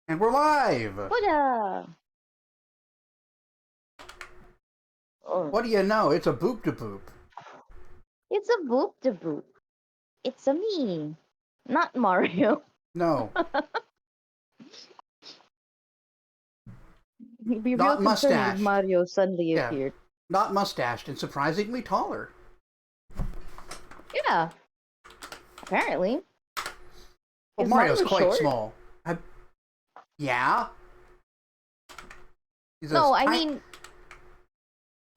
And we're live! Buddha! Oh, What do you know? It's a boop to boop. it's a boop de boop. It's a me, not Mario. No, You'd be real not concerned if mustached. Mario suddenly Yeah, appeared. not mustached and surprisingly taller. Yeah, apparently. Well, Is Mario's Mario quite short? small. Yeah? He's No, I mean,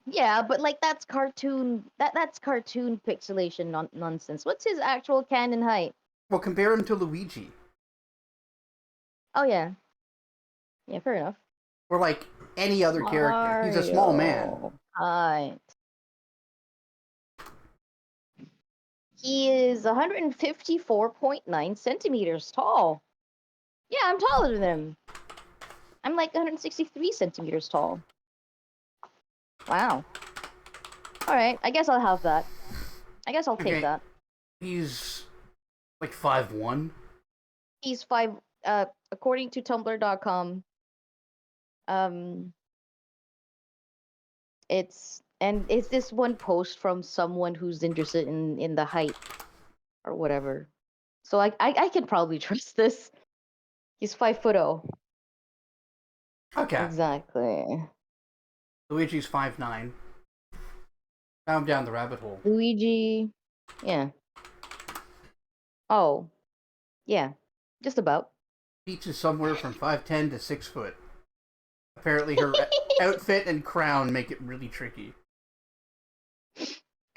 yeah, but like that's cartoon. That's cartoon pixelation nonsense. What's his actual canon height? well, compare him to Luigi. Oh yeah, yeah, fair enough. Or like any other character. He's a small man. Mario height. He is 154.9 centimeters tall. Yeah, I'm taller than him. I'm like 163 centimeters tall. Wow. Alright, I guess I'll have that. I guess I'll take Okay. that. He's like 5'1". He's according to Tumblr.com, it's this one post from someone who's interested in the height or whatever. So I can probably trust this. He's 5'0". Okay. Exactly. Luigi's 5'9". Now I'm down the rabbit hole. Luigi, yeah. Oh, yeah, just about. Peach is somewhere from 5'10" to 6 foot. Apparently her outfit and crown make it really tricky.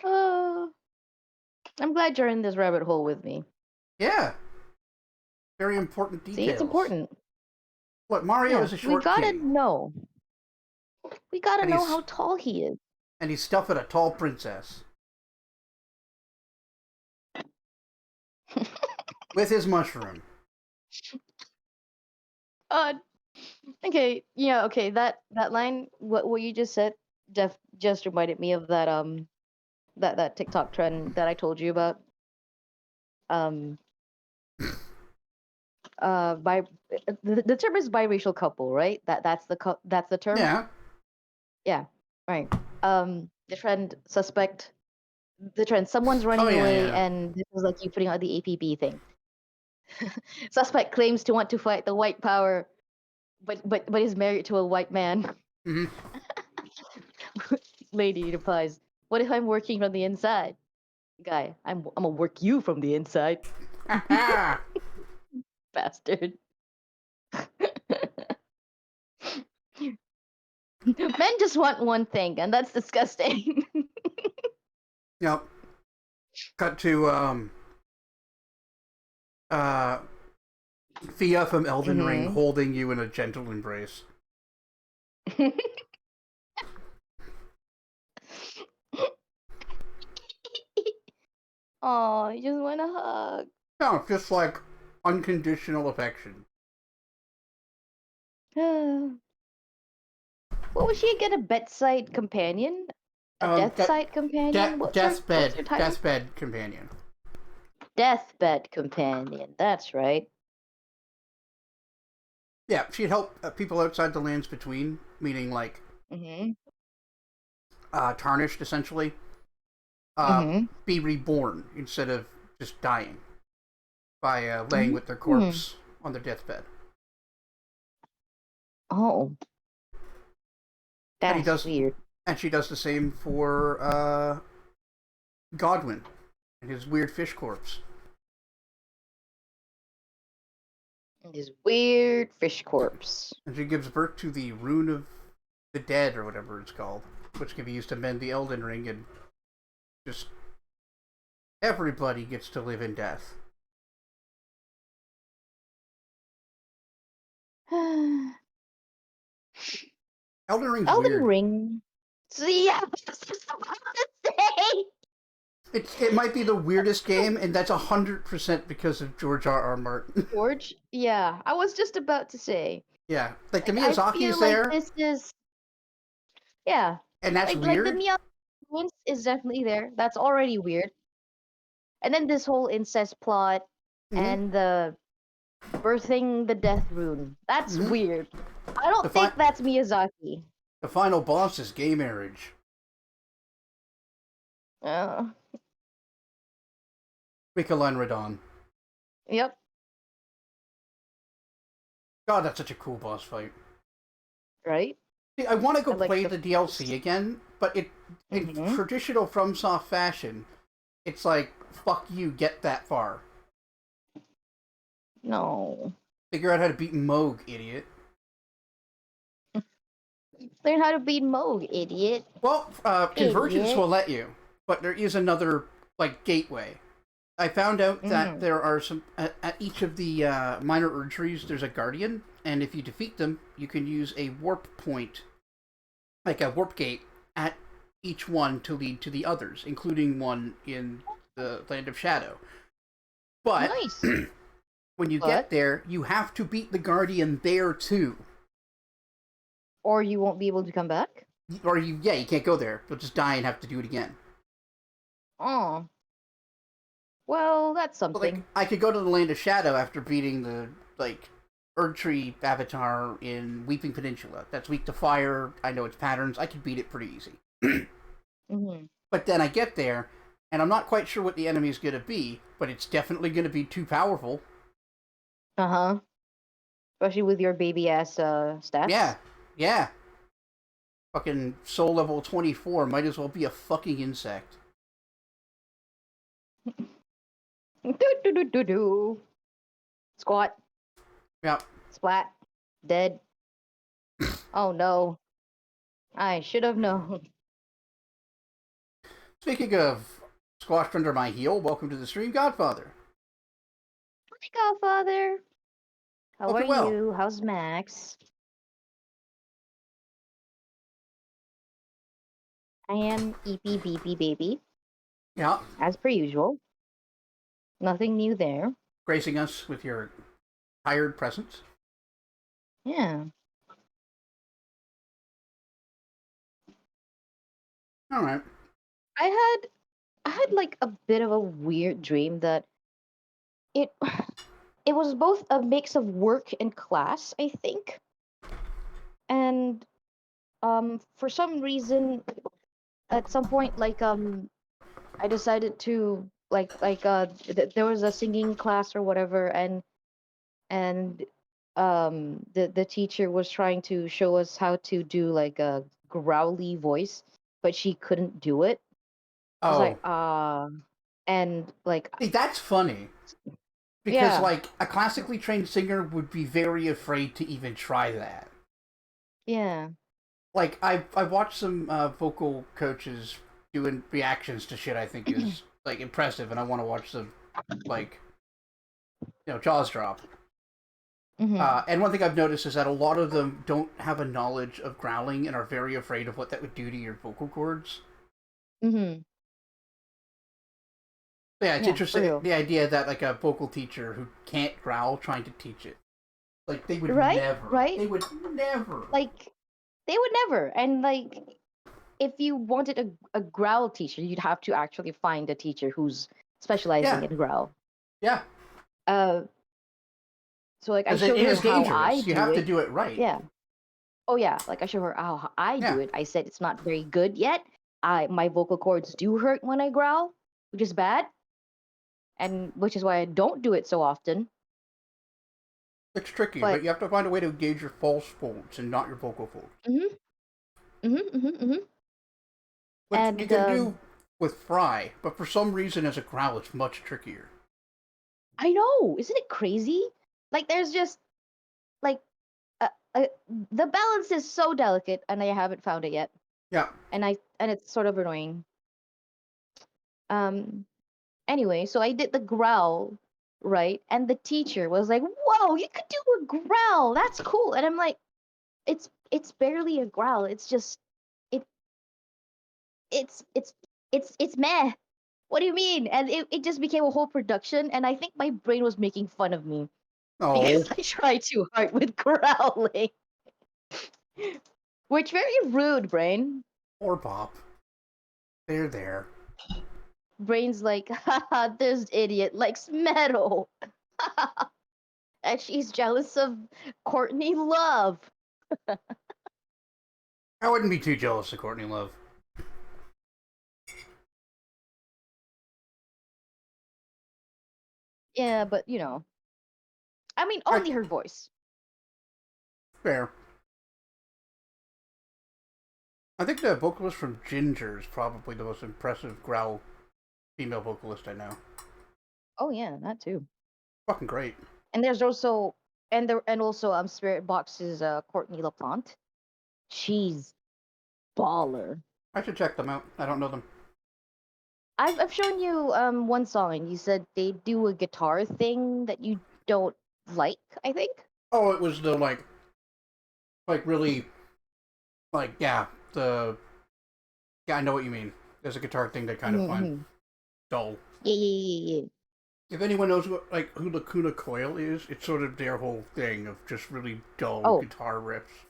I'm glad you're in this rabbit hole with me. Yeah. Very important details. See, it's important. Look, Mario Yeah, is a short we gotta king. know. We gotta And know he's- how tall he is. And he's stuffing a tall princess. With his mushroom. Okay, yeah, okay. That line, what you just said, just reminded me of that that TikTok trend that I told you about. By the term is biracial couple, right? That's the term. Yeah. Yeah, right. The trend suspect. The trend. Someone's running away, yeah. and this is like you putting out the APB thing. Suspect claims to want to fight the white power, but is married to a white man. Mm-hmm. Lady replies, "What if I'm working from the inside?" Guy, I'm gonna work you from the inside. Bastard. Men just want one thing, and that's disgusting. Yep. Cut to Fia from Elden Ring holding you in a gentle embrace. Oh, you just want a hug. No, just like unconditional affection. What was she again? A bedside companion? A deathside companion? Deathbed companion. Deathbed companion. That's right. Yeah, she'd help people outside the lands between, meaning like tarnished essentially. Be reborn instead of just dying by laying with their corpse on their deathbed. Oh, that's weird. And she does the same for Godwin and his weird fish corpse. His weird fish corpse. And she gives birth to the Rune of the Dead, or whatever it's called, which can be used to mend the Elden Ring, and just everybody gets to live in death. Elden Ring's weird. Ring. See, yeah, that's just about to say. It might be the weirdest game, and that's 100% because of George R.R. Martin. George? Yeah, I was just about to say. Yeah, like the Miyazaki's there. Like this is, yeah, and that's weird. Like the Miyazaki is definitely there. That's already weird. And then this whole incest plot and the Birthing the death rune. That's Mm-hmm. weird. I The, don't fi- think that's Miyazaki. the final boss is gay marriage. Uh, Michelin. yep. God, that's such a cool boss fight. Right? See, I want to go I like play the the DLC again, but in Mm-hmm. traditional FromSoft fashion, it's like, fuck you, get that far. No. Figure out how to beat Moog, idiot. Learn how to beat Moog, idiot. Well, Convergence Idiot. will let you, but there is another, like, gateway. I found out that Mm-hmm. there are some, at each of the minor Erdtrees, there's a Guardian, and if you defeat them, you can use a warp point, like a warp gate, at each one to lead to the others, including one in the Land of Shadow. But Nice. when you get But, there, you have to beat the Guardian there too. or you won't be able to come back? Or you can't go there. You'll just die and have to do it again. Oh. Well, that's But like, something. I could go to the Land of Shadow after beating the like Erdtree avatar in Weeping Peninsula. That's weak to fire. I know its patterns. I could beat it pretty easy. Mm-hmm. But then I get there, and I'm not quite sure what the enemy is going to be, but it's definitely going to be too powerful. Uh-huh. Especially with your baby ass Yeah, stats. yeah. Fucking soul level 24 might as well be a fucking insect. Do do do do do. Squat. Yeah. Splat. Dead. Oh no. I should have known. Speaking of squashed under my heel, welcome to the stream, Godfather. Hi, Godfather. How Hope are you're well. you? How's Max? I am eepy beepy baby, Yeah, as per usual. Nothing new there. gracing us with your tired presence. Yeah. All right. I had I had like a bit of a weird dream that it it was both a mix of work and class, I think. And for some reason at some point I decided to there was a singing class or whatever, and the teacher was trying to show us how to do like a growly voice, but she couldn't do it. I was Oh, like, and like, see, that's funny because yeah, like a classically trained singer would be very afraid to even try that. yeah. Like I've watched some vocal coaches doing reactions to shit I think is like impressive, and I want to watch them like jaws drop. Mm-hmm. And one thing I've noticed is that a lot of them don't have a knowledge of growling and are very afraid of what that would do to your vocal cords. Mm-hmm. So yeah, it's Yeah, for interesting real. the idea that like a vocal teacher who can't growl trying to teach it. Like they would Right? never. Right? They would never. Like they would never. And like if you wanted a growl teacher, you'd have to actually find a teacher who's specializing Yeah, in growl. yeah. Uh so like I Because it showed her is how I dangerous. You do have to it. do it right. Yeah. Oh yeah, like I showed her how I do Yeah. it. I said it's not very good yet. My vocal cords do hurt when I growl, which is bad, and which is why I don't do it so often. It's tricky, but But you have to find a way to engage your false folds and not your vocal folds. mhm, mhm, mhm, mhm. Which you And can do with Fry, but for some reason as a growl it's much trickier. I know, isn't it crazy? Like there's just like uh, uh, the balance is so delicate, and I haven't found it yet, Yeah. and it's sort of annoying. Um. Anyway, so I did the growl, right? And the teacher was like, "Whoa, you could do a growl. That's cool." And I'm like, "It's barely a growl. It's just it it's it's it's meh. What do you mean?" And it just became a whole production, and I think my brain was making fun of me because Oh, I tried too hard with growling. Which very rude, brain. or Pop. They're there. Brain's like, haha, this idiot likes metal. And she's jealous of Courtney Love. I wouldn't be too jealous of Courtney Love. Yeah, but I mean, only her voice. Fair. I think the vocalist from Ginger is probably the most impressive growl female vocalist I know. Oh yeah, that too. Fucking great. And there's also Spirit Box's Courtney LaPlante. She's baller. I should check them out. I don't know them. I've shown you one song and you said they do a guitar thing that you don't like, I think. Oh, it was the like really yeah, I know what you mean. There's a guitar thing that kind of find dull. Yeah. If anyone knows who Lacuna Coil is, it's sort of their whole thing of just really dull guitar riffs.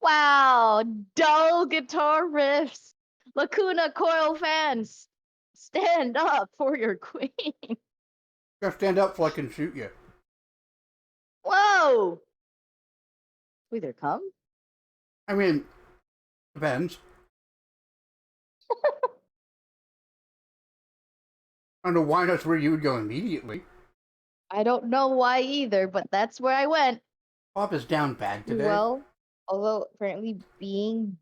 Wow, dull guitar riffs. Lacuna Coil fans, stand up for your queen. You gotta stand up so I can shoot you. Whoa! Will there come? I mean, depends. I don't know why that's where you would go immediately. I don't know why either, but that's where I went. Bob is down bad today. Well, although apparently being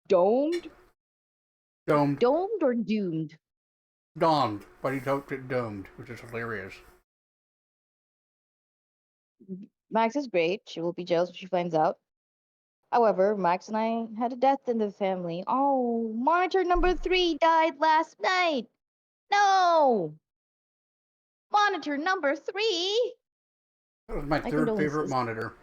domed? Domed. Domed or doomed? Domed, but he hoped it domed, which is hilarious. Max is great. She will be jealous when she finds out. However, Max and I had a death in the family. Oh, monitor number 3 died last night. No! Monitor number 3? That was my third favorite monitor.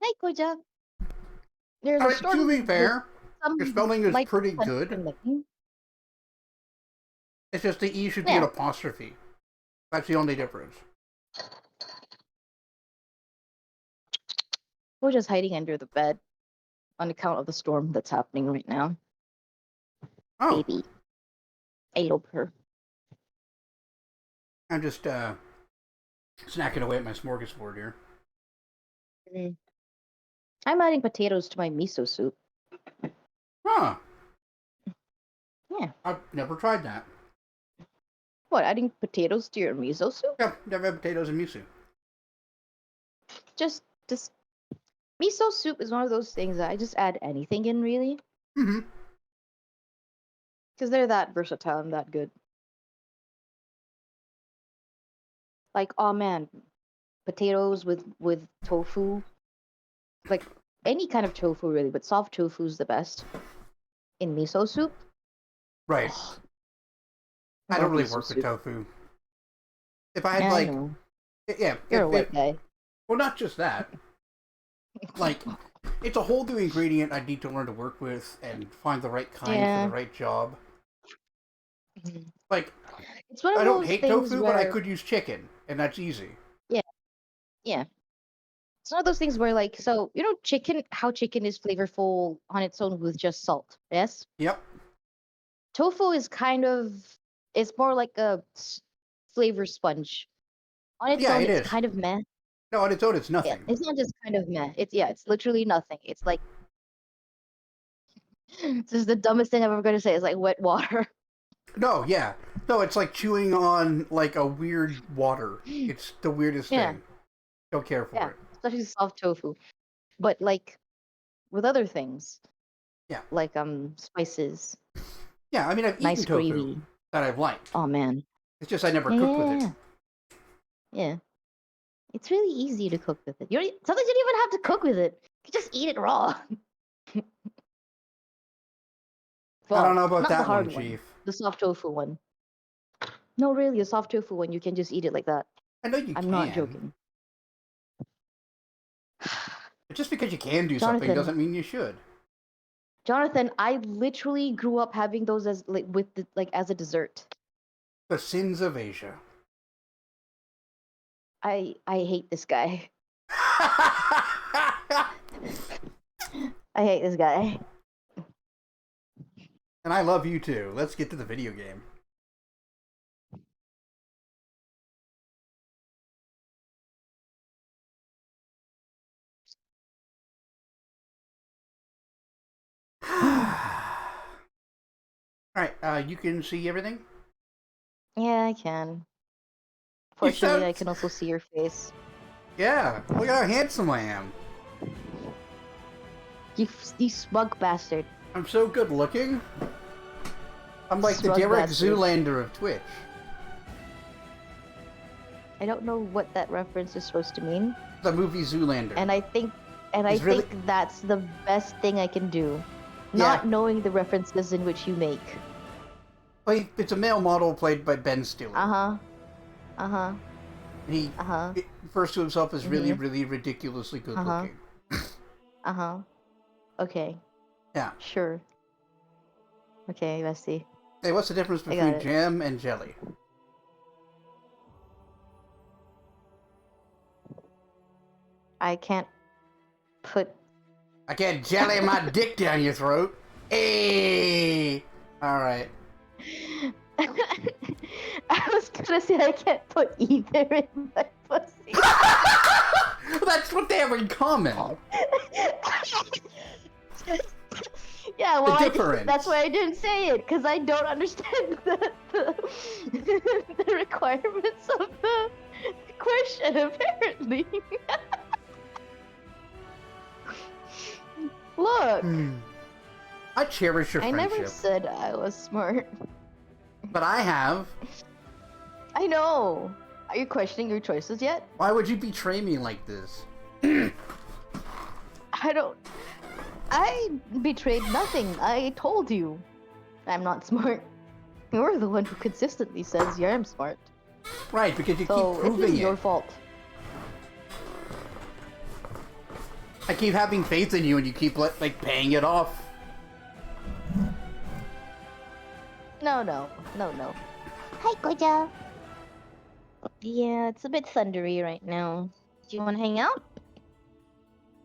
Hey, Koja. There's a storm. To be fair, your spelling is pretty good. It's just the E should be an apostrophe. That's the only difference. We're just hiding under the bed on account of the storm that's happening right now. Oh. Baby. I love her. I'm just snacking away at my smorgasbord here. I'm adding potatoes to my miso soup. Huh. Yeah. I've never tried that. What, adding potatoes to your miso soup? Yeah, never had potatoes and miso. Just miso soup is one of those things that I just add anything in, really. Mm-hmm. Because they're that versatile and that good. Like, oh man, potatoes with tofu. Like, any kind of tofu, really, but soft tofu is the best in miso soup. Right. Oh, I don't really work with tofu. If I had, You're a white guy. Well, not just that. Like, it's a whole new ingredient I need to learn to work with and find the right kind for the right job. Like, it's one of I don't hate tofu, where... but I could use chicken, and that's easy. Yeah. It's one of those things where, like, so, chicken, how chicken is flavorful on its own with just salt, yes? Yep. Tofu is it's more like a flavor sponge. On its own, it's kind of meh. No, on its own, it's nothing. Yeah, it's not just kind of meh. It's literally nothing. It's like, this is the dumbest thing I'm ever going to say. It's like wet water. No, yeah. No, it's like chewing on, like, a weird water. It's the weirdest thing. Don't care for it. Especially soft tofu. But, like, with other things. Yeah. Like, spices. Yeah, I mean, I've eaten tofu gravy that I've liked. Oh, man. It's just I never cooked with it. Yeah. It's really easy to cook with it. Sometimes you don't even have to cook with it. You just eat it raw. Well, I don't know about that one, Chief. The soft tofu one. No, really, the soft tofu one, you can just eat it like that. I know you can. I'm not joking. But just because you can do something doesn't mean you should. Jonathan, I literally grew up having those as as a dessert. The sins of Asia. I hate this guy. I hate this guy. And I love you too. Let's get to the video game. Alright, you can see everything? Yeah, I can. You Fortunately, I sound... can also see your face. Yeah, look how handsome I am. You smug bastard. I'm so good looking. I'm like the Smug Derek bastard. Zoolander of Twitch. I don't know what that reference is supposed to mean. The movie Zoolander. And I think that's the best thing I can do. Not knowing the references in which you make. Well, it's a male model played by Ben Stiller. He refers to himself as really, really ridiculously good looking. Okay. Yeah. Sure. Okay, let's see. Hey, what's the difference between jam and jelly? I can't jelly my dick down your throat. Hey! Alright. I was gonna say I can't put either in my pussy. That's what they have in common. Yeah, well, that's why I didn't say it, because I don't understand the requirements of the question, apparently. Look. I cherish your friendship. I never said I was smart. But I have. I know. Are you questioning your choices yet? Why would you betray me like this? I betrayed nothing. I told you I'm not smart. You're the one who consistently says I'm smart. Right, because you keep proving it. It's your fault. I keep having faith in you and you keep like paying it off. No. Hi, Koja. Yeah, it's a bit thundery right now. Do you want to hang out?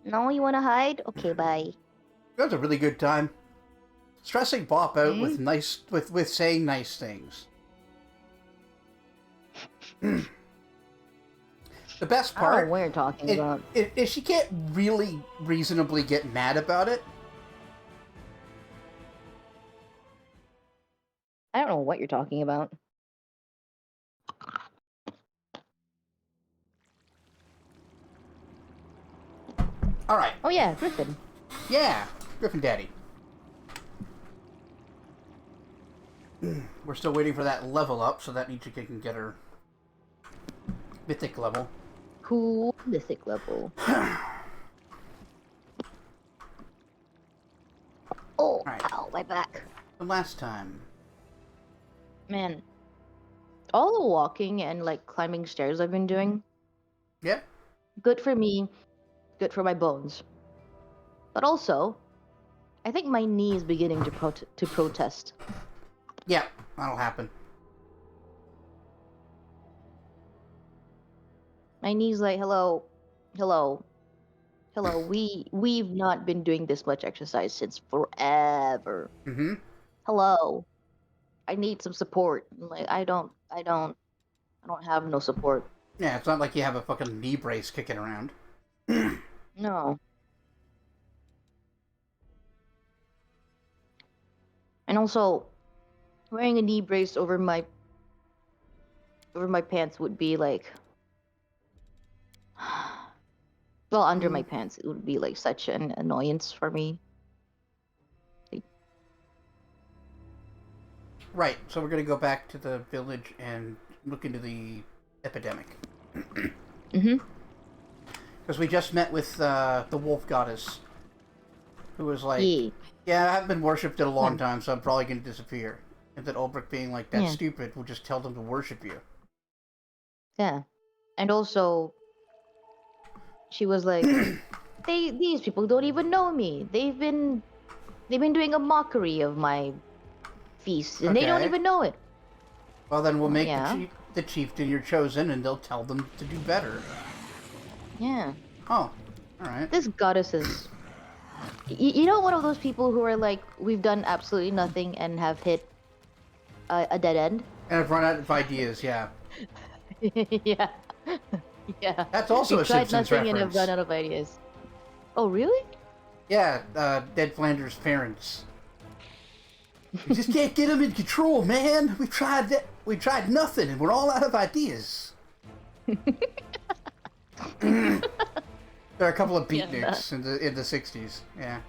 No, you want to hide? Okay, bye. That was a really good time. Stressing Bop out with saying nice things. The best part... I don't know what you're talking about. Is she can't really reasonably get mad about it. I don't know what you're talking about. Alright. Oh yeah, Griffin. Yeah, Griffin Daddy. We're still waiting for that level up, so that Ichika can get her mythic level. Cool mythic level. Oh, right. Ow, my back. The last time. Man, all the walking and like climbing stairs I've been doing. Yeah. Good for me. Good for my bones. But also, I think my knee is beginning to protest. Yeah, that'll happen. My knee's like, hello. We've not been doing this much exercise since forever. Mm-hmm. Hello. I need some support. Like I don't have no support. Yeah, it's not like you have a fucking knee brace kicking around. No. And also, wearing a knee brace over my pants would be like, well, under my pants, it would be like such an annoyance for me. Like... Right, so we're gonna go back to the village and look into the epidemic. Mm-hmm. Because we just met with the wolf goddess, who was like, yeah, I haven't been worshipped in a long time, so I'm probably going to disappear. And then Ulbrich being like, that's stupid, we'll just tell them to worship you. Yeah. And also, she was like, these people don't even know me. They've been doing a mockery of my feast, and they don't even know it. Well, then we'll make the chieftain your chosen, and they'll tell them to do better. Yeah. Oh, alright. This goddess is... You know one of those people who are like, we've done absolutely nothing and have hit a dead end? And have run out of ideas, yeah. Yeah. Yeah. That's also a Simpsons reference. Tried nothing and have run out of ideas. Oh, really? Yeah, Ned Flanders' parents. We just can't get them in control, man. We tried that. We tried nothing, and we're all out of ideas. There are a couple of beatniks in the 60s. Yeah.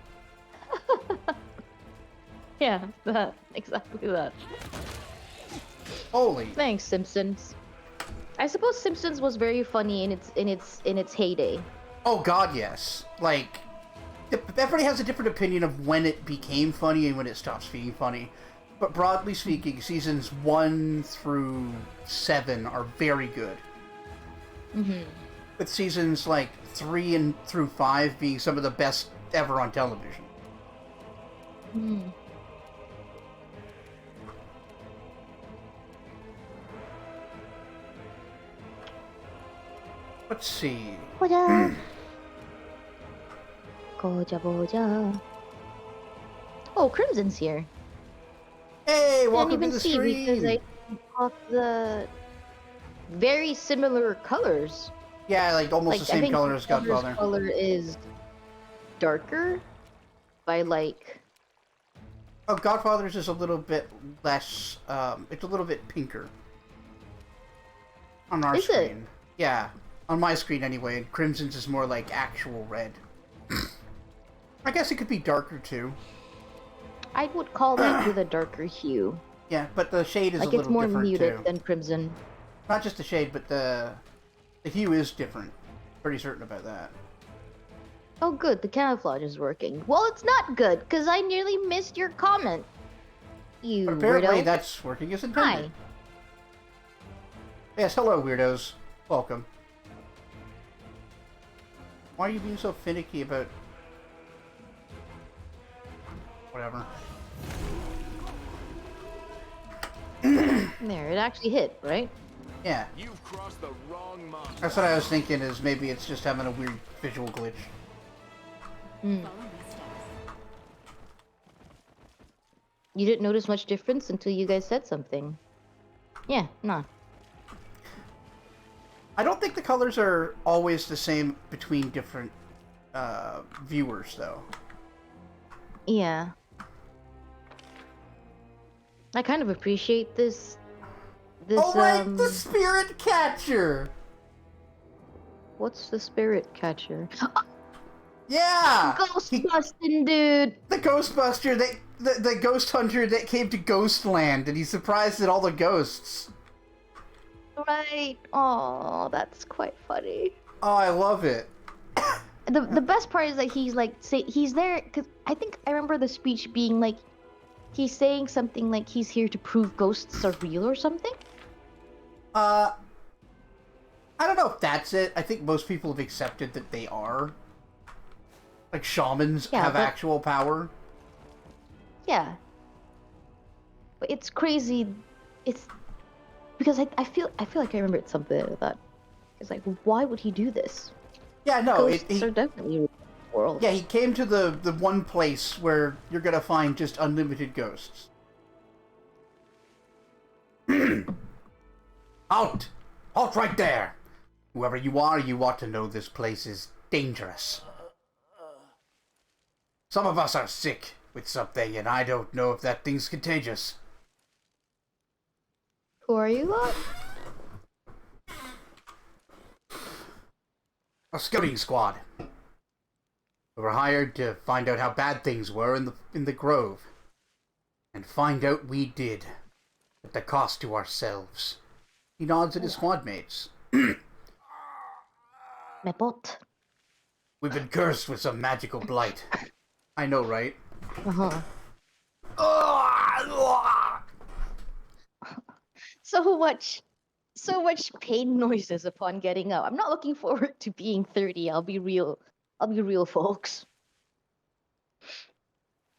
Yeah, that exactly that. Holy. Thanks, Simpsons. I suppose Simpsons was very funny in its heyday. Oh God, yes. Like, everybody has a different opinion of when it became funny and when it stops being funny. But broadly speaking, seasons 1 through 7 are very good. Mm-hmm. With seasons like 3 and through 5 being some of the best ever on television. Mm. Let's see. 보자. 보자. Oh, Crimson's here. Hey, I didn't welcome to even the see because stream. I thought the very similar colors. Yeah, like almost the I same think color as Godfather. color is darker by like. Oh, Godfather's is a little bit less. It's a little bit pinker. On our Is screen. it? Yeah, on my screen anyway. Crimson's is more like actual red. I guess it could be darker too. I would call that with a darker hue. Yeah, but the shade is Like a little it's more different muted too. than Crimson. Not just the shade, but the hue is different. Pretty certain about that. Oh, good. The camouflage is working. Well, it's not good because I nearly missed your comment. You But apparently weirdo. that's working as intended. Hi. Yes, hello weirdos. Welcome. Why are you being so finicky about... Whatever. There, it actually hit, right? Yeah. You've crossed the wrong mark. That's what I was thinking, is maybe it's just having a weird visual glitch. Mm. You didn't notice much difference until you guys said something. Yeah, nah. I don't think the colors are always the same between different viewers, though. Yeah. I kind of appreciate this. Oh, right! The spirit catcher! What's the spirit catcher? Yeah! Ghostbusting, dude! The Ghostbuster, the ghost hunter that came to Ghostland, and he's surprised at all the ghosts. Right. Oh, that's quite funny. Oh, I love it. The best part is that he's like he's there because I think I remember the speech being like he's saying something like he's here to prove ghosts are real or something. I don't know if that's it. I think most people have accepted that they are. Like shamans have actual power. Yeah. But it's crazy. It's because I feel like I remembered something like that. It's like, why would he do this? Yeah, no, Ghosts are definitely real in the world. Yeah, he came to the one place where you're gonna find just unlimited ghosts. Out! Halt right there! Whoever you ought to know this place is dangerous. Some of us are sick with something, and I don't know if that thing's contagious. Who are you, lot? A scouting squad. We were hired to find out how bad things were in the grove. And find out we did. At the cost to ourselves. He nods at his squad mates. My bot. We've been cursed with some magical blight. I know, right? Uh-huh. So much pain noises upon getting up. I'm not looking forward to being 30. I'll be real, folks.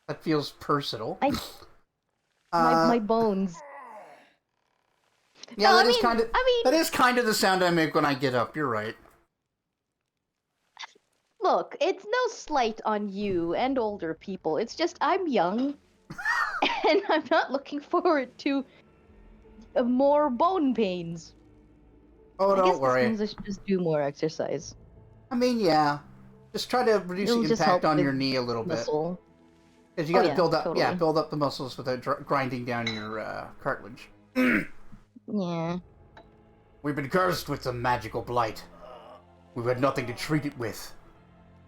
That feels personal. My bones. Yeah, No, that is I kind of the sound I make when I get up. You're right. Look, it's no slight on you and older people. It's just I'm young, and I'm not looking forward to more bone pains. Oh, I don't guess worry. this means I should just do more exercise. I mean, yeah. Just try to reduce It'll the just impact help on with your knee a little bit. Muscle. Because you got to yeah, build up, totally. build up the muscles without grinding down your cartilage. Yeah. We've been cursed with some magical blight. We've had nothing to treat it with.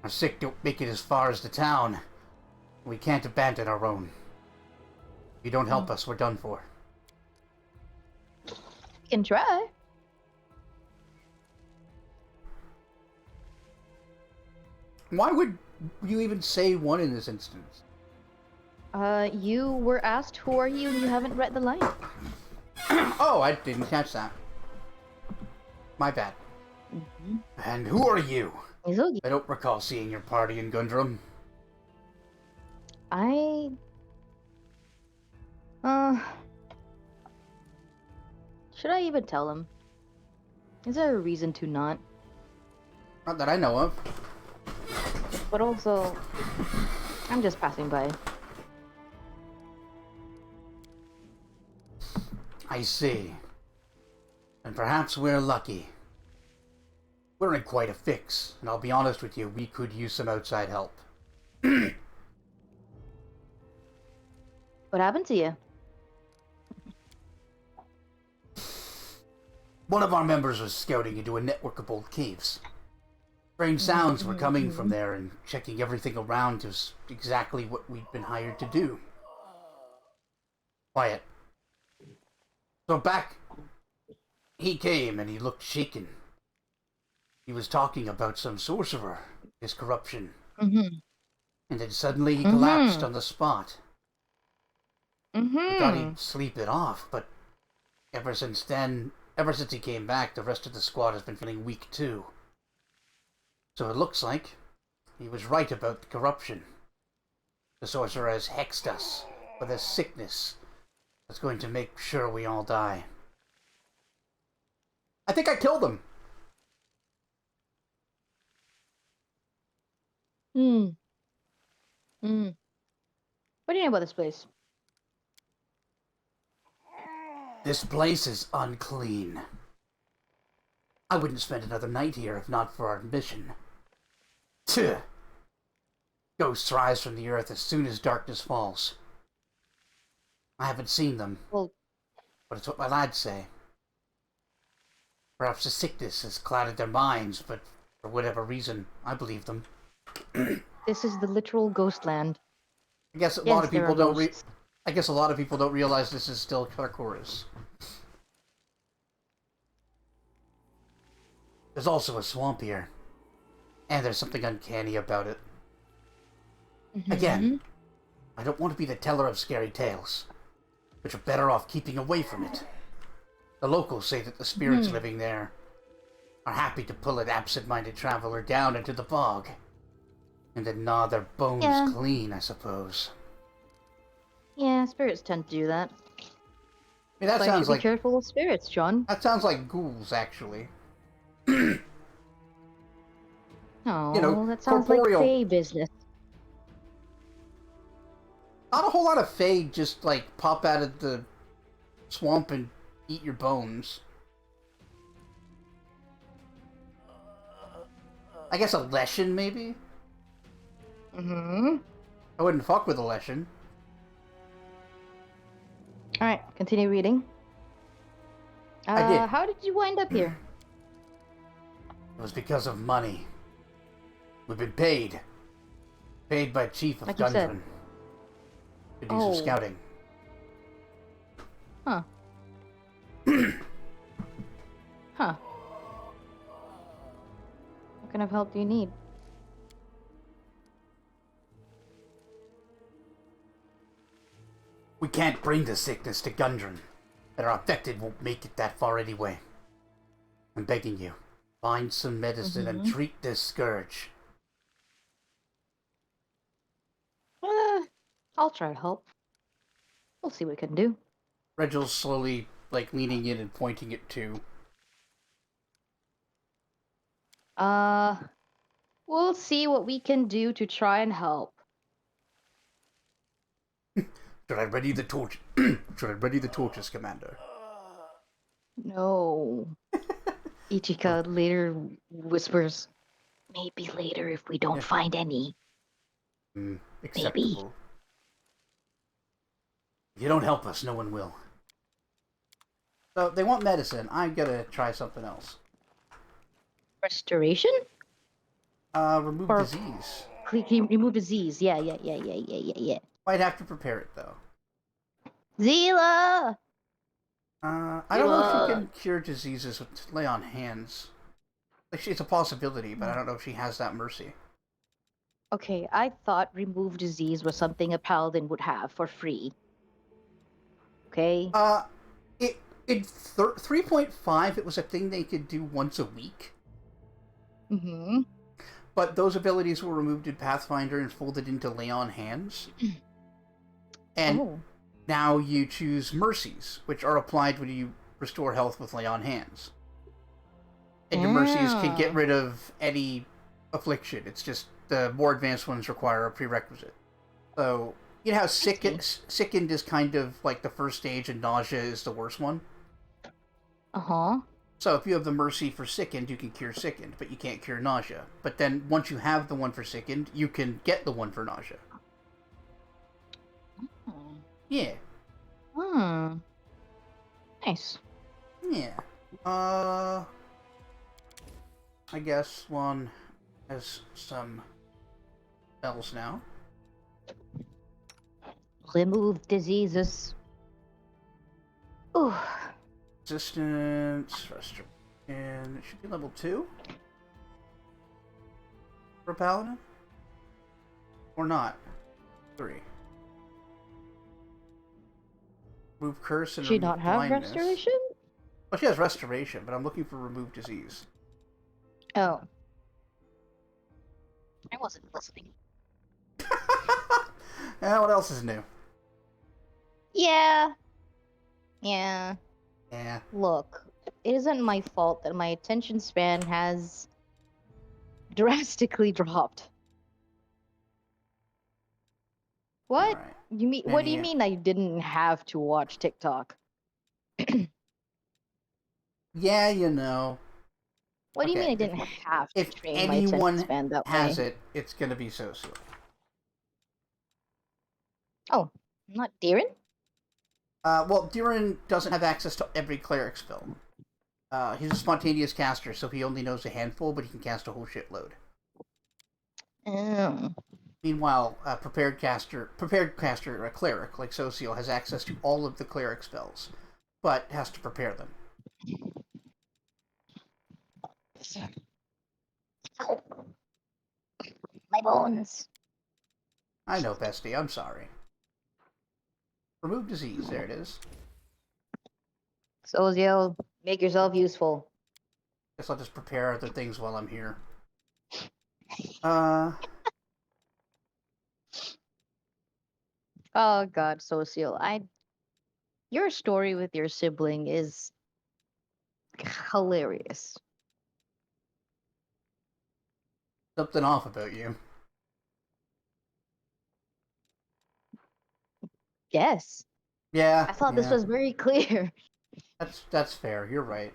Our sick don't make it as far as the town. We can't abandon our own. If you don't help us, we're done for. You can try. Why would you even say one in this instance? You were asked who are you and you haven't read the line. Oh, I didn't catch that. My bad. Mm-hmm. And who are you? It's okay. I don't recall seeing your party in Gundrum. Should I even tell him? Is there a reason to not? Not that I know of. But also, I'm just passing by. I see. And perhaps we're lucky. We're in quite a fix, and I'll be honest with you, we could use some outside help. What happened to you? One of our members was scouting into a network of old caves. Strange sounds were coming from there, and checking everything around is exactly what we'd been hired to do. Quiet. So back, he came and he looked shaken. He was talking about some sorcerer, his corruption. Mm-hmm. And then suddenly he collapsed on the spot. Mm-hmm. I thought he'd sleep it off, but ever since he came back, the rest of the squad has been feeling weak too. So it looks like he was right about the corruption. The sorcerer has hexed us with a sickness that's going to make sure we all die. I think I killed him. What do you know about this place? This place is unclean. I wouldn't spend another night here if not for our mission. Tuh. Ghosts rise from the earth as soon as darkness falls. I haven't seen them, Well, but it's what my lads say. Perhaps the sickness has clouded their minds, but for whatever reason, I believe them. this is the literal ghost land. I guess a Yes, lot of there people are don't. ghosts. I guess a lot of people don't realize this is still Sarkoris. There's also a swamp here, and there's something uncanny about it. Again, I don't want to be the teller of scary tales, but you're better off keeping away from it. The locals say that the spirits living there are happy to pull an absent-minded traveler down into the bog, and then gnaw their bones clean, I suppose. Yeah, spirits tend to do that. I mean, that So sounds be like careful of spirits, John. that sounds like ghouls, actually. Oh, that sounds like corporeal. Fae business. Not a whole lot of Fae just, like, pop out of the swamp and eat your bones. I guess a Leshen, maybe? Mm-hmm. I wouldn't fuck with a Leshen. Alright, continue reading. I did. How did you wind up here? It was because of money. We've been paid. Paid by Chief of Like you said. Gundren. To do some scouting. Huh. Huh. What kind of help do you need? We can't bring the sickness to Gundren. That are affected won't make it that far anyway. I'm begging you. Find some medicine and treat this scourge. I'll try to help. We'll see what we can do. Reginald's slowly, like, leaning in and pointing it to. We'll see what we can do to try and help. Should I ready the torch? Should I ready the torches, Commander? No. Ichika later whispers, maybe later if we don't find any. Acceptable. You don't help us, no one will. So they want medicine. I'm gonna try something else. Restoration? Remove Or disease. remove disease. Yeah. Might have to prepare it though. Zila! I don't know if she can cure diseases with lay on hands. Like, it's a possibility, but I don't know if she has that mercy. Okay, I thought remove disease was something a paladin would have for free. Okay? In 3.5, it was a thing they could do once a week. Mm-hmm. But those abilities were removed in Pathfinder and folded into lay on hands. And now you choose mercies, which are applied when you restore health with lay on hands. And your mercies can get rid of any affliction. It's just the more advanced ones require a prerequisite. So, you know how sickened is kind of like the first stage and nausea is the worst one? Uh-huh. So if you have the mercy for sickened, you can cure sickened, but you can't cure nausea. But then once you have the one for sickened, you can get the one for nausea. Yeah. Nice. Yeah. I guess one has some spells now. Remove diseases. Ooh. Resistance, restoration. It should be level 2 for a paladin? Or not? 3. Remove curse and Does she remove not have blindness. restoration? Well, she has restoration, but I'm looking for remove disease. Oh. I wasn't listening. What else is new? Yeah. Yeah. Look, it isn't my fault that my attention span has drastically dropped. What? Alright. You mean? What do you mean I didn't have to watch TikTok? Yeah, you know. What do you mean I didn't have to If train my attention anyone span that has way? it, it's gonna be Socio. Oh, not Darren? Well, Durin doesn't have access to every cleric spell. He's a spontaneous caster, so he only knows a handful, but he can cast a whole shitload. Oh. Meanwhile, a prepared caster, a cleric like Socio, has access to all of the cleric spells, but has to prepare them. Ow. My bones. I know, bestie. I'm sorry. Remove disease. There it is. Sozio, make yourself useful. Guess I'll just prepare other things while I'm here. Oh God, Socio, your story with your sibling is hilarious. Something off about you. Yes. Yeah. I thought this was very clear. That's fair. You're right.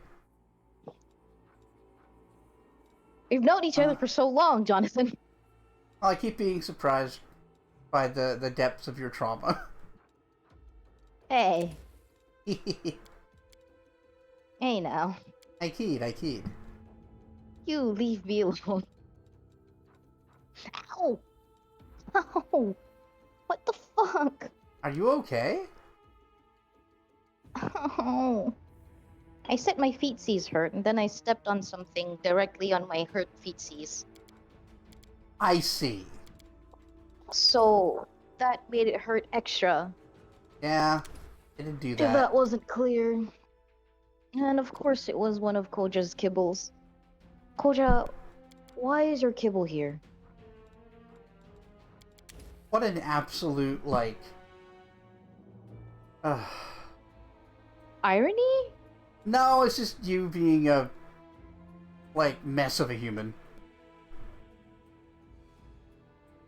We've known each other for so long, Jonathan. I keep being surprised by the depths of your trauma. Hey. Hey now. I keyed. You leave me alone. Ow! Ow! What the fuck? Are you okay? Oh. I said my feetsies hurt, and then I stepped on something directly on my hurt feetsies. I see. So that made it hurt extra. Yeah, I didn't do If that. that wasn't clear. And of course it was one of Koja's kibbles. Koja, why is your kibble here? What an absolute, like... Irony? No, it's just you being a, like, mess of a human.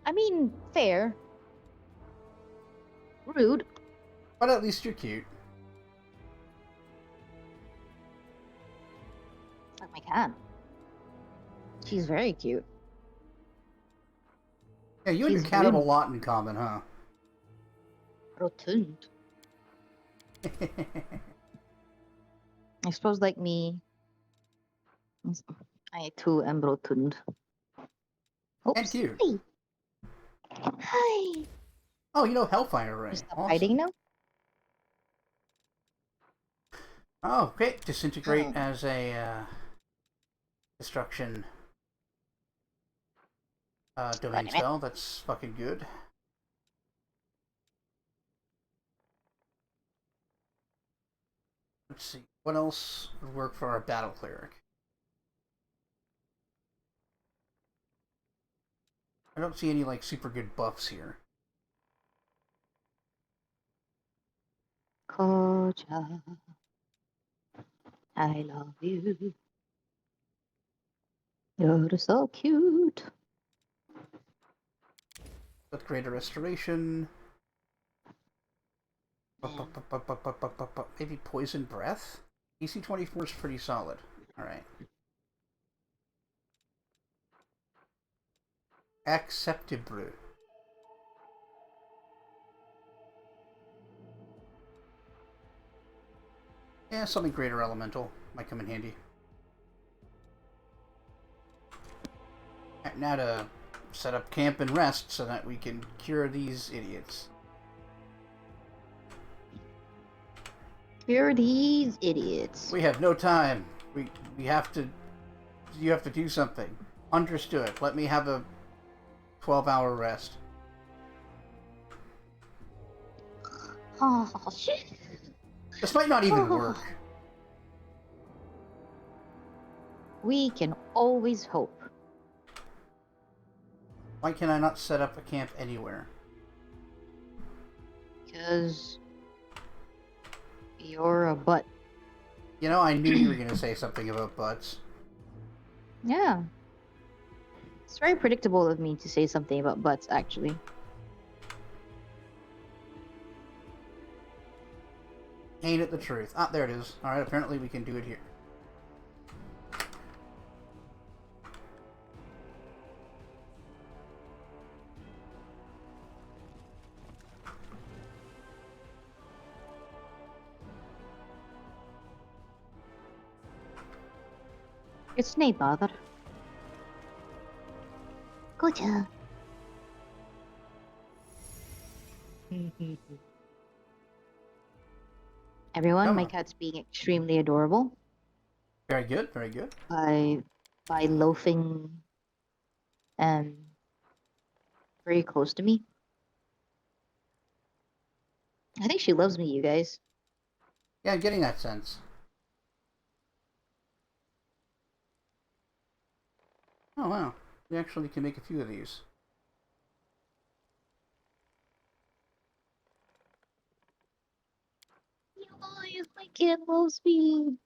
I mean, fair. Rude. But at least you're cute. Like my cat. She's very cute. Yeah, you and your cat have a lot in common, huh? Rotund. I suppose like me, I too am rotund. And Oops. cute. Hi. Hi. Oh, you know Hellfire Ray. You stop Awesome. hiding now? Oh, great. Disintegrate Oh. as a destruction domain spell. That's fucking good. Let's see. What else would work for our battle cleric? I don't see any like super good buffs here. Koja, I love you. You're so cute. With greater restoration. Yeah. Maybe poison breath? EC 24 is pretty solid. Alright. Acceptable. Yeah, something greater elemental might come in handy. Now to set up camp and rest so that we can cure these idiots. Cure these idiots. We have no time. We have to. You have to do something. Understood. Let me have a 12-hour rest. Oh, shit. This might not even work. We can always hope. Why can I not set up a camp anywhere? Because you're a butt. You know, I knew you were going to say something about butts. Yeah. It's very predictable of me to say something about butts, actually. Ain't it the truth? Ah, there it is. Alright, apparently we can do it here. It's no bother. Gotcha. Everyone, Come my on. cat's being extremely adorable Very good, very good. by loafing very close to me. I think she loves me, you guys. Yeah, I'm getting that sense. Oh, wow. We actually can make a few of these. You guys, my cat loves me.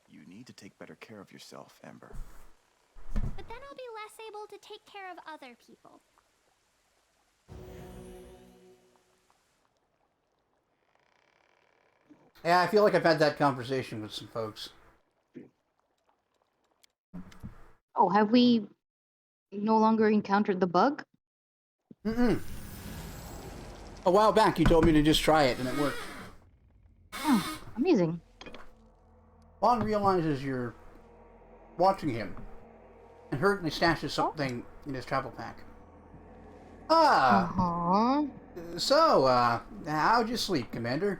You need to take better care of yourself, Ember. But then I'll be less able to take care of other people. Yeah, I feel like I've had that conversation with some folks. Oh, have we no longer encountered the bug? Mm-mm. A while back, you told me to just try it, and it worked. Oh, amazing. Vaughn realizes you're watching him, and hurriedly stashes something in his travel pack. Uh-huh. So, how'd you sleep, Commander?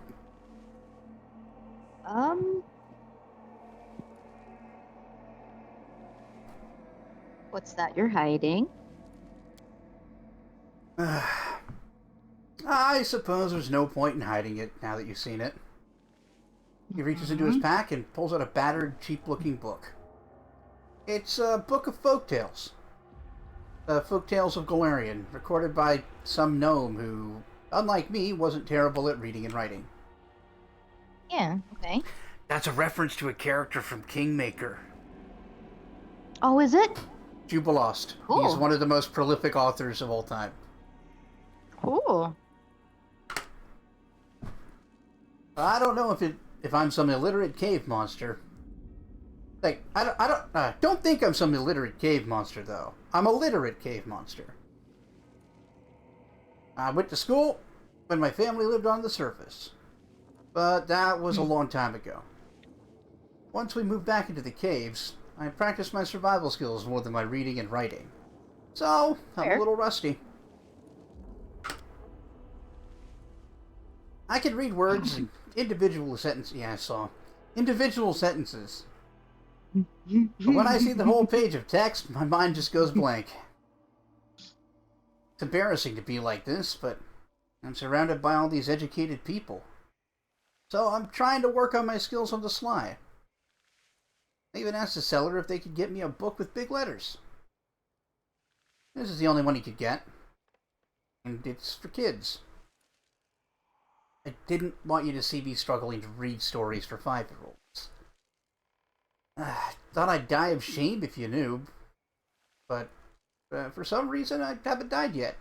What's that you're hiding? I suppose there's no point in hiding it now that you've seen it. He reaches into his pack and pulls out a battered, cheap-looking book. It's a book of folktales. Folktales of Galarian, recorded by some gnome who, unlike me, wasn't terrible at reading and writing. Yeah, okay. That's a reference to a character from Kingmaker. Oh, is it? Jubilost. Cool. He's one of the most prolific authors of all time. Cool. I don't know if I'm some illiterate cave monster. Like, don't think I'm some illiterate cave monster, though. I'm a literate cave monster. I went to school when my family lived on the surface. But that was a long time ago. Once we moved back into the caves, I practiced my survival skills more than my reading and writing. So, I'm Fair. a little rusty. I can read words and individual sentences. Yeah, I saw. Individual sentences. But when I see the whole page of text, my mind just goes blank. It's embarrassing to be like this, but I'm surrounded by all these educated people. So I'm trying to work on my skills on the sly. I even asked the seller if they could get me a book with big letters. This is the only one he could get. And it's for kids. I didn't want you to see me struggling to read stories for 5-year-olds. Thought I'd die of shame if you knew. But for some reason, I haven't died yet.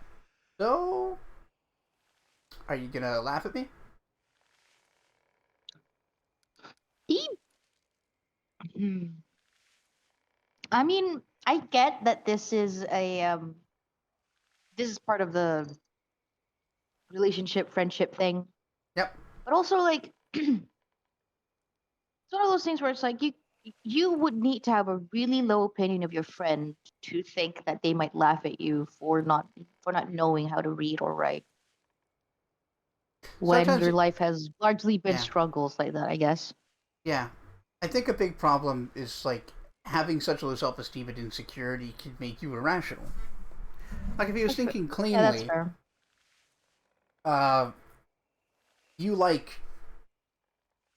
So, are you gonna laugh at me? I mean, I get that this is part of the relationship, friendship thing. Yep. But also, like, it's one of those things where it's like you would need to have a really low opinion of your friend to think that they might laugh at you for not knowing how to read or write when Sometimes your life has largely been Yeah. struggles like that, I guess. Yeah. I think a big problem is, like, having such low self-esteem and insecurity can make you irrational. Like, if he was thinking Yeah, that's cleanly, fair.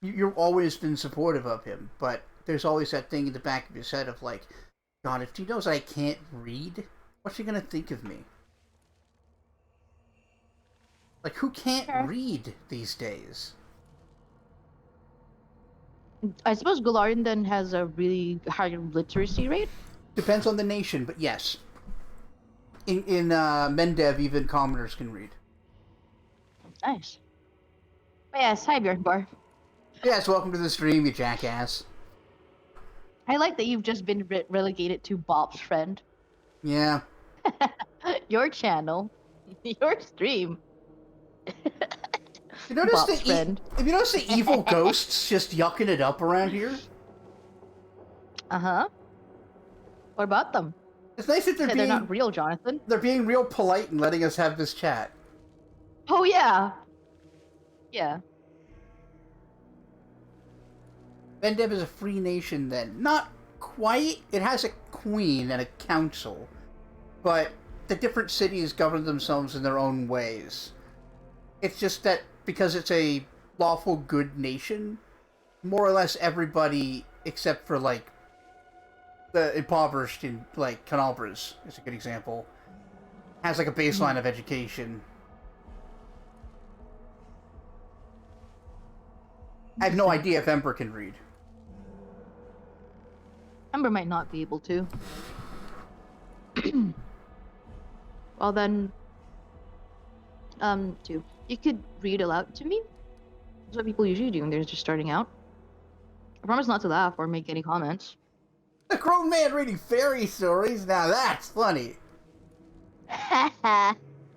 you've always been supportive of him, but there's always that thing in the back of his head of, like, God, if he knows I can't read, what's he gonna think of me? Like, who can't Sure. read these days? I suppose Galarian then has a really high literacy rate. Depends on the nation, but yes. In Mendev, even commoners can read. Nice. But yes, hi Bjorn Bar. Yes, welcome to the stream, you jackass. I like that you've just been relegated to Bob's friend. Yeah. Your channel, your stream. You notice Bob's friend. Have you noticed the evil ghosts just yucking it up around here? Uh-huh. What about them? It's nice that They're not real, Jonathan. they're being real polite and letting us have this chat. Oh yeah. Yeah. Mendev is a free nation then. Not quite. It has a queen and a council. But the different cities govern themselves in their own ways. It's just that because it's a lawful good nation, more or less everybody except for, like, the impoverished in, like, Canalbras is a good example, has, like, a baseline of education. I have no idea if Ember can read. Ember might not be able to. Well then, too. You could read aloud to me. That's what people usually do when they're just starting out. I promise not to laugh or make any comments. A grown man reading fairy stories? Now that's funny.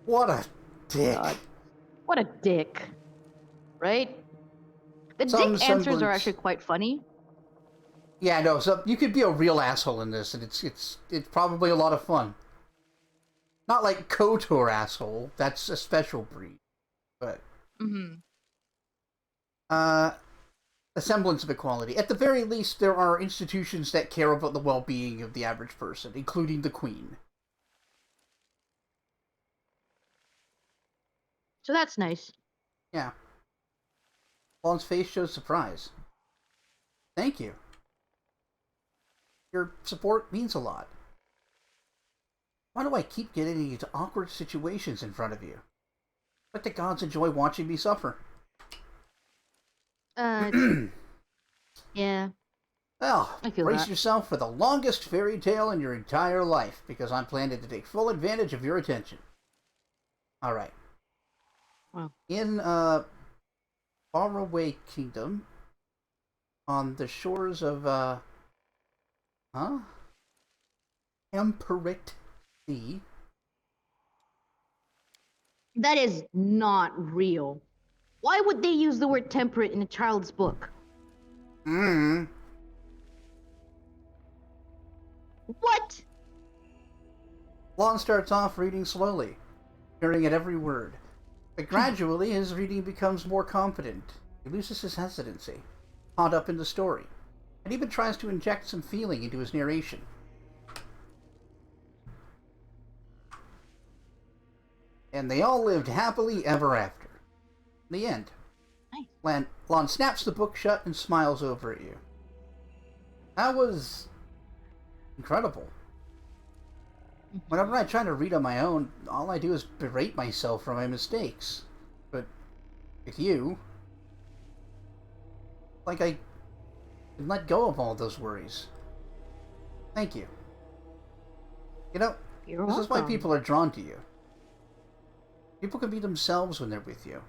What a dick. God. What a dick. Right? The Some dick answers are semblance. actually quite funny. Yeah, no, so you could be a real asshole in this, and it's probably a lot of fun. Not like KOTOR asshole, that's a special breed. But a semblance of equality. At the very least, there are institutions that care about the well-being of the average person, including the Queen. So that's nice. Yeah. Lon's face shows surprise. Thank you. Your support means a lot. Why do I keep getting into awkward situations in front of you? Let the gods enjoy watching me suffer. Yeah. Well, I feel brace that. yourself for the longest fairy tale in your entire life, because I'm planning to take full advantage of your attention. Alright. Wow. In, Faraway Kingdom, on the shores of, Emperit Sea, That is not real. Why would they use the word temperate in a child's book? Hmm. What? Lon starts off reading slowly, peering at every word. But gradually, his reading becomes more confident. He loses his hesitancy, caught up in the story, and even tries to inject some feeling into his narration. And they all lived happily ever after. In the end, Nice. Lon snaps the book shut and smiles over at you. That was incredible. Whenever I try to read on my own, all I do is berate myself for my mistakes. But with you, like I can let go of all those worries. Thank you. You know, You're this is why welcome. people are drawn to you. People can be themselves when they're with you.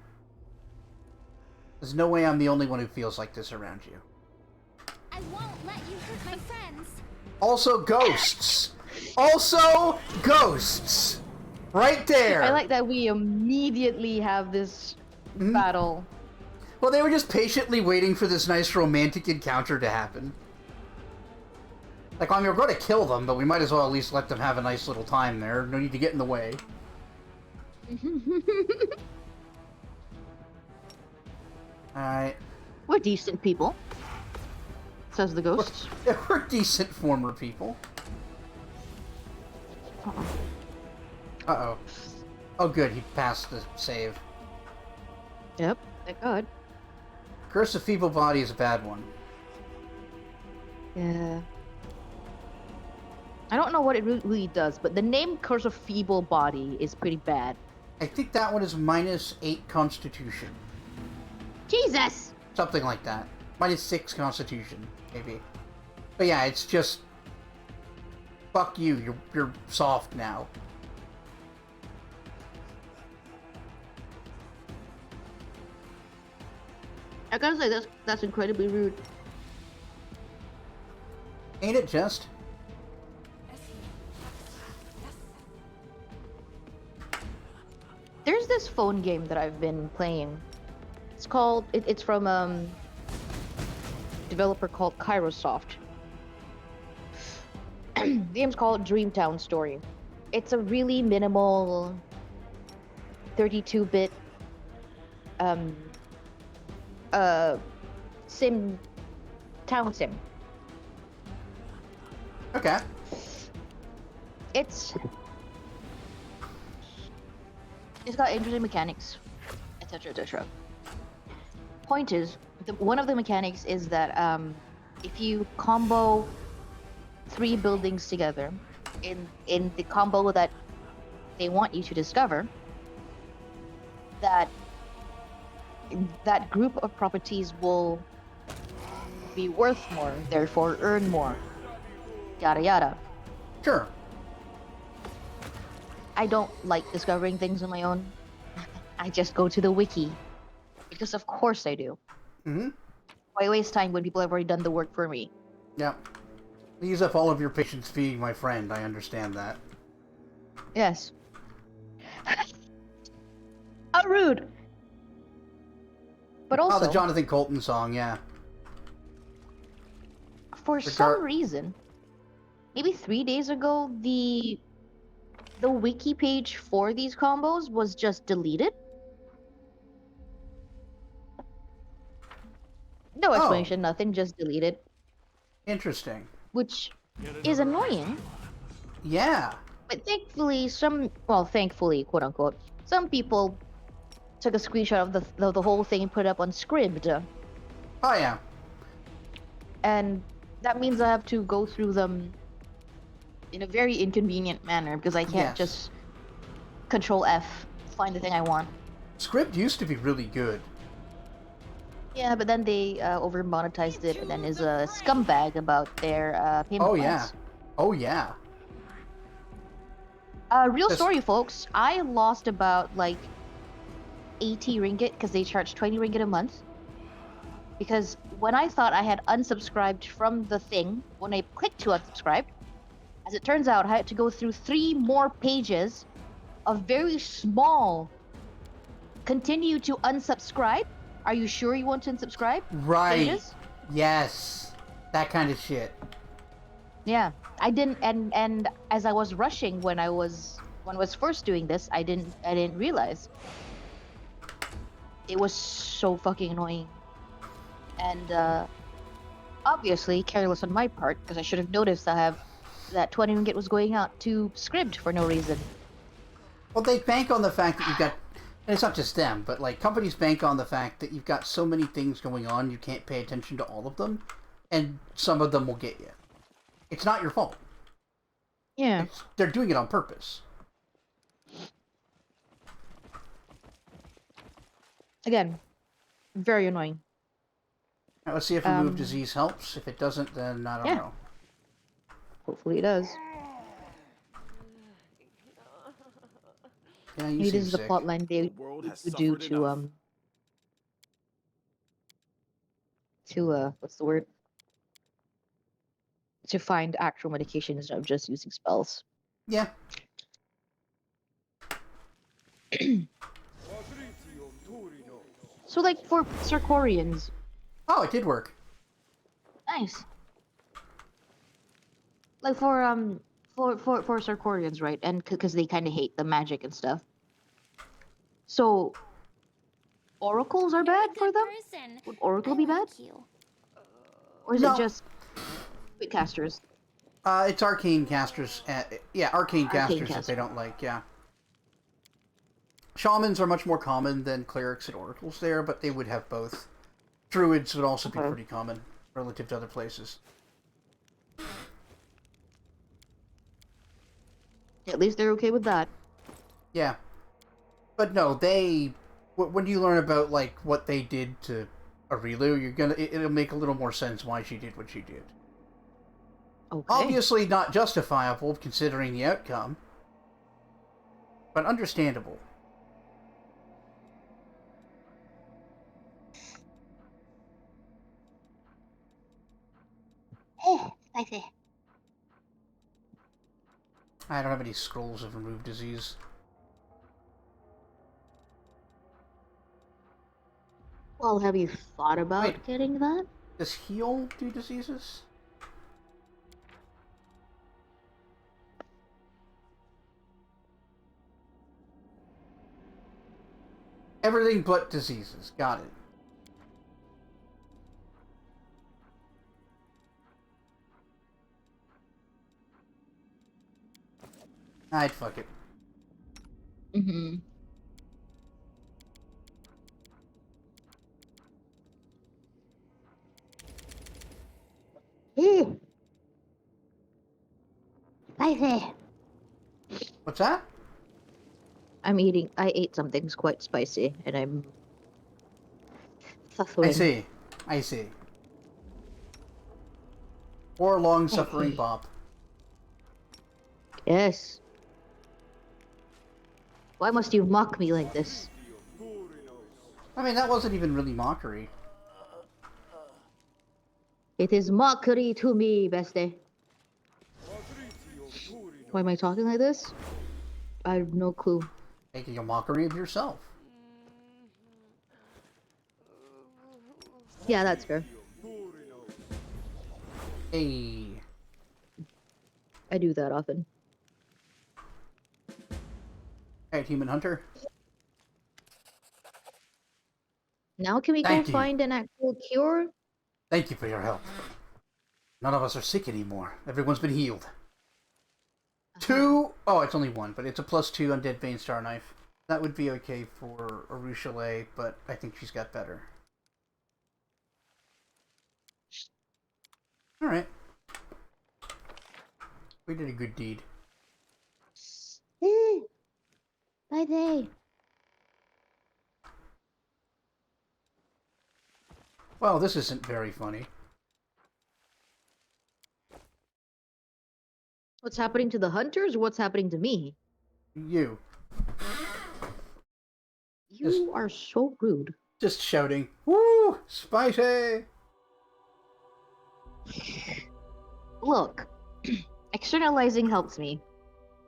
There's no way I'm the only one who feels like this around you. I won't let you hurt my friends. Also ghosts! Also ghosts! Right there! I like that we immediately have this battle. Well, they were just patiently waiting for this nice romantic encounter to happen. Like, I mean, we're going to kill them, but we might as well at least let them have a nice little time there. No need to get in the way. Alright. We're decent people, says the ghost. We're decent former people. Uh-oh. Uh-oh. Oh, good, he passed the save. Yep, thank God. Curse of Feeble Body is a bad one. Yeah. I don't know what it really does, but the name Curse of Feeble Body is pretty bad. I think that one is -8 Constitution. Jesus! Something like that. -6 Constitution, maybe. But yeah, it's just... Fuck you, you're soft now. I gotta say, that's incredibly rude. Ain't it just? There's this phone game that I've been playing. It's called, it's from developer called Kairosoft. The game's called Dreamtown Story. It's a really minimal 32-bit town sim. Okay. It's got interesting mechanics, etc., etc. Point is, one of the mechanics is that if you combo 3 buildings together in the combo that they want you to discover, that group of properties will be worth more, therefore earn more. Yada yada. Sure. I don't like discovering things on my own. I just go to the wiki. Because of course I do. Mm-hmm. Why waste time when people have already done the work for me? Yep. Use up all of your patience being my friend, I understand that. Yes. How rude! But also, Oh, the Jonathan Colton song, yeah. for some reason, maybe 3 days ago, the wiki page for these combos was just deleted. No explanation, nothing, just deleted. Interesting. Which is annoying. Yeah. But thankfully, thankfully, quote unquote, some people took a screenshot of the whole thing and put it up on Scribd. Oh, yeah. And that means I have to go through them in a very inconvenient manner because I can't just Control F, find the thing I want. Script used to be really good. Yeah, but then they over monetized it and then is a scumbag about their payment plans. Oh yeah. Real story, folks. I lost about like 80 ringgit because they charge 20 ringgit a month. Because when I thought I had unsubscribed from the thing, when I clicked to unsubscribe, as it turns out, I had to go through 3 more pages of very small continue to unsubscribe. Are you sure you want to unsubscribe? Right. Pages? Yes. That kind of shit. Yeah, I didn't, and as I was rushing when I was first doing this, I didn't realize it was so fucking annoying, and obviously careless on my part because I should have noticed that 20 ringgit was going out to Scribd for no reason. Well, they bank on the fact that you've got, and it's not just them, but like companies bank on the fact that you've got so many things going on, you can't pay attention to all of them, and some of them will get you. It's not your fault. Yeah. They're doing it on purpose. Again, very annoying. Now, let's see if remove disease helps. If it doesn't, then I don't know. Hopefully it does. Yeah, you Maybe seem this is the sick. plot line they world has would do suffered enough. to what's the word? To find actual medication instead of just using spells. Yeah. So like for Sarkorians, Oh, it did work. nice. Like for Sarkorians, right? And because they kind of hate the magic and stuff. So oracles are bad for them? Person. Would oracle be bad? Like you. Or is No. it just quick casters? It's arcane casters. Yeah, arcane casters that casters. they don't like, yeah. Shamans are much more common than clerics and oracles there, but they would have both. Druids would also be Okay. pretty common relative to other places. At least they're okay with that. Yeah. But no, when you learn about, like, what they did to Arilu, it'll make a little more sense why she did what she did. Okay. Obviously not justifiable, considering the outcome. But understandable. Spicy. I don't have any scrolls of remove disease. Well, have you thought about Wait. getting that? Does heal do diseases? Everything but diseases. Got it. I'd fuck it. Mm-hmm. Spicy. What's that? I ate something quite spicy, and I'm suffering. I see. Or long-suffering Okay. Bob. Yes. Why must you mock me like this? I mean, that wasn't even really mockery. It is mockery to me, bestie. Why am I talking like this? I have no clue. Making a mockery of yourself. Yeah, that's fair. Hey. I do that often. Alright, Human Hunter. Now can we Thank go you. find an actual cure? Thank you for your help. None of us are sick anymore. Everyone's been healed. 2... Oh, it's only 1, but it's a +2 Undead Vein Star Knife. That would be okay for Arushale, but I think she's got better. Alright. We did a good deed. Bye day. Well, this isn't very funny. What's happening to the hunters or what's happening to me? You. You are so rude. Just shouting, "Woo! Spicy!" Look, externalizing helps me.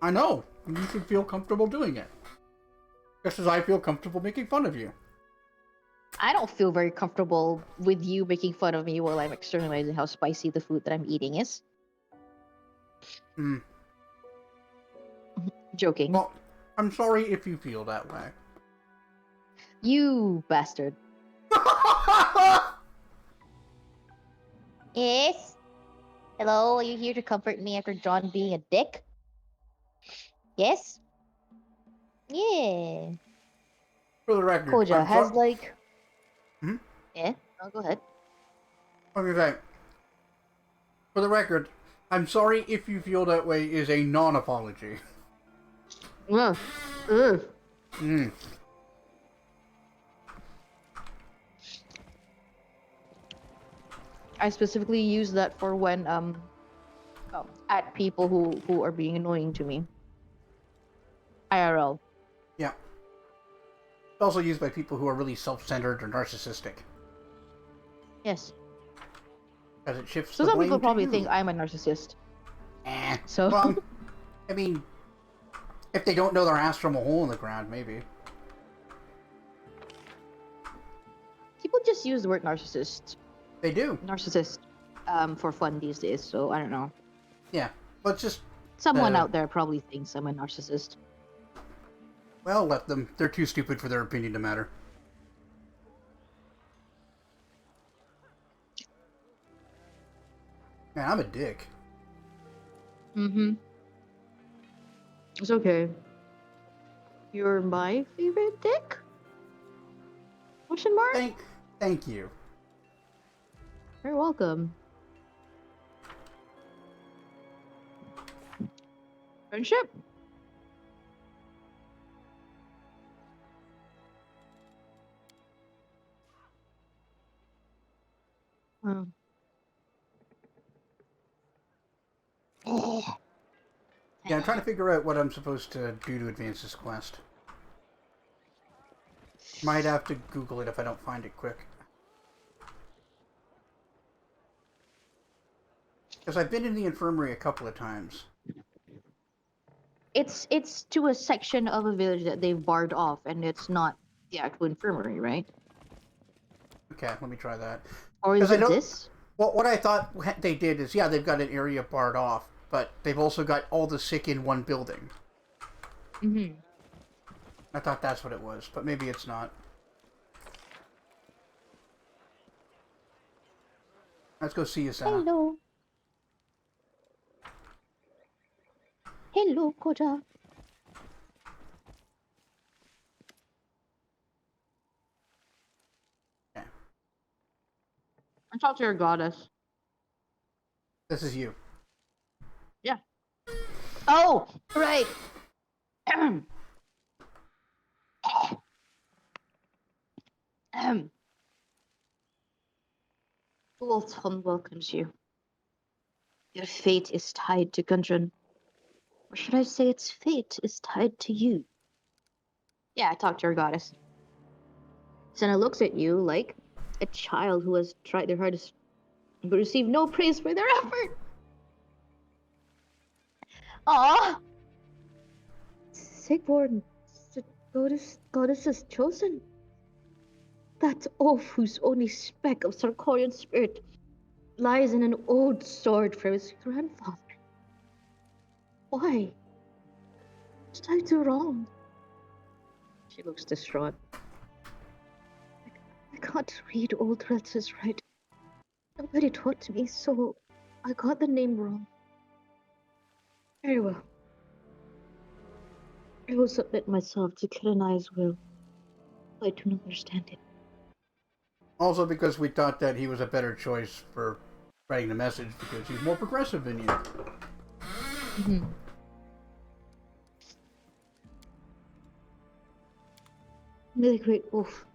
I know. You should feel comfortable doing it. Just as I feel comfortable making fun of you. I don't feel very comfortable with you making fun of me while I'm externalizing how spicy the food that I'm eating is. Hmm. Joking. Well, I'm sorry if you feel that way. You bastard. Yes? Hello, are you here to comfort me after John being a dick? Yes? Yeah. For the record, Koja I'm has sorry. like... Hmm? Yeah? Oh, go ahead. Okay. For the record, I'm sorry if you feel that way is a non-apology. Ugh. Ugh. Hmm. I specifically use that for when at people who are being annoying to me. IRL. Yeah. It's also used by people who are really self-centered or narcissistic. Yes. Because it shifts So the some blame people to probably you. think I'm a narcissist. So Well, I mean, if they don't know their ass from a hole in the ground, maybe. people just use the word narcissist They do. for fun these days, so I don't know. Yeah. But just, Someone out there probably thinks I'm a narcissist. well, let them. They're too stupid for their opinion to matter. Man, I'm a dick. Mm-hmm. It's okay. You're my favorite dick? Question mark? Thank you. You're welcome. Friendship? Oh. Yeah, I'm trying to figure out what I'm supposed to do to advance this quest. Might have to Google it if I don't find it quick. Because I've been in the infirmary a couple of times. It's to a section of a village that they've barred off, and it's not the actual infirmary, right? Okay, let me try that. Or is 'Cause I it don't- this? Well, what I thought they did is, yeah, they've got an area barred off, but they've also got all the sick in one building. Mm-hmm. I thought that's what it was, but maybe it's not. Let's go see Asana. Hello. Hello, Koja. Okay. I talked to your goddess. This is you. Yeah. Oh, right. Ulton welcomes you. Your fate is tied to Gundren. Or should I say its fate is tied to you? Yeah, I talked to your goddess. Senna looks at you like a child who has tried their hardest but received no praise for their effort. Ah, Sigborn, goddess is chosen. That oaf whose only speck of Sarkorian spirit lies in an old sword from his grandfather. Why? What did I do wrong? She looks distraught. I can't read old letters right. Nobody taught me, so I got the name wrong. Very well. I will submit myself to Kiranai's will. I do not understand it. Also because we thought that he was a better choice for writing the message because he's more progressive than you. Mm-hmm. May the great wolf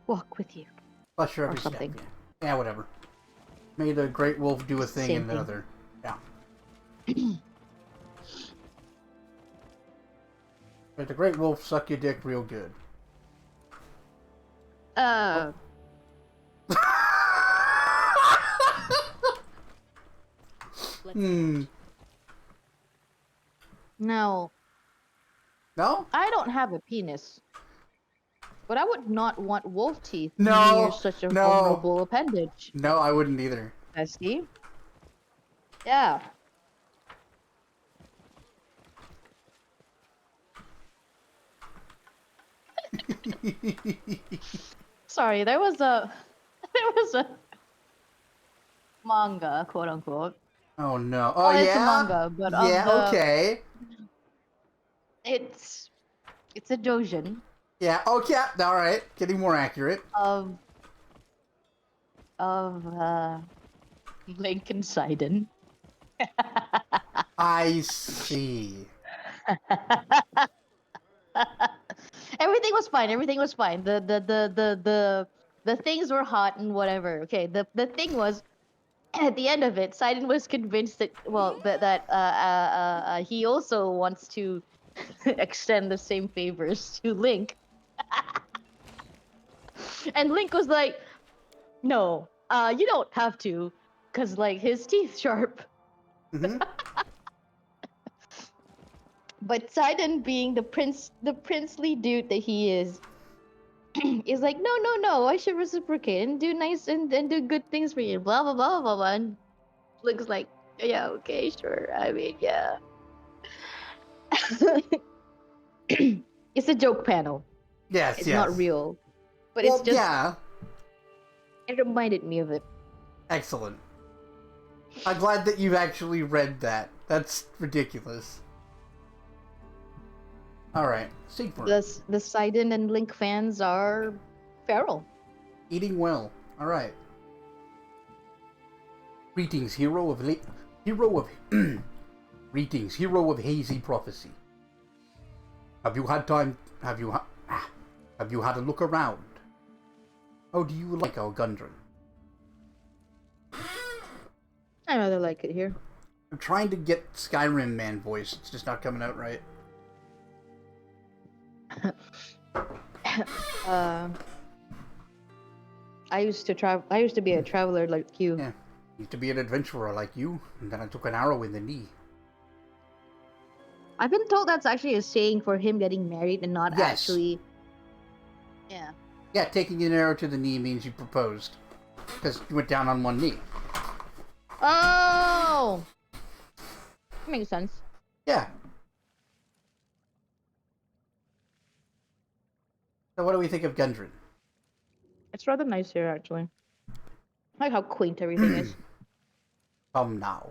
walk with you. Plus your Or every step. something. Yeah, whatever. May the great wolf do a thing Same and thing. another. Yeah. May the great wolf suck your dick real good. Now, No? I don't have a penis, but I would not want wolf teeth No, near such a no. vulnerable appendage. No, I wouldn't either. I see. Yeah. Sorry, there was a manga, quote unquote. Oh no. Oh Well, yeah. it's a manga, but yeah. Okay. it's a doujin Yeah. Okay. All right. Getting more accurate. of Link and Sidon. I see. Everything was fine. Everything was fine. The things were hot and whatever. Okay. The thing was, at the end of it, Sidon was convinced that he also wants to extend the same favors to Link, and Link was like, "No, you don't have to, cause like his teeth sharp." Hmm. But Sidon, being the princely dude that he is like, no, I should reciprocate and do nice and do good things for you, blah blah blah blah blah. And Link's like, yeah, okay, sure. I mean, yeah. It's a joke panel. Yes. It's yes. not real, but Well, it's just. yeah. It reminded me of it. Excellent. I'm glad that you've actually read that. That's ridiculous. All right, Siegfried. The Sidon and Link fans are feral. Eating well. All right. Greetings, hero of Greetings, hero of hazy prophecy. Have you had time? Have you had a look around? How do you like our Gundren? I rather like it here. I'm trying to get Skyrim man voice. It's just not coming out right. I used to be a traveler like you. Yeah. Used to be an adventurer like you, and then I took an arrow in the knee. I've been told that's actually a saying for him getting married and not Yes. actually. Yeah. Yeah, taking an arrow to the knee means you proposed. Because you went down on one knee. Oh! Makes sense. Yeah. So what do we think of Gundren? It's rather nice here, actually. I like how quaint everything is. Come now.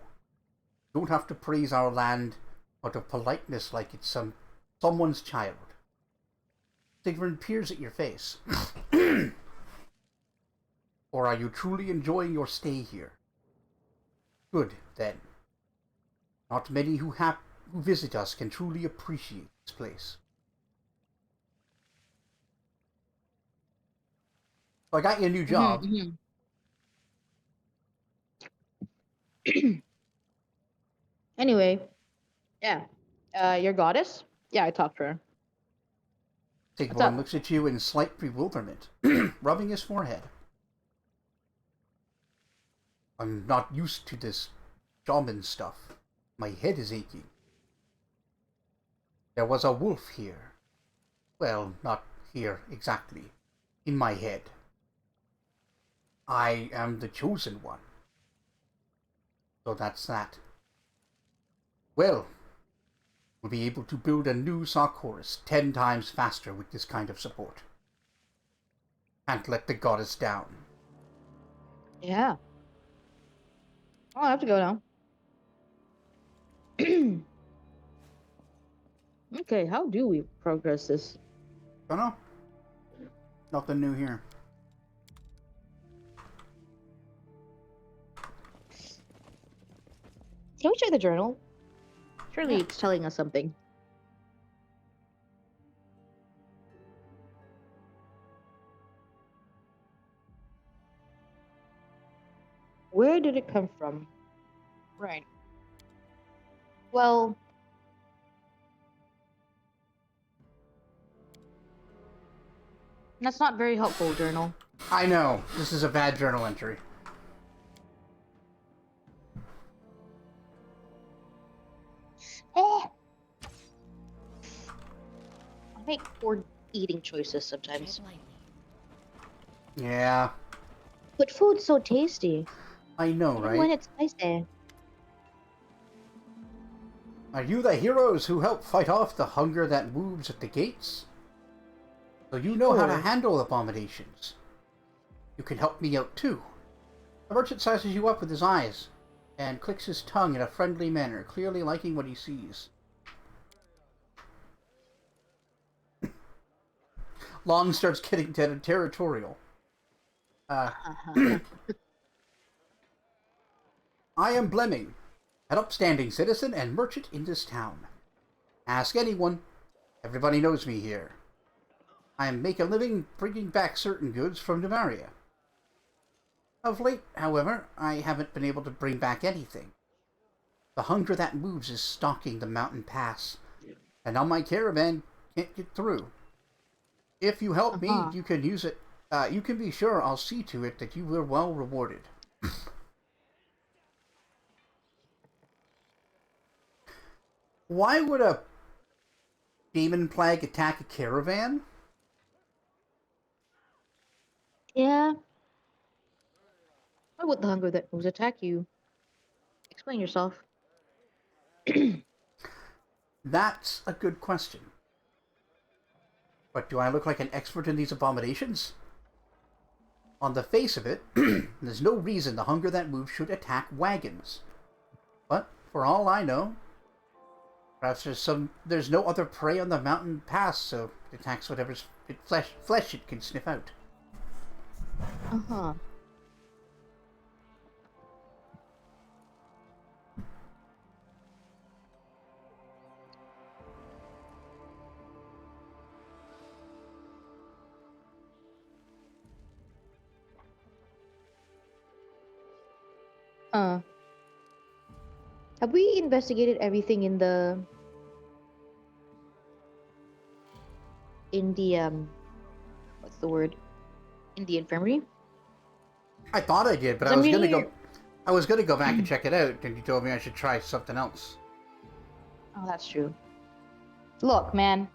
Don't have to praise our land out of politeness like it's someone's child. Siegfried peers at your face. Or are you truly enjoying your stay here? Good, then. Not many who visit us can truly appreciate this place. So I got you a new job. Anyway, yeah. Your goddess? Yeah, I talked to her. Siegfried looks at you in slight bewilderment, rubbing his forehead. I'm not used to this shaman stuff. My head is aching. There was a wolf here. Well, not here exactly. In my head. I am the chosen one. So that's that. Well, we'll be able to build a new Sarkoris 10 times faster with this kind of support. Can't let the goddess down. Yeah. Oh, I have to go now. Okay, how do we progress this? Don't know. Nothing new here. Can we check the journal? Surely it's telling us something. Where did it come from? Right. Well, that's not very helpful, journal. I know. This is a bad journal entry. I make poor eating choices sometimes. Yeah, But food's so tasty. I know, Even when right? it's spicy. Are you the heroes who help fight off the hunger that moves at the gates? So you know how to Sure. handle abominations. You can help me out too. The merchant sizes you up with his eyes and clicks his tongue in a friendly manner, clearly liking what he sees. Long starts getting territorial. I am Blemming, an upstanding citizen and merchant in this town. Ask anyone. Everybody knows me here. I make a living bringing back certain goods from Numaria. Of late, however, I haven't been able to bring back anything. The hunger that moves is stalking the mountain pass, and now my caravan can't get through. If you help me, you can use it. You can be sure I'll see to it that you were well rewarded. Why would a demon plague attack a caravan? Yeah. Why would the hunger that moves attack you? Explain yourself. That's a good question. But do I look like an expert in these abominations? On the face of it, there's no reason the hunger that moves should attack wagons. But, for all I know, perhaps there's no other prey on the mountain pass, so it attacks whatever's flesh it can sniff out. Uh-huh. Have we investigated everything in the what's the word? In the infirmary? I thought I did, but I was gonna go back and check it out, and you told me I should try something else. Oh, that's true. Look, man.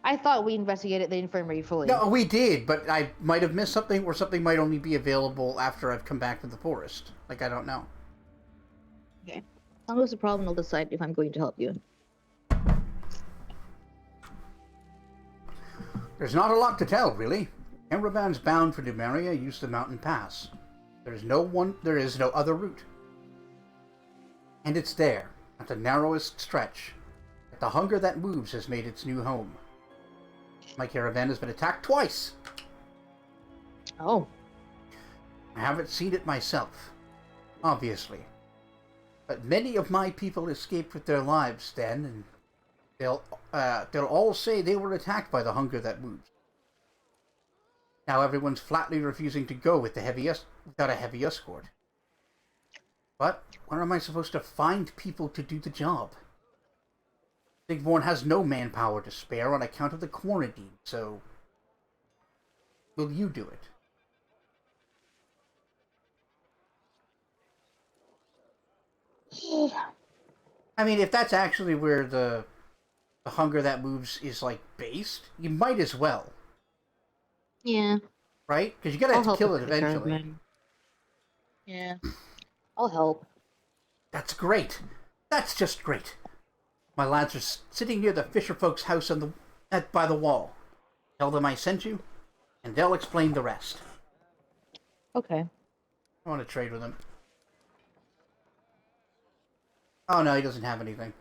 I thought we investigated the infirmary fully. No, we did, but I might have missed something, or something might only be available after I've come back to the forest. Like, I don't know. Okay. As long as the problem, I'll decide if I'm going to help you. There's not a lot to tell, really. Caravans bound for Numaria use the mountain pass. There is no other route. And it's there, at the narrowest stretch, that the hunger that moves has made its new home. My caravan has been attacked twice. Oh. I haven't seen it myself, obviously. But many of my people escaped with their lives then, and they'll all say they were attacked by the hunger that moves. Now everyone's flatly refusing to go with without a heavy escort. But where am I supposed to find people to do the job? Sigborn has no manpower to spare on account of the quarantine, so will you do it? I mean, if that's actually where the hunger that moves is, like, based, you might as well. Yeah. Right? Because you're gonna have to kill it eventually. Yeah. I'll help. That's great. That's just great. My lads are sitting near the fisher folks' house by the wall. Tell them I sent you, and they'll explain the rest. Okay. I want to trade with him. Oh no, he doesn't have anything.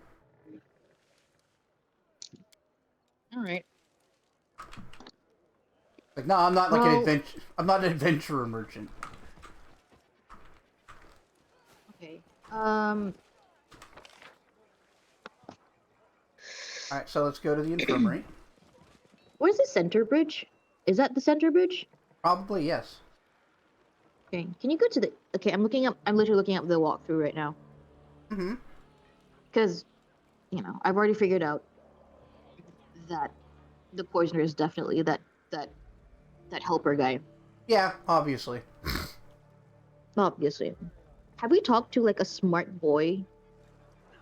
Alright. Like, no, I'm not I'm not an adventurer merchant. Okay. Alright, so let's go to the infirmary. Where's the center bridge? Is that the center bridge? Probably, yes. Okay. Can you go to the... Okay, I'm literally looking up the walkthrough right now. Mm-hmm. Because, I've already figured out that the poisoner is definitely that helper guy. Yeah, obviously. Obviously. Have we talked to, like, a smart boy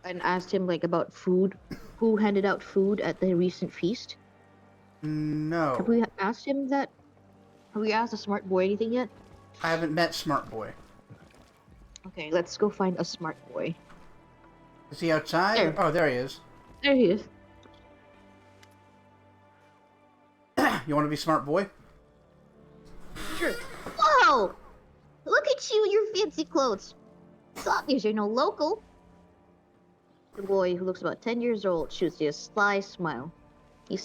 and asked him, like, about food? Who handed out food at the recent feast? No. Have we asked him that? Have we asked a smart boy anything yet? I haven't met Smart Boy. Okay, let's go find a smart boy. Is he outside? There. Oh, there he is. There he is. You want to be Smart Boy? Sure. Whoa! Look at you in your fancy clothes. It's obvious you're no local. The boy, who looks about 10 years old, shoots you a sly smile. He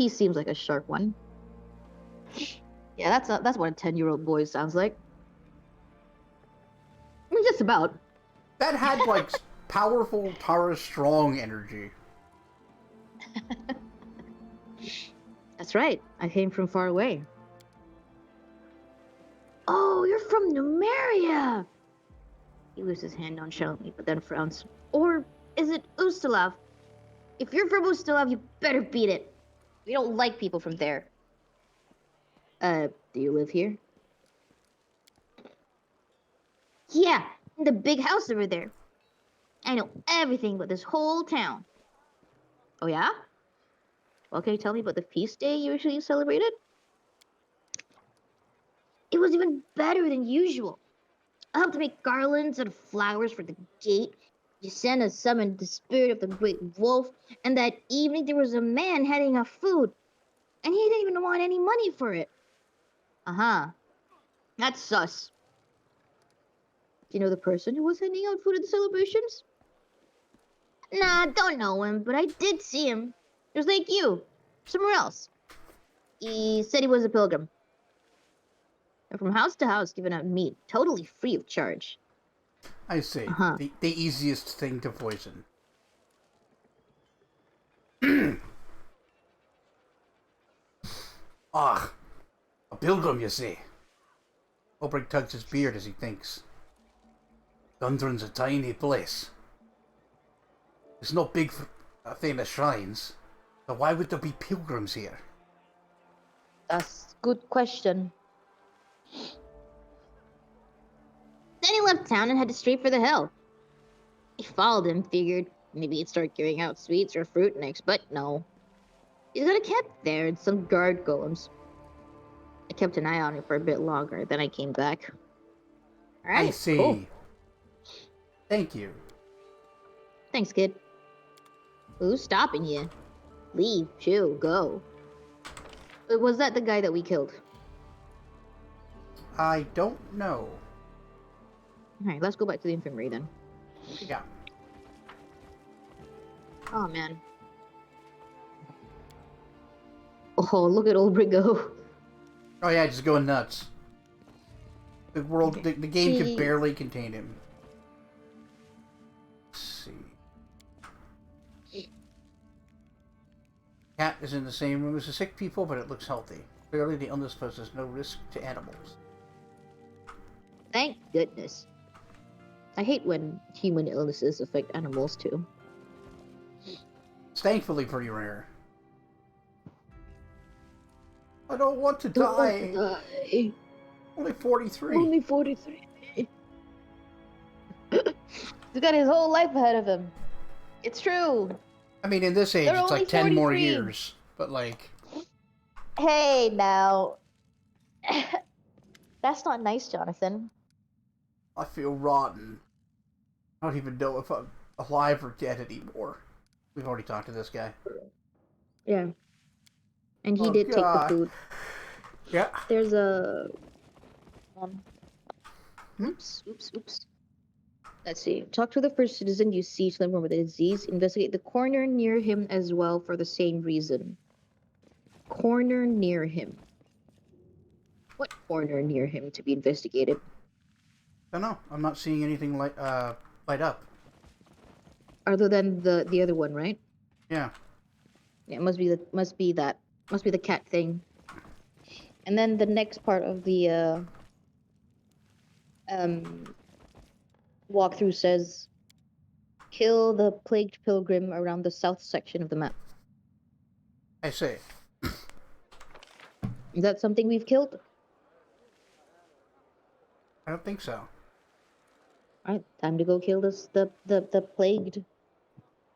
seems like a sharp one. Yeah, that's what a 10-year-old boy sounds like. I mean, just about. That had, like, powerful, Tara Strong energy. That's right. I came from far away. Oh, you're from Numeria! He waves his hand nonchalantly, but then frowns. Or is it Ustalav? If you're from Ustalav, you better beat it. We don't like people from there. Do you live here? Yeah, in the big house over there. I know everything about this whole town. Oh yeah? Well, can you tell me about the feast day you usually celebrated? It was even better than usual. I helped make garlands and flowers for the gate. Yasena summoned the spirit of the great wolf, and that evening there was a man handing out food, and he didn't even want any money for it. Uh-huh. That's sus. Do you know the person who was handing out food at the celebrations? Nah, don't know him, but I did see him. It was like you, somewhere else. He said he was a pilgrim. And from house to house giving out meat, totally free of charge. I see. Uh-huh. The easiest thing to poison. Ah, a pilgrim, you see. Ulbrich tugs his beard as he thinks. Gundren's a tiny place. It's not big for famous shrines, so why would there be pilgrims here? That's a good question. Then he left town and headed straight for the hill. He followed him, figured maybe he'd start giving out sweets or fruit next, but no. He's got a cat there and some guard golems. I kept an eye on him for a bit longer, then I came back. Alright, I see. cool. Thank you. Thanks, kid. Who's stopping you? Leave, chill, go. Was that the guy that we killed? I don't know. Alright, let's go back to the infirmary then. Yeah. Oh, man. Oh, look at old Brigo. Oh yeah, just going nuts. The world, Okay. the game could barely contain him. Let's see. Cat is in the same room as the sick people, but it looks healthy. Clearly, the illness poses no risk to animals. Thank goodness. I hate when human illnesses affect animals too. It's thankfully pretty rare. I don't want to die. Only 43. Only 43. He's got his whole life ahead of him. It's true. I mean, in this age, They're it's only like 10 more 43. years. But like, Hey, now. That's not nice, Jonathan. I feel rotten. I don't even know if I'm alive or dead anymore. We've already talked to this guy. Yeah. And he Oh, did God. take the food. Yeah. There's a... Hmm? Oops. Let's see. Talk to the first citizen you see to learn more about the disease. Investigate the corner near him as well for the same reason. Corner near him. What corner near him to be investigated? I don't know. I'm not seeing anything light up. Other than the other one, right? Yeah. Yeah, it must be the cat thing. And then the next part of the walkthrough says, kill the plagued pilgrim around the south section of the map. I see. Is that something we've killed? I don't think so. Alright, time to go kill the plagued.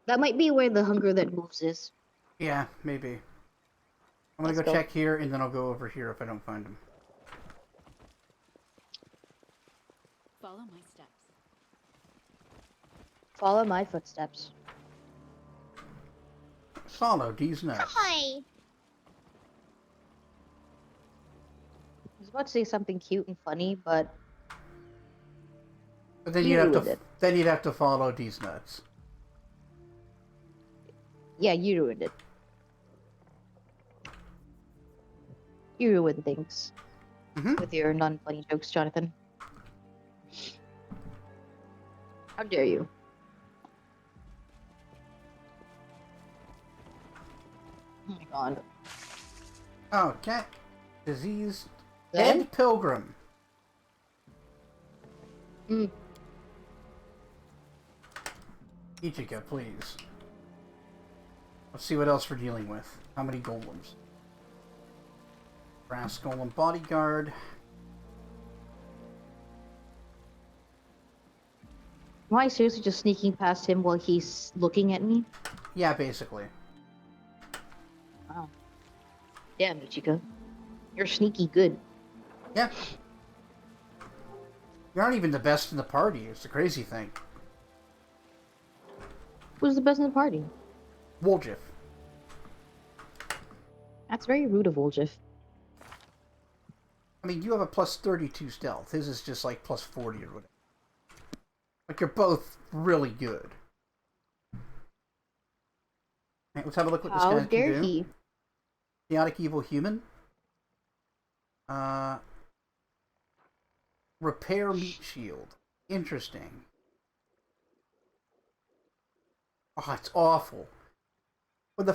That might be where the hunger that moves is. Yeah, maybe. I'm gonna Let's go go. check here, and then I'll go over here if I don't find him. Follow my steps. Follow my footsteps. Follow these nuts. Hi. I was about to say something cute and funny, but But then You ruined it. then you'd have to follow these nuts. yeah, you ruined it. You ruined things Mhm. with your non-funny jokes, Jonathan. How dare you? Oh my god. Okay. Diseased Then? dead pilgrim. Mm. Ichika, please. Let's see what else we're dealing with. How many golems? Brass golem bodyguard. Am I seriously just sneaking past him while he's looking at me? Yeah, basically. Wow. Damn, Ichika. You're sneaky good. Yeah. You aren't even the best in the party. It's the crazy thing. Who's the best in the party? Woljif. That's very rude of Woljif. I mean, you have a plus 32 stealth. His is just like plus 40 or whatever. Like, you're both really good. Right, let's have a look what this How guy dare can do. he? Chaotic evil human. Repair meat shield. Interesting. Oh, it's awful. When the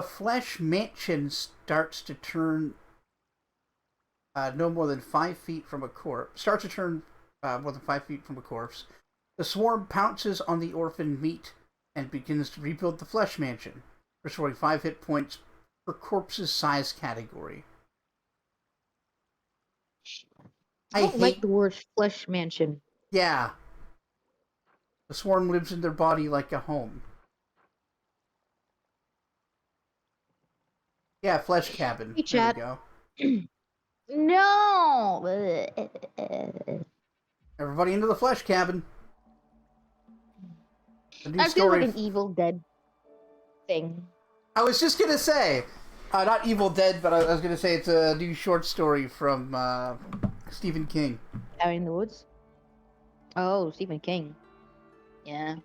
flesh mansion starts to turn no more than 5 feet from a corpse, starts to turn more than 5 feet from a corpse, the swarm pounces on the orphan meat and begins to rebuild the flesh mansion, restoring 5 hit points per corpse's size category. I don't like the word flesh mansion. Yeah. The swarm lives in their body like a home. Yeah, flesh cabin. Hey, There we chat. go. No! Everybody into the flesh cabin. The new That feels story. like an Evil Dead thing. I was just gonna say, not Evil Dead, but I was gonna say it's a new short story from Stephen King. Out in the woods? Oh, Stephen King. Yeah.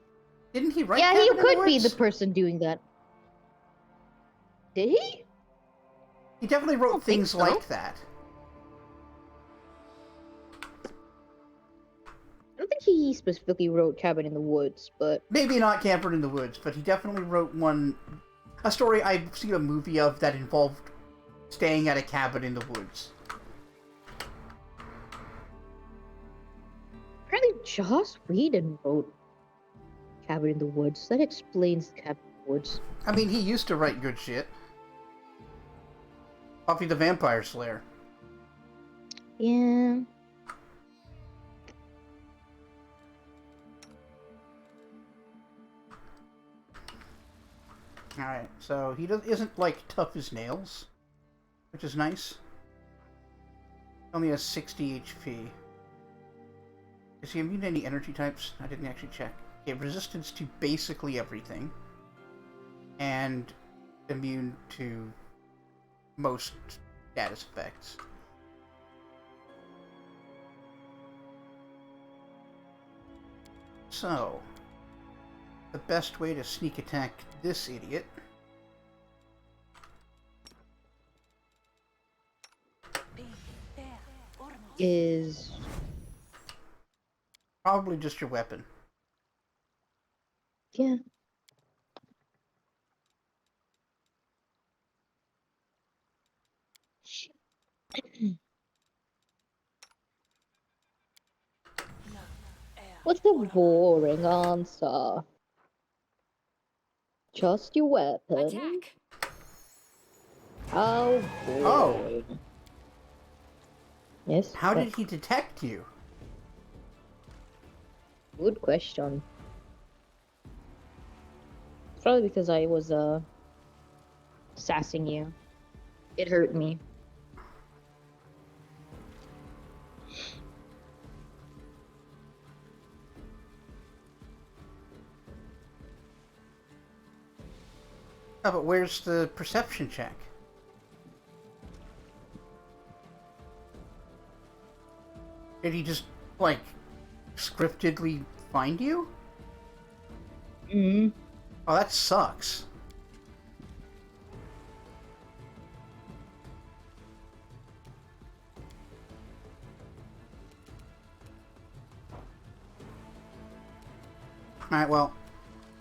Didn't he write? Yeah, Cabin he in the could be Woods? the person doing that. Did he? He definitely don't wrote think things so. like that. I don't think he specifically wrote Cabin in the Woods, but Maybe not Camper in the Woods, but he definitely wrote a story I've seen a movie of that involved staying at a cabin in the woods. apparently Joss Whedon wrote Cabin in the Woods. That explains Cabin in the Woods. I mean, he used to write good shit. Buffy the Vampire Slayer. Yeah. Alright, so he isn't, like, tough as nails, which is nice. Only has 60 HP. Is he immune to any energy types? I didn't actually check. Okay, resistance to basically everything. And immune to most status effects. So, the best way to sneak attack this idiot Is probably just your weapon. yeah. What's the boring answer? Just your weapon. Attack! How Oh. boring. Yes. How what? did he detect you? Good question. Probably because I was sassing you. It hurt me. Oh, but where's the perception check? Did he just, like, scriptedly find you? Mm-hmm. Oh, that sucks. Alright, well,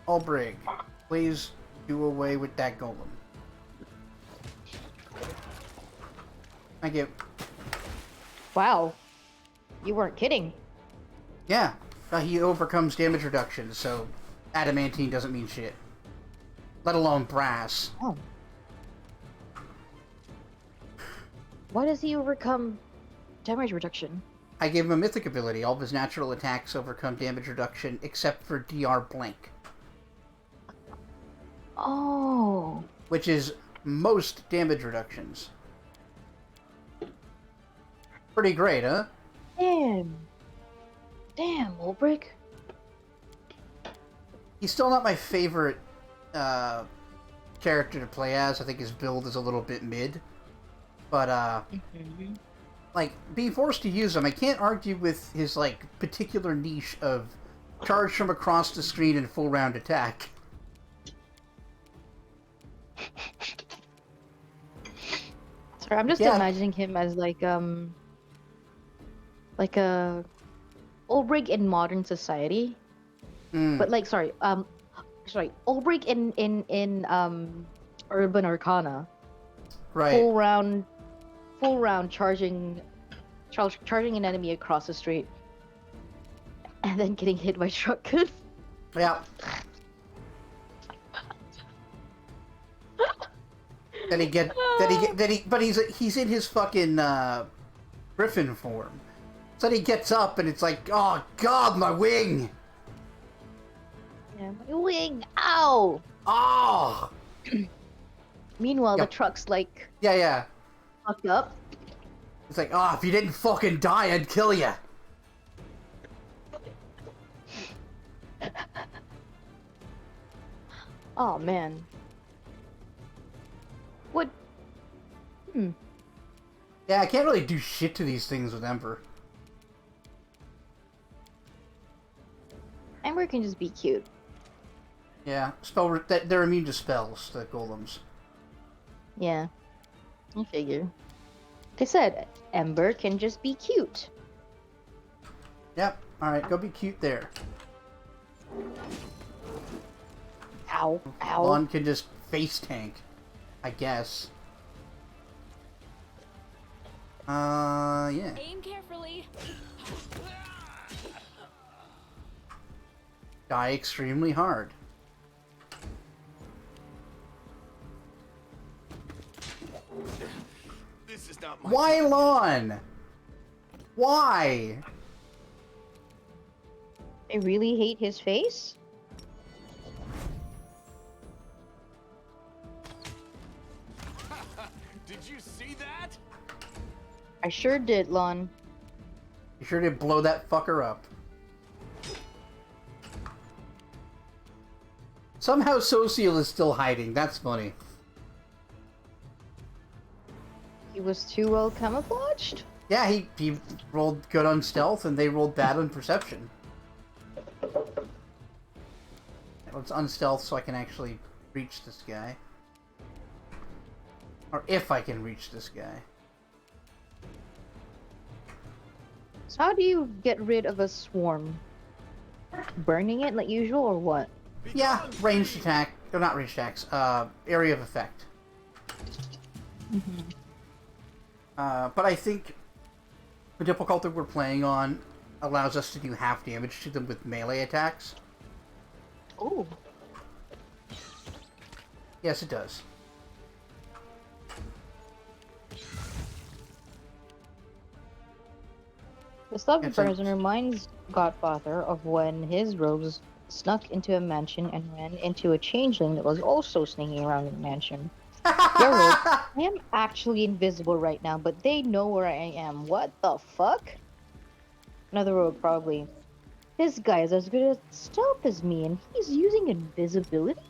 Albrig, please do away with that golem. Thank you. Wow. You weren't kidding. Yeah, he overcomes damage reduction, so adamantine doesn't mean shit. Let alone brass. Oh. Why does he overcome damage reduction? I gave him a mythic ability. All of his natural attacks overcome damage reduction, except for DR blank. Oh. Which is most damage reductions. Pretty great, huh? Damn. Damn, Ulbrich. He's still not my favorite character to play as. I think his build is a little bit mid. But, like, being forced to use him, I can't argue with his, like, particular niche of charge from across the screen and full round attack. Sorry, I'm just imagining him as, like a Ulbrich in modern society. But, like, sorry, Ulbrich in Urban Arcana. Right. Full round charging an enemy across the street, and then getting hit by shotgun. Yeah. But he's in his fucking griffin form. So then he gets up and it's like, oh god, my wing! Yeah, my wing! Ow! Oh! Meanwhile, Yep. the truck's like Yeah. fucked up. It's like, oh, if you didn't fucking die, I'd kill you. Oh man. What? Yeah, I can't really do shit to these things with Ember. Ember can just be cute. Yeah, they're immune to spells, the golems. Yeah, I figure. Like I said, Ember can just be cute. Yep, alright, go be cute there. Ow! Ow! One can just face tank, I guess. Yeah. Aim carefully. Die extremely hard. This is not my Why Lon? Why? I really hate his face. Did you see that? I sure did, Lon. You sure did blow that fucker up. Somehow Social is still hiding. That's funny. He was too well camouflaged? Yeah, he rolled good on stealth and they rolled bad on perception. Let's unstealth so I can actually reach this guy. Or if I can reach this guy. So how do you get rid of a swarm? Burning it like usual or what? Yeah, ranged attack. They're not ranged attacks. Area of effect. But I think the difficulty we're playing on allows us to do half damage to them with melee attacks. Oh. Yes, it does. The stuff It's burns a- and reminds Godfather of when his rogues snuck into a mansion and ran into a changeling that was also sneaking around in the mansion. Yeah, look, I am actually invisible right now, but they know where I am. What the fuck? Another rogue, probably. This guy is as good at stealth as me, and he's using invisibility?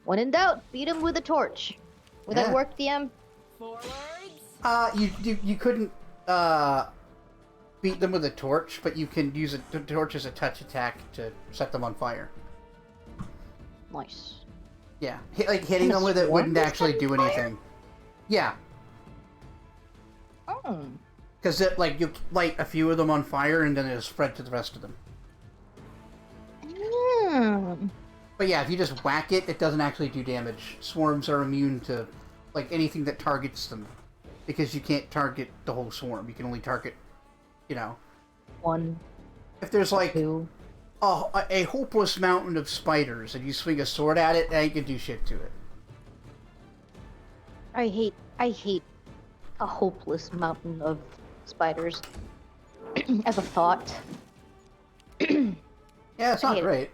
When in doubt, beat him with a torch. Would that Yeah. work, DM? Forwards. You couldn't beat them with a torch, but you can use a torch as a touch attack to set them on fire. Nice. Yeah, like hitting Can a them with it swarm wouldn't be set actually on do fire? anything. Yeah, Oh. because like you light a few of them on fire and then it'll spread to the rest of them. Hmm. But yeah, if you just whack it, it doesn't actually do damage. Swarms are immune to like anything that targets them, because you can't target the whole swarm. You can only target, you know, 1, if there's like 2. a hopeless mountain of spiders and you swing a sword at it, and you can do shit to it. I hate a hopeless mountain of spiders. As a thought. Yeah, it's I not hate it. great.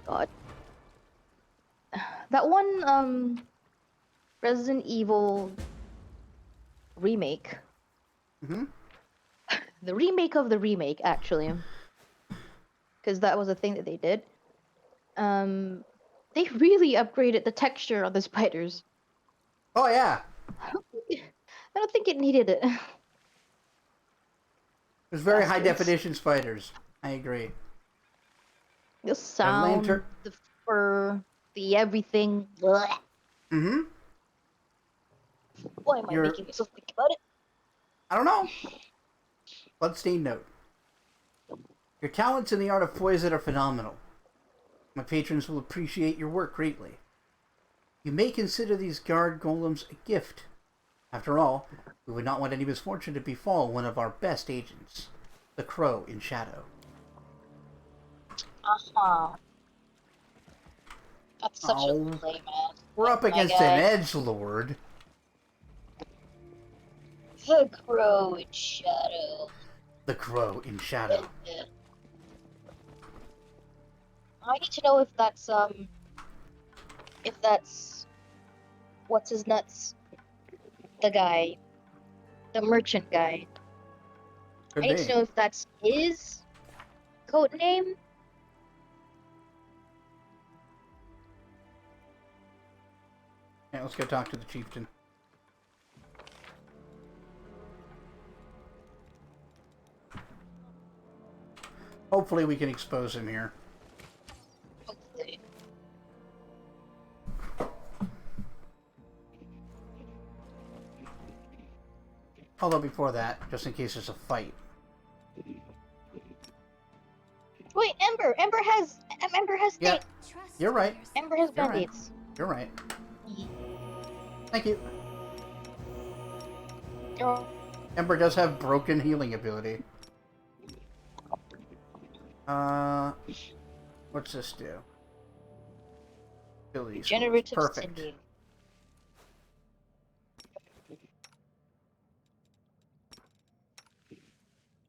God. That one, Resident Evil remake. Mm-hmm. The remake of the remake, actually. Because that was a thing that they did. They really upgraded the texture on the spiders. Oh yeah, I don't think it needed it. there's very high Bastards. definition spiders. I agree. The sound, lantern- the fur, the everything. Blech. Mm-hmm. Why am I You're- making myself think about it? I don't know. Bloodstained note. Your talents in the art of poison are phenomenal. My patrons will appreciate your work greatly. You may consider these guard golems a gift. After all, we would not want any misfortune to befall one of our best agents, the Crow in Shadow. Uh-huh. That's such Oh. a lame ass. We're up my against guy. an edgelord. The Crow in Shadow. The Crow in Shadow. I need to know if that's what's his nuts, the guy, the merchant guy. Could I need be. to know if that's his code name. Yeah, let's go talk to the chieftain. Hopefully we can expose him here. Hopefully. Although before that, just in case there's a fight. Wait, Ember has Yeah, Trust you're right. yourself. Ember has You're right. band-aids. You're right. Thank you. Oh, Ember does have broken healing ability. What's this do? Abilities. Regenerative Perfect. Cindy.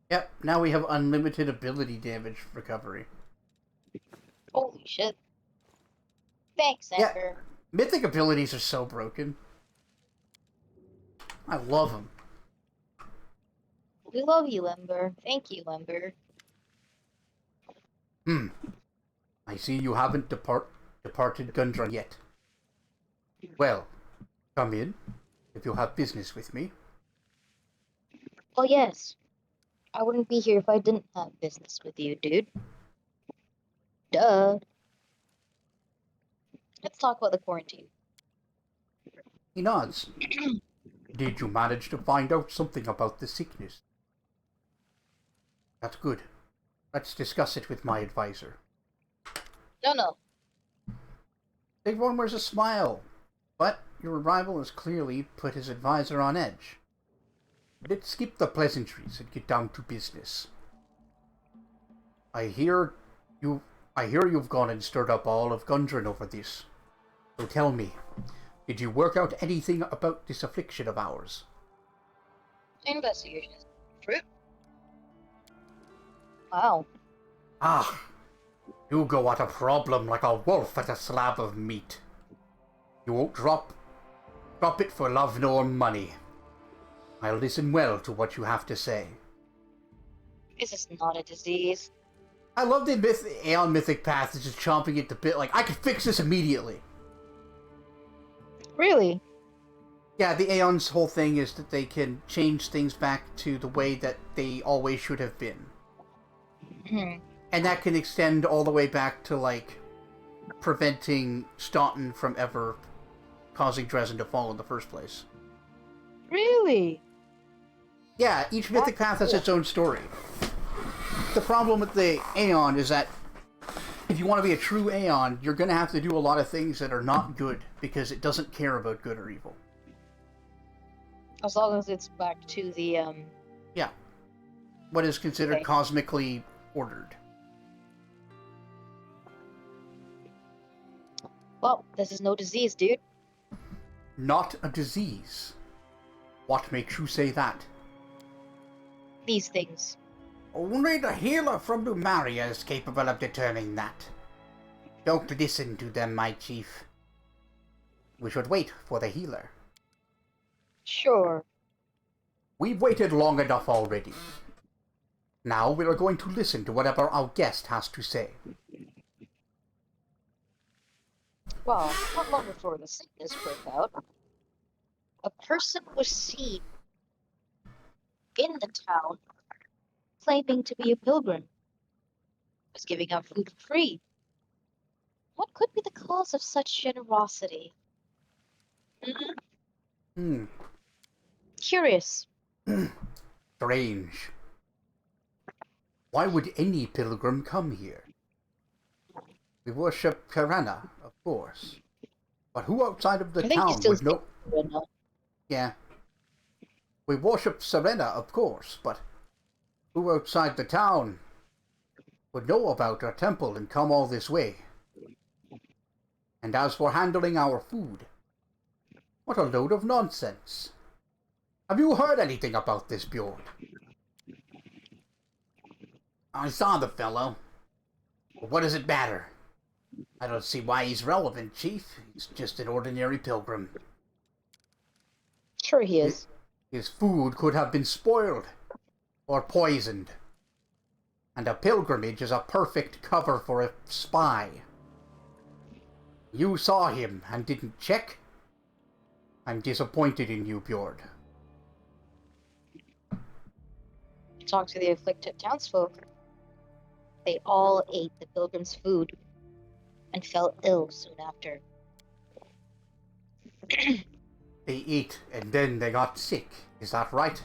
Yep, now we have unlimited ability damage recovery. Holy shit. Thanks, Yeah. Ember. Mythic abilities are so broken. I love them. We love you, Ember. Thank you, Ember. I see you haven't departed Gundrun yet. Well, come in, if you have business with me. Oh, yes. I wouldn't be here if I didn't have business with you, dude. Duh. Let's talk about the quarantine. He nods. Did you manage to find out something about the sickness? That's good. Let's discuss it with my advisor. No. Bigborn wears a smile, but your arrival has clearly put his advisor on edge. Let's skip the pleasantries and get down to business. I hear you've gone and stirred up all of Gundren over this. So tell me, did you work out anything about this affliction of ours? Investigation is fruit. Wow. Ah, you go at a problem like a wolf at a slab of meat. You won't drop it for love nor money. I'll listen well to what you have to say. This is not a disease. I love the Aeon Mythic Path is just chomping at the bit, like, I could fix this immediately. Really? Yeah, the Aeon's whole thing is that they can change things back to the way that they always should have been. And that can extend all the way back to, like, preventing Staunton from ever causing Dresden to fall in the first place. Really? Yeah, each Mythic Path has its own story. The problem with the Aeon is that if you want to be a true Aeon, you're going to have to do a lot of things that are not good, because it doesn't care about good or evil. As long as it's back to the, Yeah. What is considered cosmically ordered. Well, this is no disease, dude. Not a disease. What makes you say that? These things. Only the healer from Lumaria is capable of determining that. Don't listen to them, my chief. We should wait for the healer. Sure. We've waited long enough already. Now we are going to listen to whatever our guest has to say. Well, not long before the sickness broke out, a person was seen in the town claiming to be a pilgrim. Was giving out food for free. What could be the cause of such generosity? Curious. Strange. Why would any pilgrim come here? We worship Karana, of course. But who outside of the town would know... Yeah. We worship Serena, of course, but who outside the town would know about our temple and come all this way? And as for handling our food, what a load of nonsense. Have you heard anything about this, Bjorn? I saw the fellow. But what does it matter? I don't see why he's relevant, Chief. He's just an ordinary pilgrim. Sure he is. His food could have been spoiled or poisoned. And a pilgrimage is a perfect cover for a spy. You saw him and didn't check? I'm disappointed in you, Bjord. Talk to the afflicted townsfolk. They all ate the pilgrim's food and fell ill soon after. They ate and then they got sick, is that right?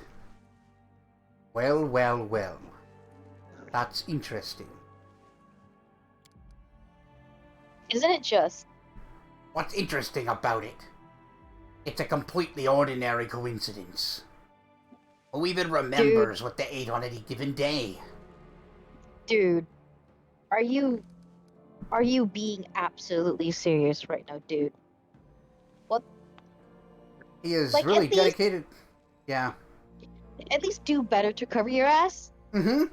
Well, well, well. That's interesting. Isn't it just? What's interesting about it? It's a completely ordinary coincidence. Who even remembers what they ate on any given day? Dude, are you being absolutely serious right now, dude? What? He is like, really dedicated. Yeah. At least do better to cover your ass. Mm-hmm.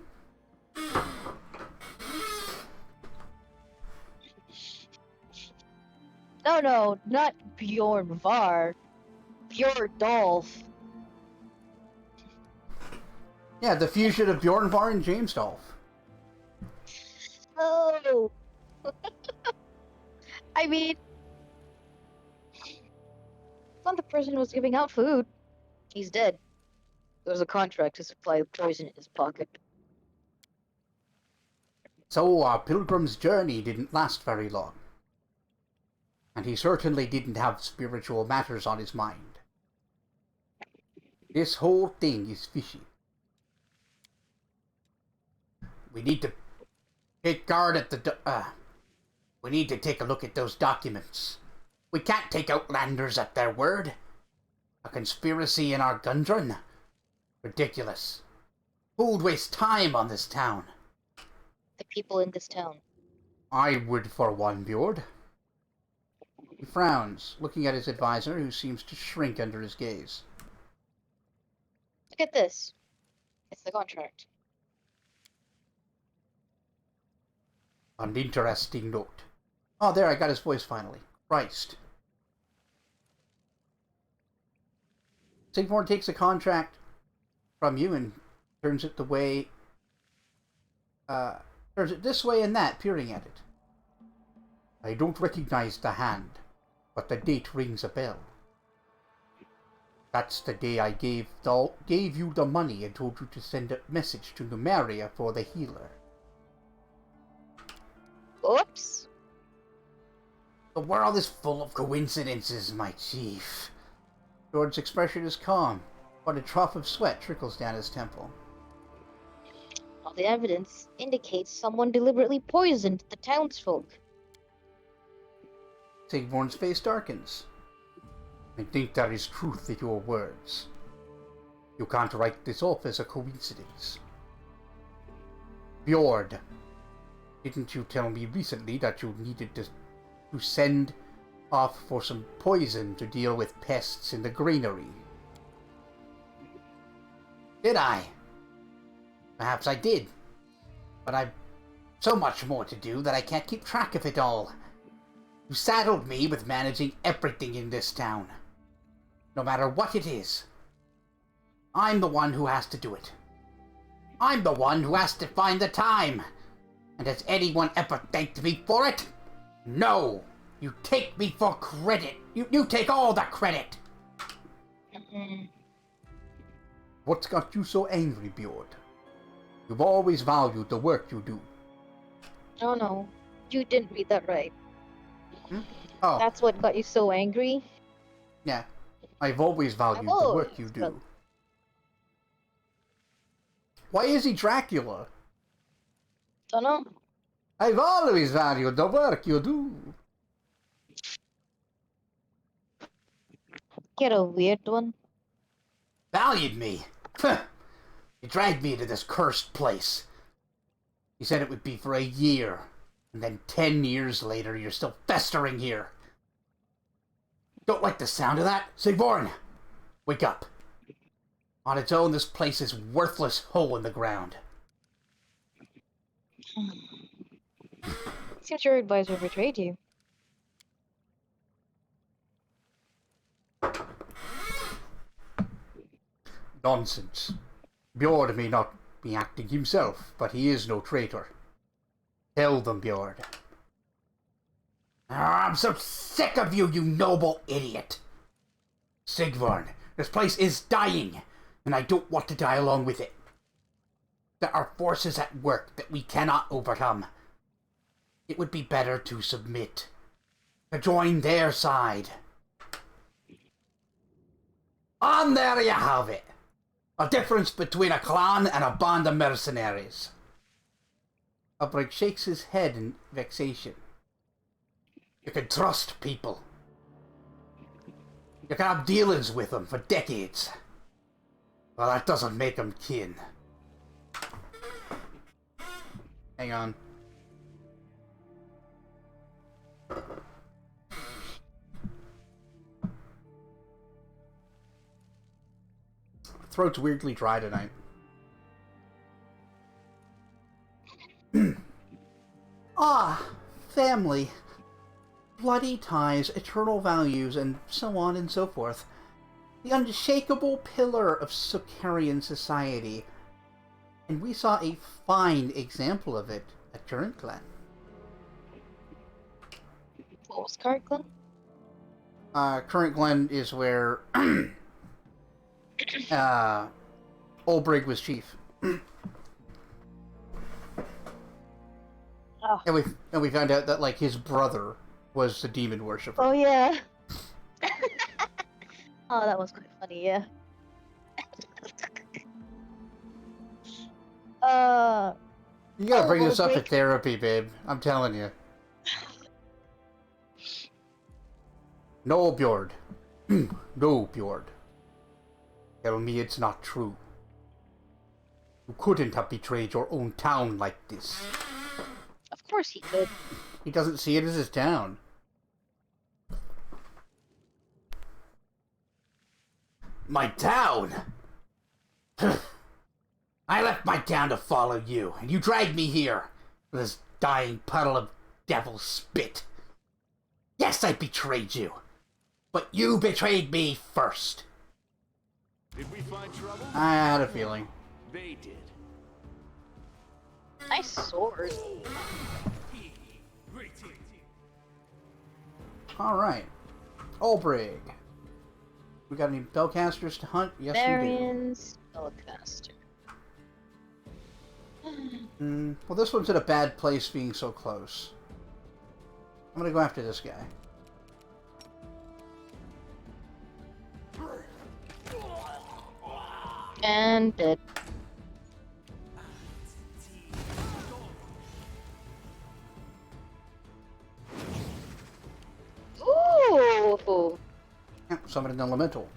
No, not Bjorn Var. Bjorn Dolph. Yeah, the fusion of Bjornvar and James Dolph. Oh. I mean, not the person who was giving out food. He's dead. There's a contract to supply poison in his pocket. So our pilgrim's journey didn't last very long. And he certainly didn't have spiritual matters on his mind. This whole thing is fishy. We need to take guard at the... we need to take a look at those documents. We can't take Outlanders at their word. A conspiracy in our Gundren? Ridiculous. Who would waste time on this town? The people in this town. I would for one, Bjord. He frowns, looking at his advisor, who seems to shrink under his gaze. Look at this. It's the contract. An interesting note. Oh, there, I got his voice finally. Christ. Sigmund takes a contract from you and turns it this way and that, peering at it. I don't recognize the hand, but the date rings a bell. That's the day I gave you the money and told you to send a message to Numeria for the healer. Oops. The world is full of coincidences, my chief. George's expression is calm, but a trough of sweat trickles down his temple. All the evidence indicates someone deliberately poisoned the townsfolk. Sigmund's face darkens. I think there is truth in your words. You can't write this off as a coincidence. Bjord, didn't you tell me recently that you needed to send off for some poison to deal with pests in the granary? Did I? Perhaps I did. But I've so much more to do that I can't keep track of it all. You saddled me with managing everything in this town. No matter what it is. I'm the one who has to do it. I'm the one who has to find the time. And has anyone ever thanked me for it? No! You take me for credit. You take all the credit. What's got you so angry, Bjord? You've always valued the work you do. Oh no, you didn't read that right. Oh. That's what got you so angry? Yeah. I've always valued the work you do. Why is he Dracula? Dunno. I've always valued the work you do. Get a weird one. Valued me? He dragged me into this cursed place. He said it would be for a year. And then 10 years later, you're still festering here. Don't like the sound of that? Sigvorn, wake up. On its own, this place is a worthless hole in the ground. Seems your advisor betrayed you. Nonsense. Bjord may not be acting himself, but he is no traitor. Tell them, Bjord. I'm so sick of you, you noble idiot. Sigvorn, this place is dying, and I don't want to die along with it. There are forces at work that we cannot overcome. It would be better to submit, to join their side. And there you have it. A difference between a clan and a band of mercenaries. Albrecht shakes his head in vexation. You can trust people. You can have dealings with them for decades. Well, that doesn't make them kin. Hang on. Throat's weirdly dry tonight. Family. Bloody ties, eternal values, and so on and so forth. The unshakable pillar of Sarkorian society. And we saw a fine example of it at Current Glen. What was Current Glen? Current Glen is where Olbrig was chief. Oh. And we found out that like his brother was the demon worshipper. Oh yeah. Oh, that was quite funny, yeah. You gotta bring this up at therapy, babe. I'm telling you. No, Bjord. No, Bjord. Tell me it's not true. You couldn't have betrayed your own town like this. Of course he could. He doesn't see it as his town. My town? I left my town to follow you, and you dragged me here with this dying puddle of devil spit. Yes, I betrayed you. But you betrayed me first. Did we find trouble? I had a feeling. They did. Nice sword. Alright. Olbrig. We got any spellcasters to hunt? Yes, Varian spellcaster. we do. Well, this one's in a bad place being so close. I'm gonna go after this guy. And dead. Ooh! Yeah, summoned an elemental.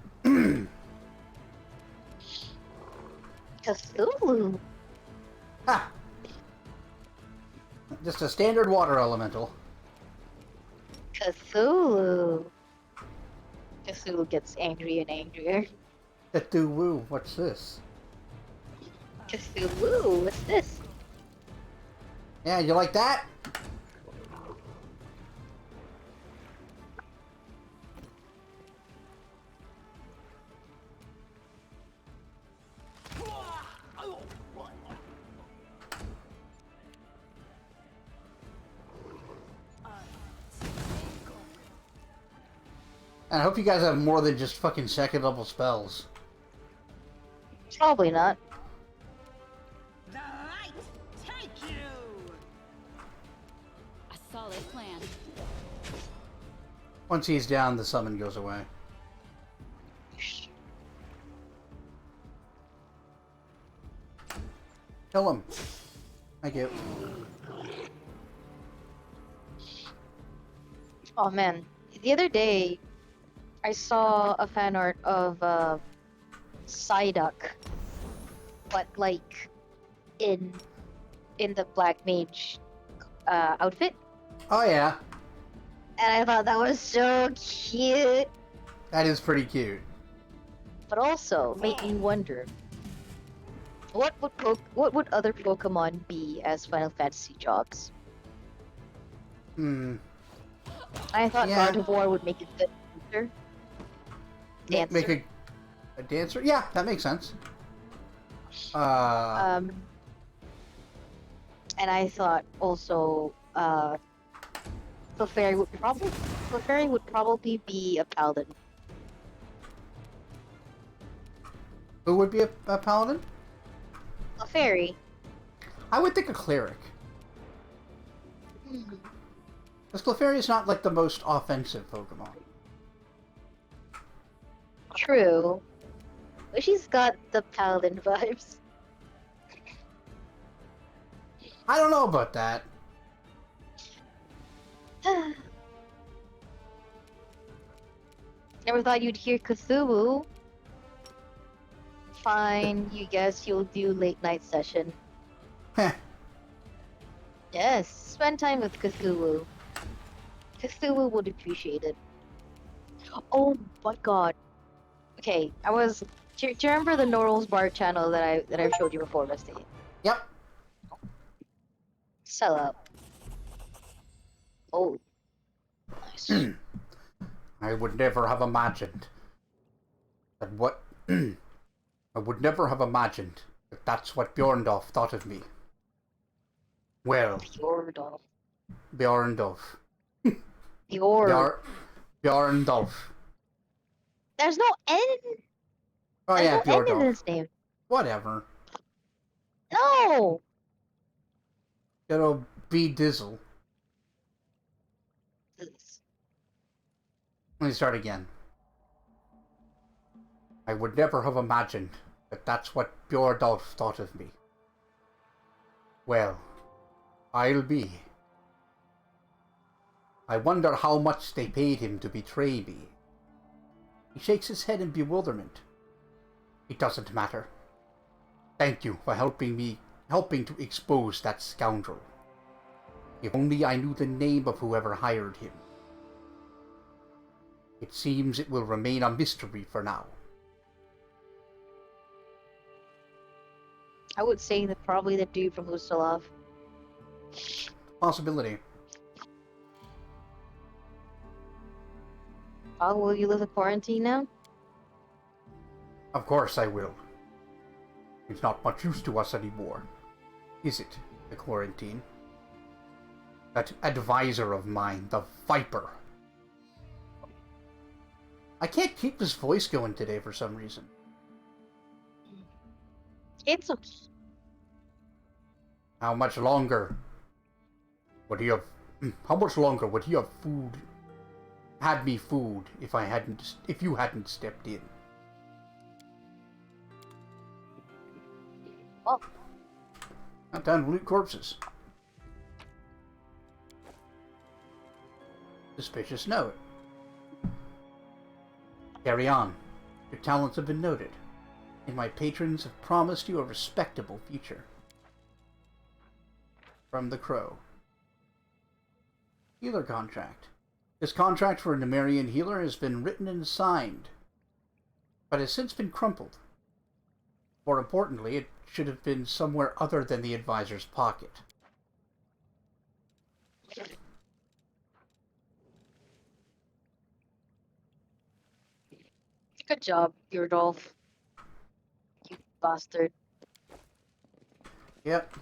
Cthulhu. Ah! Just a standard water elemental. Cthulhu. Cthulhu gets angry and angrier. Cthulhu, what's this? Cthulhu, what's this? Yeah, you like that? And I hope you guys have more than just fucking second level spells. Probably not. The light take you. A solid plan. Once he's down, the summon goes away. Kill him. Thank you. Oh man, the other day I saw a fan art of Psyduck, but like in the Black Mage outfit, Oh yeah, and I thought that was so cute. that is pretty cute. But also made me wonder, what would other Pokemon be as Final Fantasy jobs? I thought Yeah. Gardevoir would make a good dancer. Dancer. Make a dancer? Yeah, that makes sense. And I thought also Clefairy would probably be a paladin. Who would be a paladin? Clefairy. I would think a cleric. Because Clefairy is not like the most offensive Pokemon. True. But she's got the paladin vibes. I don't know about that. Never thought you'd hear Cthulhu. Fine, you guess you'll do late night session. Heh. Yes, spend time with Cthulhu. Cthulhu would appreciate it. Oh my god. Okay, do you remember the Norrel's Bar channel that I've showed you before, Rusty? Yep. Sell out. Oh. Nice. I would never have imagined that what... I would never have imagined that that's what Bjorndorf thought of me. Well, Bjorndorf. Bjorndorf. Bjorndorf. There's no N. Oh There's yeah, no N in Bjorndorf. this name. Whatever. No. Good old B Dizzle. Let me start again. I would never have imagined that that's what Bjorndorf thought of me. Well, I'll be. I wonder how much they paid him to betray me. He shakes his head in bewilderment. It doesn't matter. Thank you for helping to expose that scoundrel. If only I knew the name of whoever hired him. It seems it will remain a mystery for now. I would say that probably the dude from Ustalov. Possibility. Oh, will you live in quarantine now? Of course I will. It's not much use to us anymore. Is it, the quarantine? That advisor of mine, the Viper. I can't keep this voice going today for some reason. It's okay. How much longer would he have... How much longer would he have had me food if you hadn't stepped in? Well, Not time to loot corpses. Suspicious note. Carry on. Your talents have been noted, and my patrons have promised you a respectable future. From the Crow. Healer contract. This contract for a Nemerian healer has been written and signed, but has since been crumpled. More importantly, it should have been somewhere other than the advisor's pocket. good job, Rudolph. You bastard. Yep.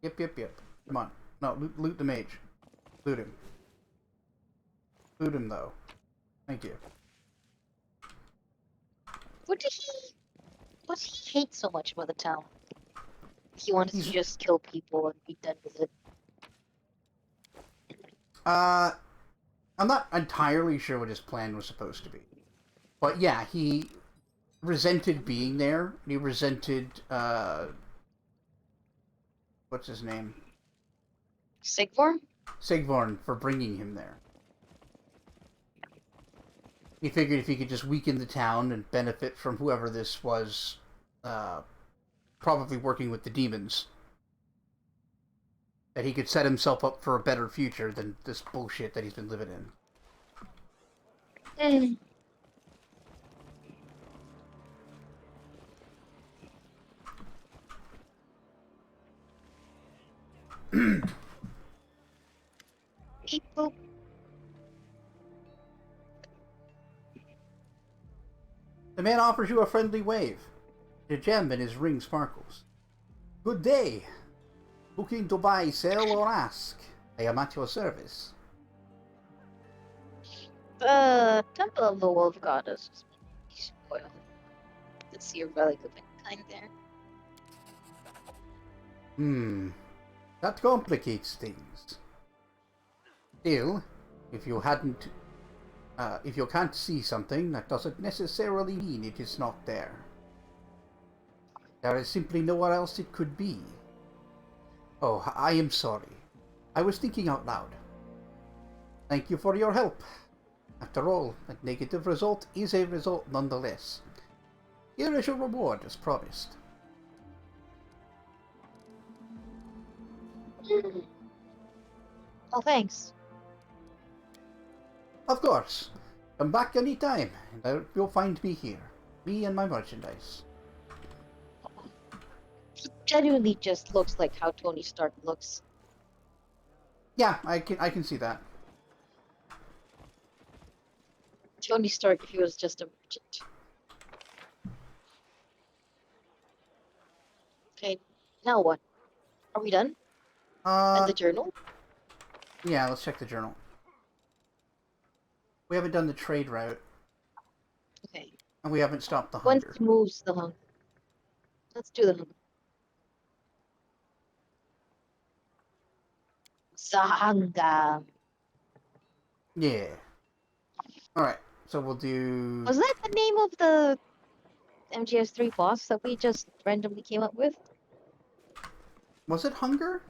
Yep. Come on. No, loot the mage. Loot him. Loot him, though. Thank you. What did he hate so much about the town? He wanted to just kill people and be done with it. I'm not entirely sure what his plan was supposed to be. But yeah, he resented being there. He resented, what's his name? Sigvorn? Sigvorn for bringing him there. He figured if he could just weaken the town and benefit from whoever this was, probably working with the demons, that he could set himself up for a better future than this bullshit that he's been living in. People. The man offers you a friendly wave. The gem in his ring sparkles. Good day. Looking to buy, sell, or ask? I am at your service. The Temple of the Wolf Goddess. Well, let's see your relic of kind there. That complicates things. Still, if you can't see something, that doesn't necessarily mean it is not there. There is simply nowhere else it could be. Oh, I am sorry. I was thinking out loud. Thank you for your help. After all, a negative result is a result nonetheless. Here is your reward, as promised. Oh, thanks. Of course. Come back any time, and you'll find me here. Me and my merchandise. He genuinely just looks like how Tony Stark looks. Yeah, I can see that. Tony Stark if he was just a merchant. Okay, now what? Are we done? And the journal? Yeah, let's check the journal. We haven't done the trade route. Okay. And we haven't stopped the hunger. Once moves the hunger. Let's do the hunger. Sahanga. Yeah. Alright, so we'll do... Was that the name of the MGS3 boss that we just randomly came up with? Was it hunger?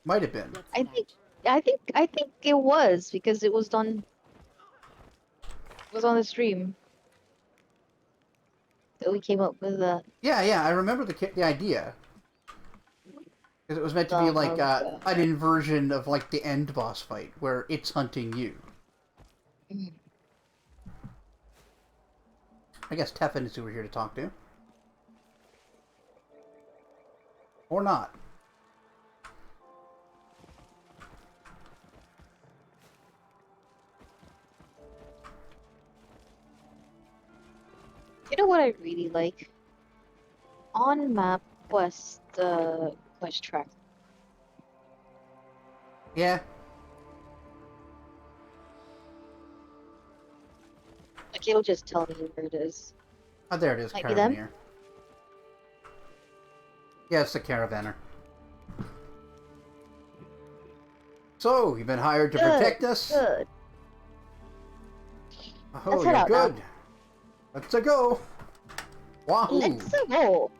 Might have been. I think it was because it was on the stream that we came up with that. Yeah, I remember the idea. Because it was meant to be like an inversion of like the end boss fight, where it's hunting you. I guess Teffin is who we're here to talk to. Or not. You know what I really like? On map quest quest track. Yeah. Like it'll just tell me where it is. Oh, there it is, Might be them. Caravaneer. Yeah, it's the Caravaner. So, you've been hired to protect us? Good. Oh, Let's head you're out now. good. Let's go. Wahoo! Let's go.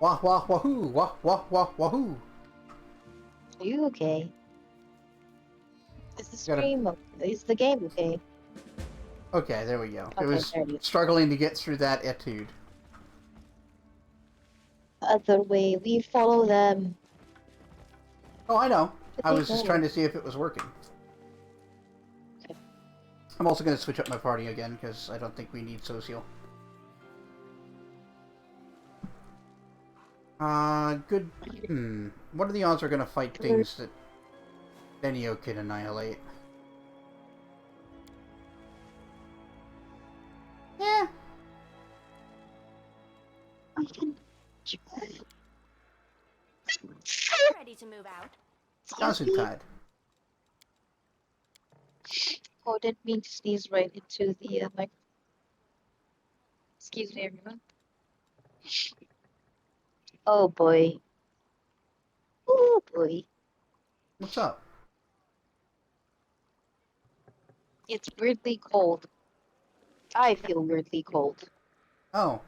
Wah wah wahoo! Wah wah wah wahoo! Are you okay? Is the Gotta- stream is the game okay? Okay, there we go. It Okay, was there it is. struggling to get through that etude. Other way, we follow them. Oh, I know. But I they was just know. trying to see if it was working. Okay. I'm also going to switch up my party again, because I don't think we need social. Good. What are the odds we're going to fight things that Benio can annihilate? Yeah. I can. Ready to move out. Excuse me. Gesundheit. Oh, didn't mean to sneeze right into the mic. Excuse me, everyone. Oh boy. Oh boy. What's up? It's weirdly cold. I feel weirdly cold. Oh.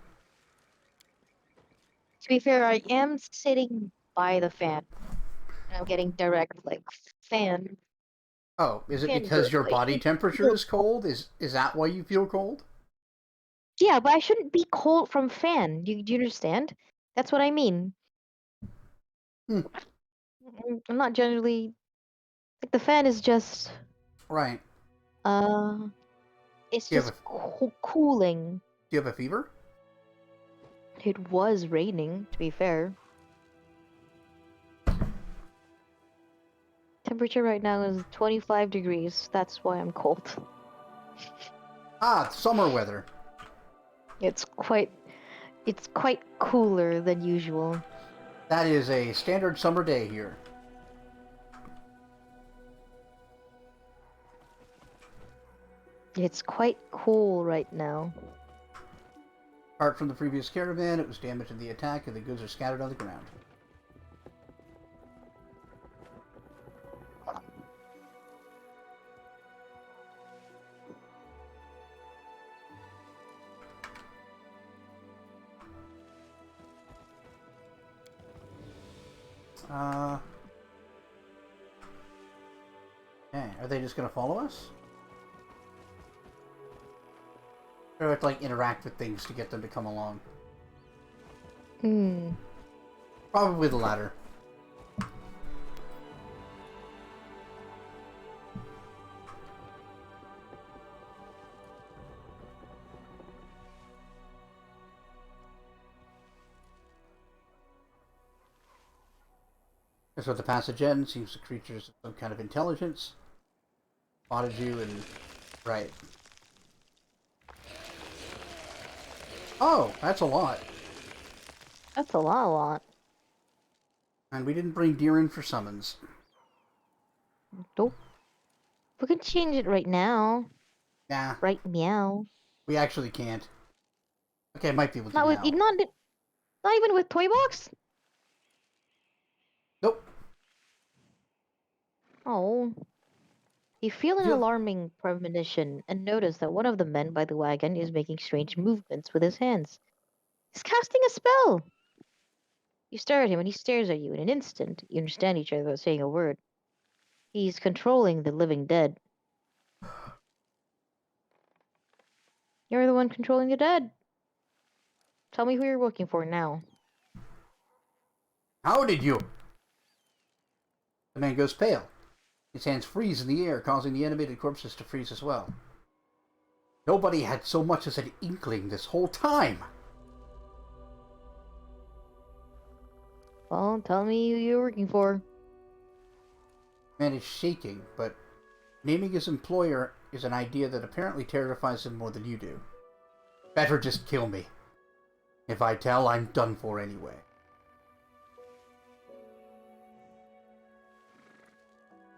To be fair, I am sitting by the fan. And I'm getting direct, like, fan. Oh, is it Fan because good, your like, body it temperature feels is cold? Is that why you feel cold? Yeah, but I shouldn't be cold from fan. Do you understand? That's what I mean. Hmm. I'm not generally like the fan is just Right. it's Do you have just cooling. Do you have a fever? It was raining, to be fair. Temperature right now is 25 degrees. That's why I'm cold. Ah, summer weather. It's quite cooler than usual. That is a standard summer day here. It's quite cool right now. Apart from the previous caravan, it was damaged in the attack and the goods are scattered on the ground. Okay, are they just gonna follow us? Or do I have to, like, interact with things to get them to come along? Hmm. Probably the latter. That's what the passage ends. Seems the creatures of some kind of intelligence spotted you and... Right. Oh, that's a lot. That's a lot. And we didn't bring deer in for summons. Nope. We can change it right now. Nah, Right meow. we actually can't. Okay, I might be able to Not with now. not even with Toy Box? Nope. Oh. You feel an Feel- alarming premonition and notice that one of the men by the wagon is making strange movements with his hands. He's casting a spell! You stare at him and he stares at you. In an instant, you understand each other without saying a word. He's controlling the living dead. You're the one controlling the dead. Tell me who you're working for now. How did you? The man goes pale. His hands freeze in the air, causing the animated corpses to freeze as well. Nobody had so much as an inkling this whole time. Well, tell me who you're working for. The man is shaking, but Naming his employer is an idea that apparently terrifies him more than you do. Better just kill me. If I tell, I'm done for anyway.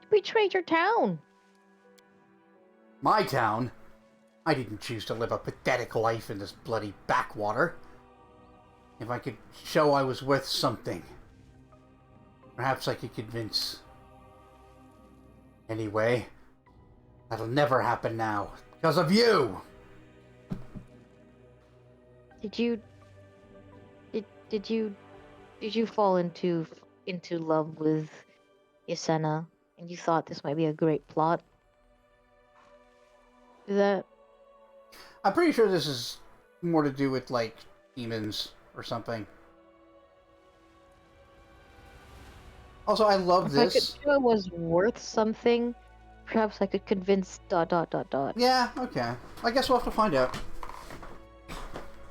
You betrayed your town. My town? I didn't choose to live a pathetic life in this bloody backwater. If I could show I was worth something, perhaps I could convince. Anyway, that'll never happen now, because of you! Did you fall into love with Yasena, and you thought this might be a great plot? Is that? I'm pretty sure this is more to do with, like, demons or something. Also, I love If this. I could show it was worth something, perhaps I could convince ... Yeah, okay. I guess we'll have to find out.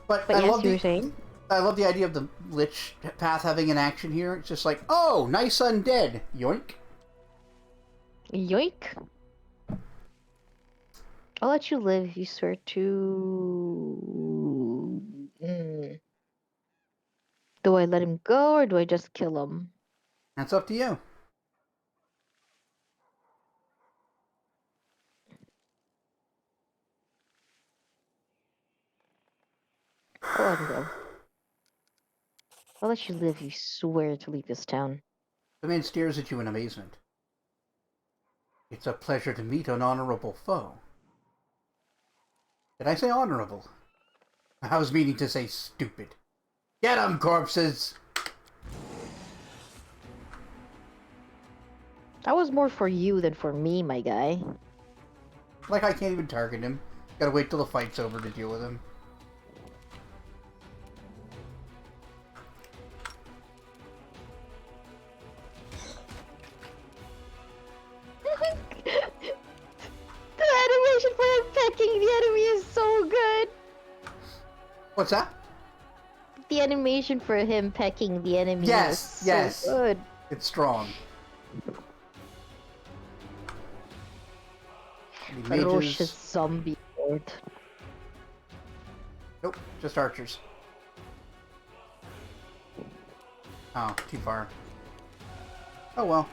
But But I yes, love you were saying? I love the idea of the Lich path having an action here. It's just like, oh, nice undead. Yoink. Yoink. I'll let you live if you swear to... Do I let him go, or do I just kill him? That's up to you. I'll let him go. I'll let you live if you swear to leave this town. The man stares at you in amazement. It's a pleasure to meet an honorable foe. Did I say honorable? I was meaning to say stupid. Get 'em, corpses! That was more for you than for me, my guy. Like I can't even target him. Gotta wait till the fight's over to deal with him. The animation for him pecking the enemy is so good. What's that? The animation for him pecking the enemy Yes, is so yes. good. It's strong. The Ferocious mages... zombie lord. Nope, just archers. Oh, too far. Oh well.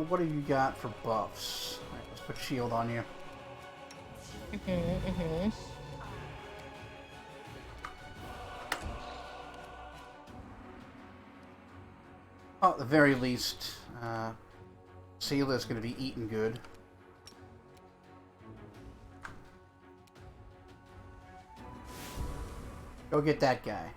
What have you got for buffs? Alright, let's put shield on you. Oh, at the very least, Seela's going to be eaten good. Go get that guy.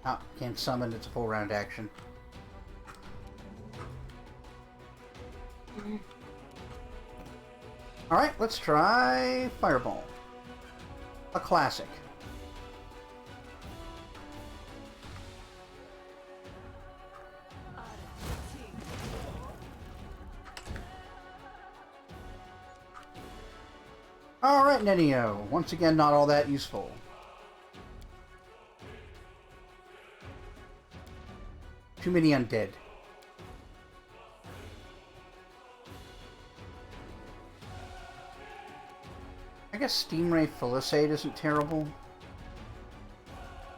Oh, can't summon, it's a full round action. Alright, let's try Fireball. A classic. Alright, Nenio. Once again, not all that useful. Too many undead. I guess Steamray Felicite isn't terrible.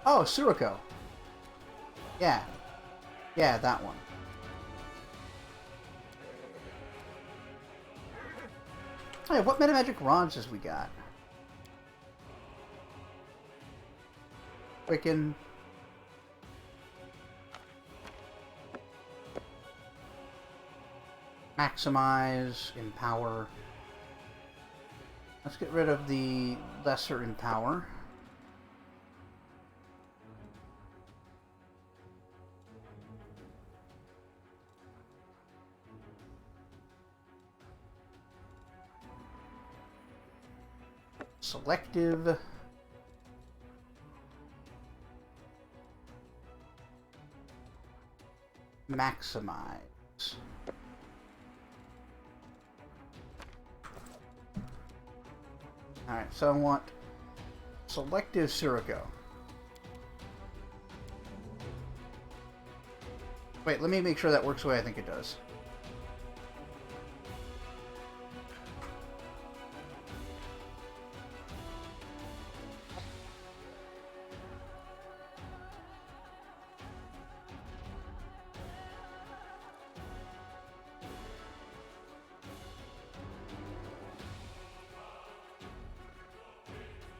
Oh, Suriko. Yeah. Yeah, that one. Hey, what metamagic rods has we got? Quicken. Maximize, empower. Let's get rid of the lesser empower. Selective. Maximize. Alright, so I want selective Sirico. Wait, let me make sure that works the way I think it does.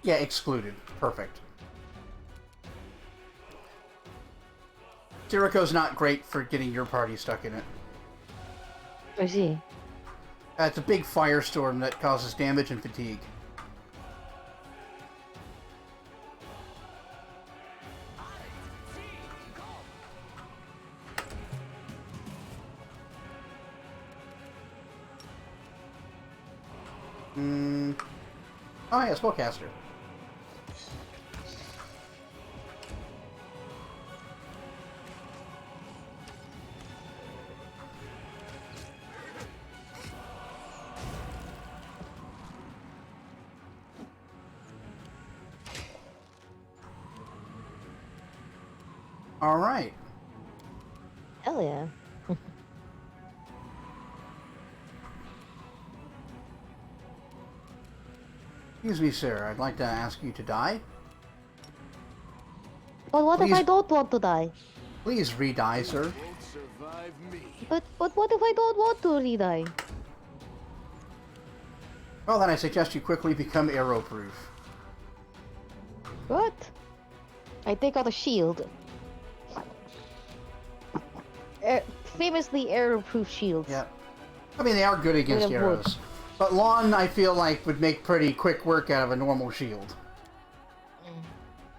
Yeah, excluded. Perfect. Jericho's not great for getting your party stuck in it. I see. It's a big firestorm that causes damage and fatigue. Oh yeah, spellcaster. All right. Hell yeah. Excuse me, sir. I'd like to ask you to die. But what if Please- I don't want to die? Please re-die, sir. Won't survive me. But what if I don't want to re-die? Well, then I suggest you quickly become arrow-proof. What? I take out a shield. Famously arrow-proof shields. Yeah. I mean, they are good against Made of wood. arrows. But Lon, I feel like, would make pretty quick work out of a normal shield.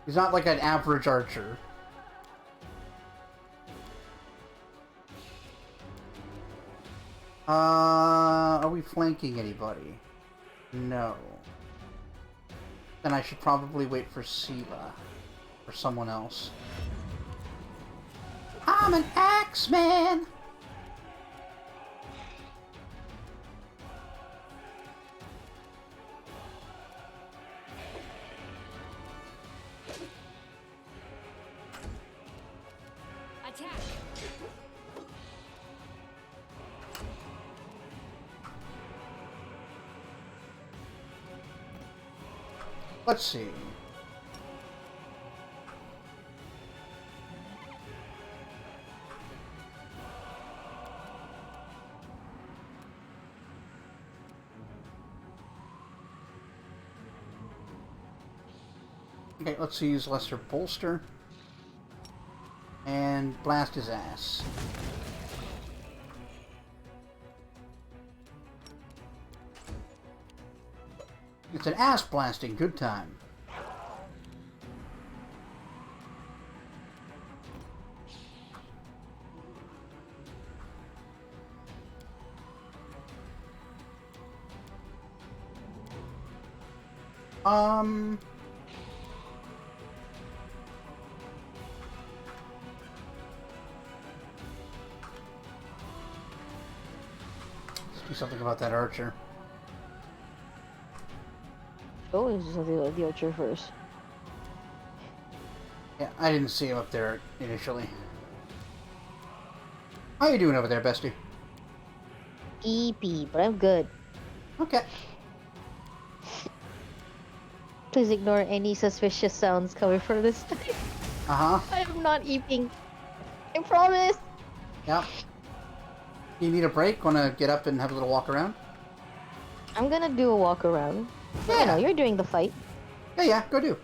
He's not like an average archer. Are we flanking anybody? No. Then I should probably wait for Sela. Or someone else. I'm an Axeman! Attack. Let's see. Okay, let's use Lesser Bolster. And blast his ass. It's an ass blasting good time. Let's do something about that archer. Oh, it's the archer first. Yeah, I didn't see him up there initially. How you doing over there, bestie? EP, but I'm good. Okay. Please ignore any suspicious sounds coming from this. Uh-huh. I am not eeping. I promise. Yep. You need a break? Wanna get up and have a little walk around? I'm gonna do a walk around. Yeah. You know, you're doing the fight. Yeah, go do.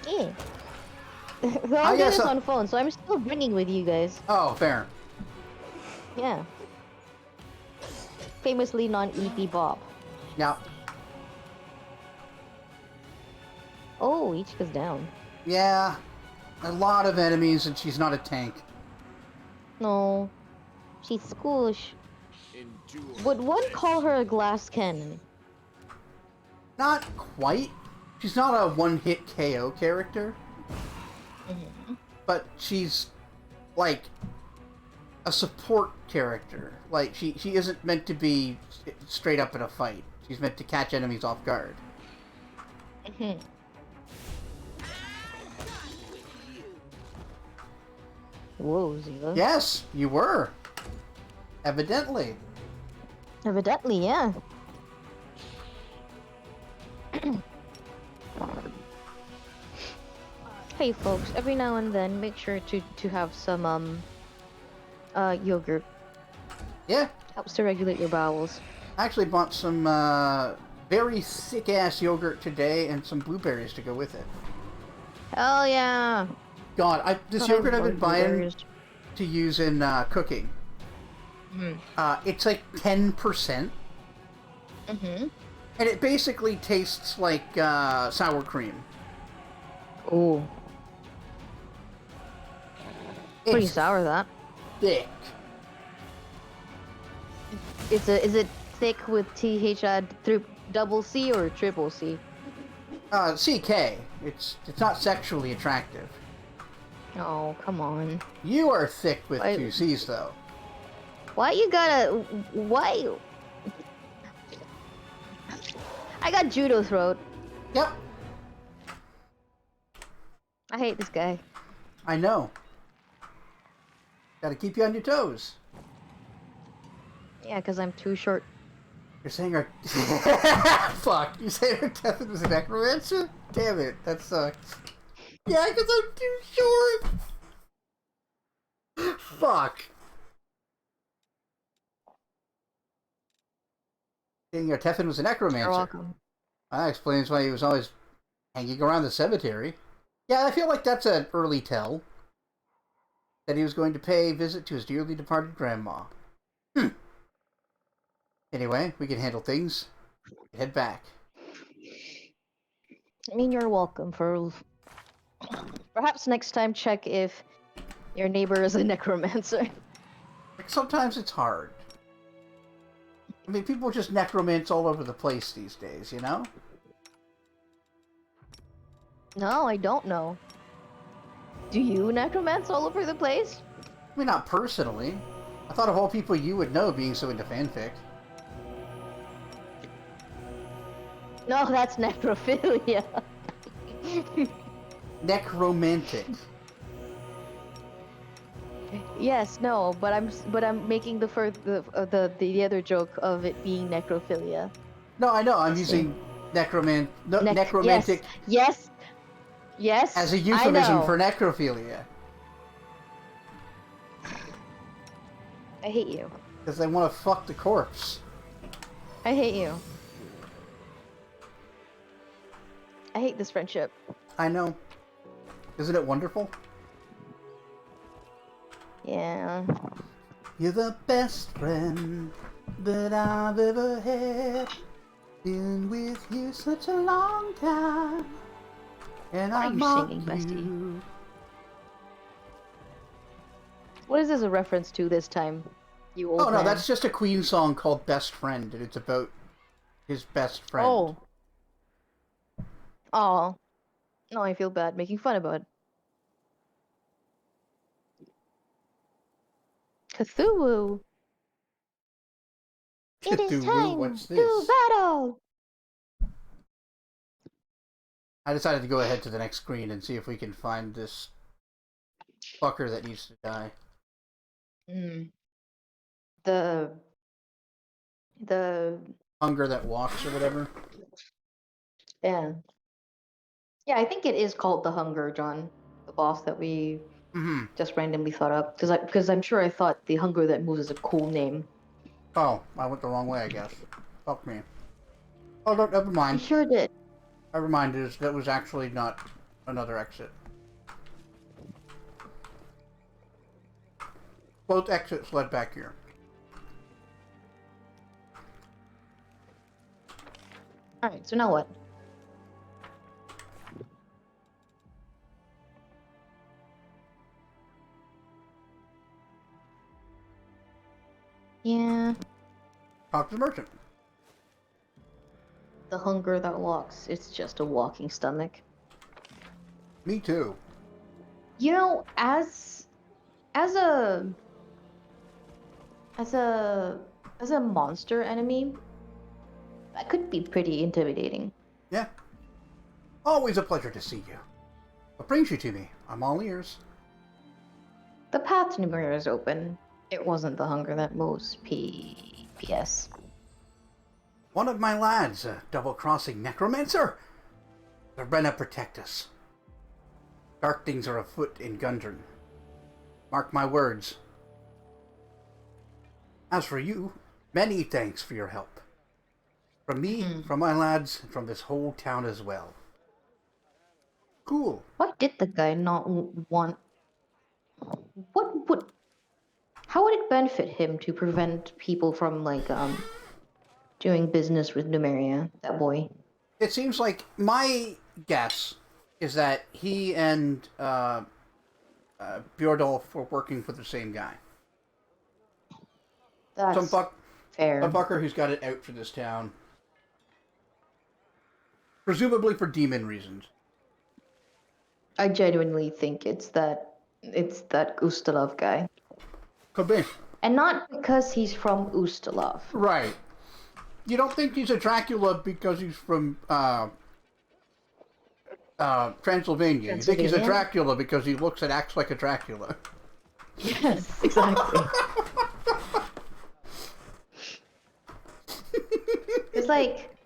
Yeah. So I'm doing guess this so. on phone, so I'm still bringing with you guys. Oh, fair. Yeah. Famously non-EP Bob. Yeah. Oh, Ichika's down. Yeah. A lot of enemies and she's not a tank. No. She's squish. Endure. Would one call her a glass cannon? Not quite. She's not a one-hit KO character. But she's, like, a support character. Like, she isn't meant to be straight up in a fight. She's meant to catch enemies off guard. Whoa, Ziva. Yes, you were. Evidently. Evidently, yeah. Hey folks, every now and then make sure to have some yogurt. Yeah. Helps to regulate your bowels. I actually bought some very thick-ass yogurt today and some blueberries to go with it. Hell yeah! God, this Thought I yogurt I've been avoided buying blueberries. to use in cooking. It's like 10%. And it basically tastes like sour cream. Ooh. Pretty It's sour, that. thick. Is it thick with TH double C or triple C? CK. It's not sexually attractive. Oh, come on. You are thick with Why- 2 C's, though. Why you gotta... Why... I got judo throat. Yep, I hate this guy. I know. Gotta keep you on your toes. Yeah, because I'm too short. You're saying our... Fuck, you saying our Teflon was a necromancer? Damn it, that sucks. Yeah, because I'm too short! Fuck. Saying our Teflon was a necromancer. You're welcome. That explains why he was always hanging around the cemetery. Yeah, I feel like that's an early tell. That he was going to pay a visit to his dearly departed grandma. Anyway, we can handle things. Head back. I mean, you're welcome for... Perhaps next time check if your neighbor is a necromancer. Like, sometimes it's hard. I mean, people just necromance all over the place these days, you know? No, I don't know. Do you necromance all over the place? I mean, not personally. I thought of all people you would know being so into fanfic. No, that's necrophilia. Necromantic. Yes, no, but I'm making the other joke of it being necrophilia. No, I know, I'm using necromantic Yes. Yes. as a I euphemism know. for necrophilia. I hate you. Because they want to fuck the corpse. I hate you. I hate this friendship. I know. Isn't it wonderful? Yeah. You're the best friend that I've ever had. Been with you such a long time. And What are I you mock singing, bestie? you. What is this a reference to this time? You old Oh no, man? that's just a Queen song called Best Friend, and it's about his best friend. Oh. Oh. No, I feel bad making fun about it. Cthulhu. It is Cthulhu, time what's to this? battle. I decided to go ahead to the next screen and see if we can find this fucker that needs to die. The Hunger that walks or whatever. yeah. Yeah, I think it is called the Hunger, John. The boss that we just randomly thought up. Because I'm sure I thought the Hunger that moves is a cool name. Oh, I went the wrong way, I guess. Fuck me. Oh, no, never You mind. sure did. I reminded us that was actually not another exit. Both exits led back here. Alright, so now what? Yeah. Talk to the merchant. the hunger that walks. It's just a walking stomach. Me too. You know, as a as a as a monster enemy, that could be pretty intimidating. Yeah. Always a pleasure to see you. What brings you to me? I'm all ears. The path to Numenera is open. It wasn't the hunger that moves. P.S. One of my lads, a double-crossing necromancer. The Renna protect us. Dark things are afoot in Gundren. Mark my words. As for you, many thanks for your help. From me, from my lads, and from this whole town as well. Cool. What did the guy not want? What would? How would it benefit him to prevent people from doing business with Numeria? That boy. It seems like my guess is that he and Bjordolf were working for the same guy. That's fair. A fucker who's got it out for this town. Presumably for demon reasons. I genuinely think it's that Ustalov guy. Could be. And not because he's from Ustalov. Right. You don't think he's a Dracula because he's from Transylvania. You think he's a Dracula because he looks and acts like a Dracula. Yes, exactly. It's like,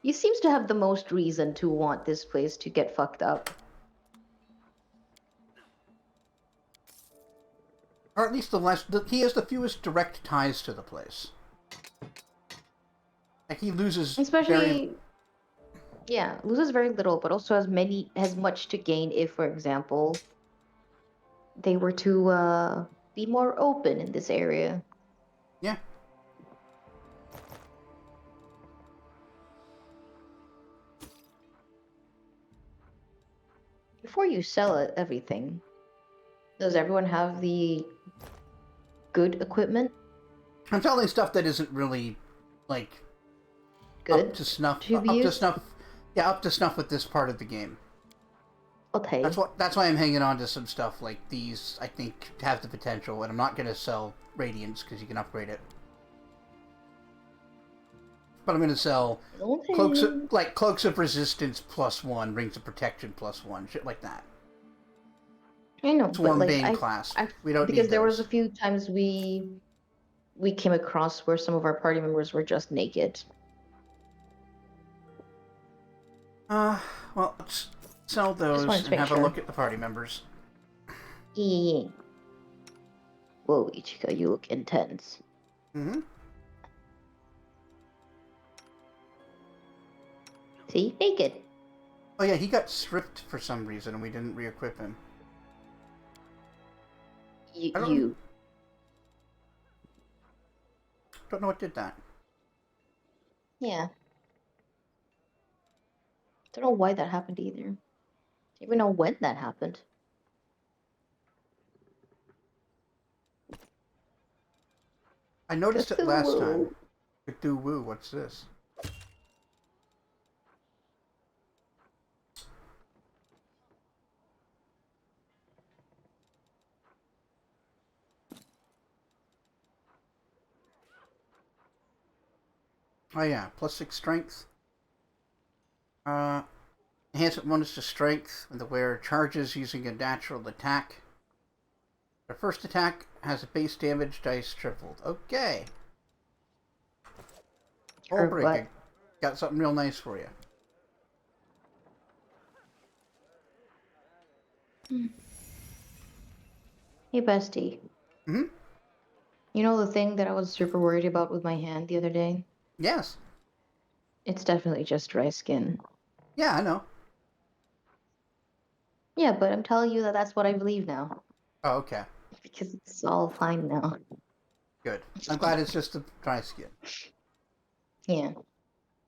he seems to have the most reason to want this place to get fucked up. Or at least he has the fewest direct ties to the place. Like he loses Especially, yeah, loses very little, but also has much to gain if, for example, they were to be more open in this area. Yeah. Before you sell everything, does everyone have the good equipment? I'm selling stuff that isn't really like Good up to snuff. to be Up to used? snuff. Yeah, up to snuff with this part of the game. Okay. That's why I'm hanging on to some stuff like these. I think have the potential, and I'm not going to sell Radiance because you can upgrade it. But I'm going to sell Okay. cloaks of resistance +1, rings of protection +1, shit like that. I know, Swarm but Bane class. We don't because need there was those. a few times we came across where some of our party members were just naked. Well, let's sell those wanted to and make have a sure. look at the party members. Yeah. Whoa, Ichika, you look intense. Mm-hmm. See? Naked. Oh yeah, he got stripped for some reason, and we didn't re-equip him. I don't- You. Don't know what did that. Yeah. Don't know why that happened either. Don't even know when that happened. I noticed it last time. Cthulhu. Cthulhu, what's this? Oh yeah, +6 strength. Enhancement bonus to strength when the wearer charges using a natural attack. Their first attack has a base damage dice tripled. Okay. Or Break. what? I got something real nice for you. Hey, bestie. Hmm? You know the thing that I was super worried about with my hand the other day? Yes. It's definitely just dry skin. Yeah, I know. Yeah, but I'm telling you that that's what I believe now. Oh, okay. Because it's all fine now. Good. I'm glad it's just a dry skin. Yeah. Didn't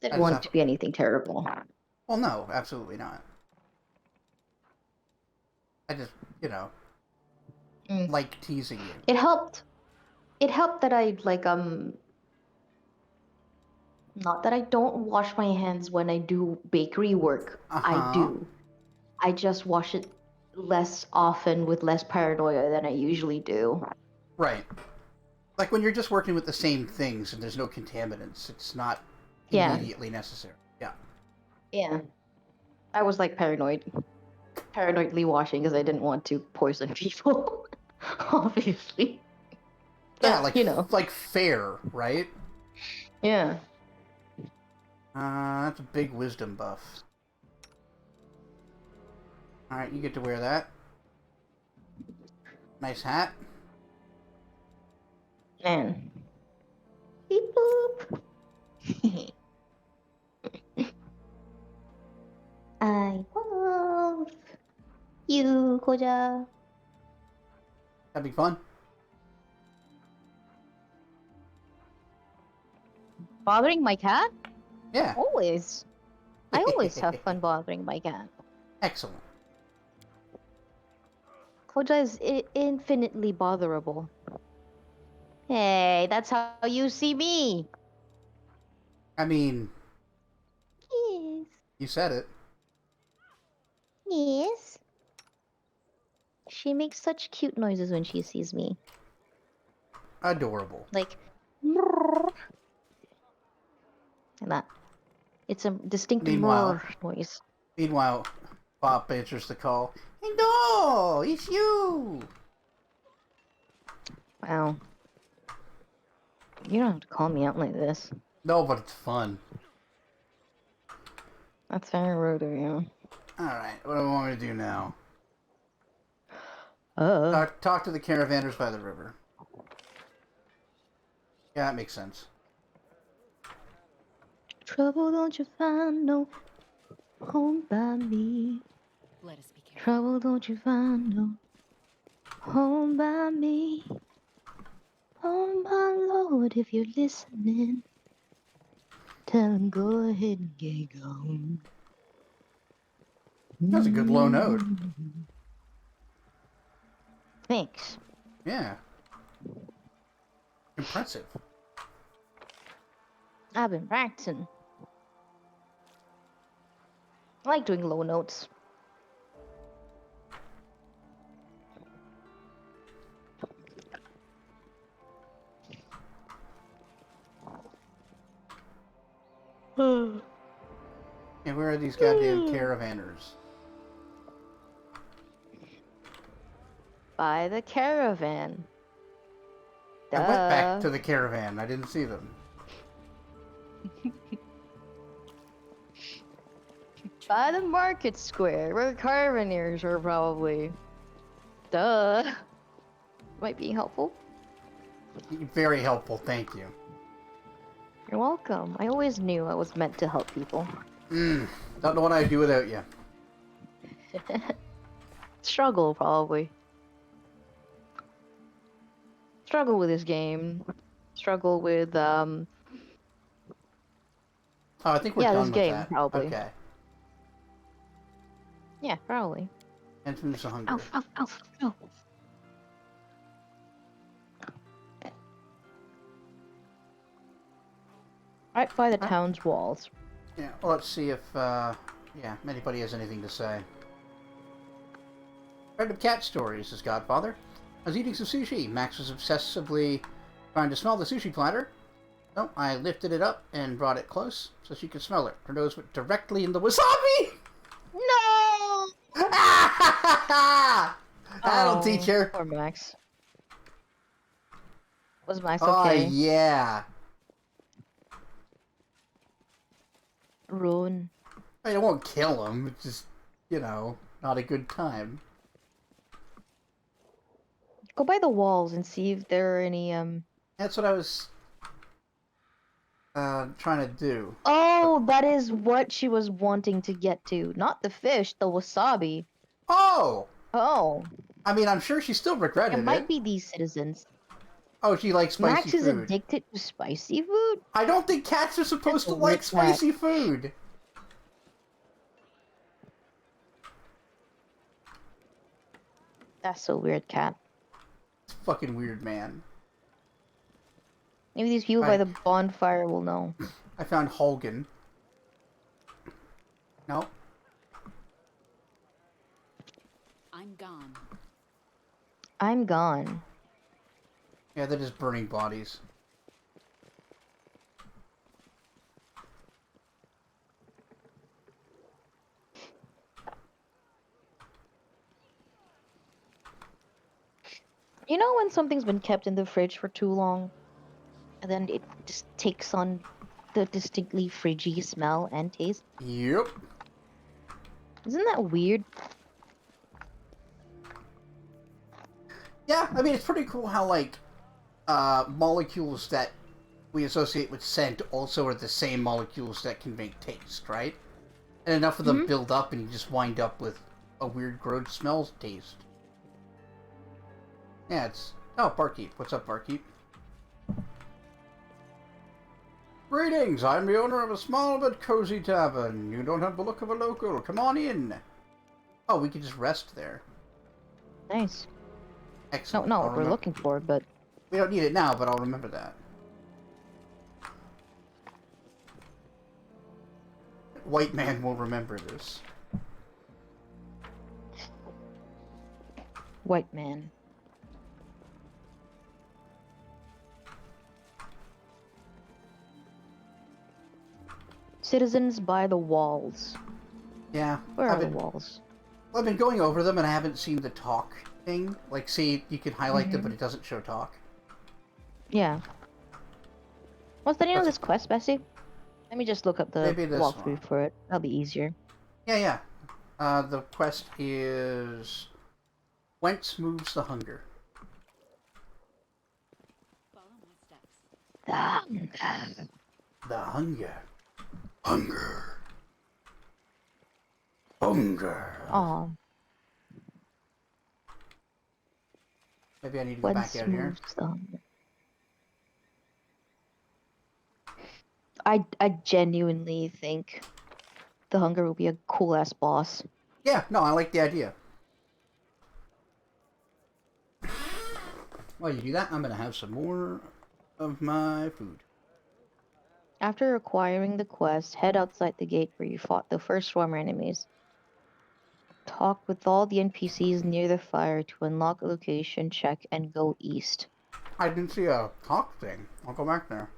That's want not- it to be anything terrible. Well, no, absolutely not. I just, like teasing you. It helped. It helped that I Not that I don't wash my hands when I do bakery work. I Uh-huh. do. I just wash it less often with less paranoia than I usually do. Right. Like when you're just working with the same things and there's no contaminants, it's not Yeah. immediately necessary. Yeah. Yeah. I was like paranoidly washing because I didn't want to poison people. Obviously. Yeah, But, you know. like fair, right? Yeah. That's a big wisdom buff. Alright, you get to wear that. Nice hat. Man. Beep boop. I love you, Koja. That'd be fun. Bothering my cat? Yeah. Always. I always have fun bothering my cat. Excellent. Koja is infinitely botherable. Hey, that's how you see me. I mean, Yes. you said it. Yes. She makes such cute noises when she sees me. Adorable. Like, "Mrrr." And that. It's a distinct Meanwhile- noise. Meanwhile, Bob answers the call. Hey, no! It's you! Wow. You don't have to call me out like this. No, but it's fun. That's very rude of you. Alright, what do I want me to do now? Uh. Talk to the caravanners by the river. Yeah, that makes sense. Trouble don't you find no home by me. Let us be careful. Trouble don't you find no home by me. Oh my Lord, if you're listening, tell him go ahead and get gone. That's a good low note. Thanks. Yeah. Impressive. I've been practicing. I like doing low notes. Yeah, where are these goddamn caravanners? By the caravan. I went back Duh. to the caravan. I didn't see them. By the market square, where the caravaneers are probably. Duh. Might be helpful. Very helpful, thank you. You're welcome. I always knew I was meant to help people. Don't know what I'd do without you. Struggle, probably. Struggle with this game. Struggle with, Oh, I think we're Yeah, done this with game, that. probably. Okay. Yeah, probably. Entrance to Hunger. Ow, ow, ow, ow. Right by the town's walls. Yeah, well, let's see if, yeah, anybody has anything to say. Read of cat stories, says Godfather. I was eating some sushi. Max was obsessively trying to smell the sushi platter. So I lifted it up and brought it close so she could smell it. Her nose went directly in the wasabi! No! That'll teach her. Poor Max. Was Max Oh, okay? yeah. Ruin. I mean, it won't kill him. It's just, you know, not a good time. Go by the walls and see if there are any, That's what I was trying to do. Oh, that is what she was wanting to get to. Not the fish, the wasabi. Oh! Oh. I mean, I'm sure she still regretted It it. might be these citizens. Oh, she likes spicy Max is food. addicted to spicy food? I don't think cats are supposed to That's a like weird cat. spicy food. That's so weird, cat. It's fucking weird, man. Maybe these people by the bonfire will know. I found Holgan. No. I'm gone. I'm gone. Yeah, they're just burning bodies. You know when something's been kept in the fridge for too long, and then it just takes on the distinctly fridgy smell and taste? Yep. Isn't that weird? Yeah, I mean, it's pretty cool how, like, molecules that we associate with scent also are the same molecules that can make taste, right? And enough of them build up and you just wind up with a weird, gross smells taste. Yeah, it's... Oh, Barkeep. What's up, Barkeep? Greetings! I'm the owner of a small but cozy tavern. You don't have the look of a local. Come on in. Oh, we can just rest there. Nice. Excellent. Not I'll what we're remem- looking for, but We don't need it now, but I'll remember that. White man will remember this. white man. Citizens by the walls. Yeah. Where are the walls? I've been going over them and I haven't seen the talk thing. Like, see, you can highlight them, but it doesn't show talk. Yeah. What's the name of this quest, Bessie? Let me just look up the Maybe this one. walkthrough for it. That'll be easier. Yeah. The quest is... Whence moves the hunger? Follow my steps. The hunger. Hunger. Hunger. Aw. Maybe I need to go back Whence out here. moves the hunger? I genuinely think the hunger will be a cool ass boss. Yeah, no, I like the idea. While you do that, I'm gonna have some more of my food. After acquiring the quest, head outside the gate where you fought the first swarm enemies. Talk with all the NPCs near the fire to unlock a location check and go east. I didn't see a talk thing. I'll go back there.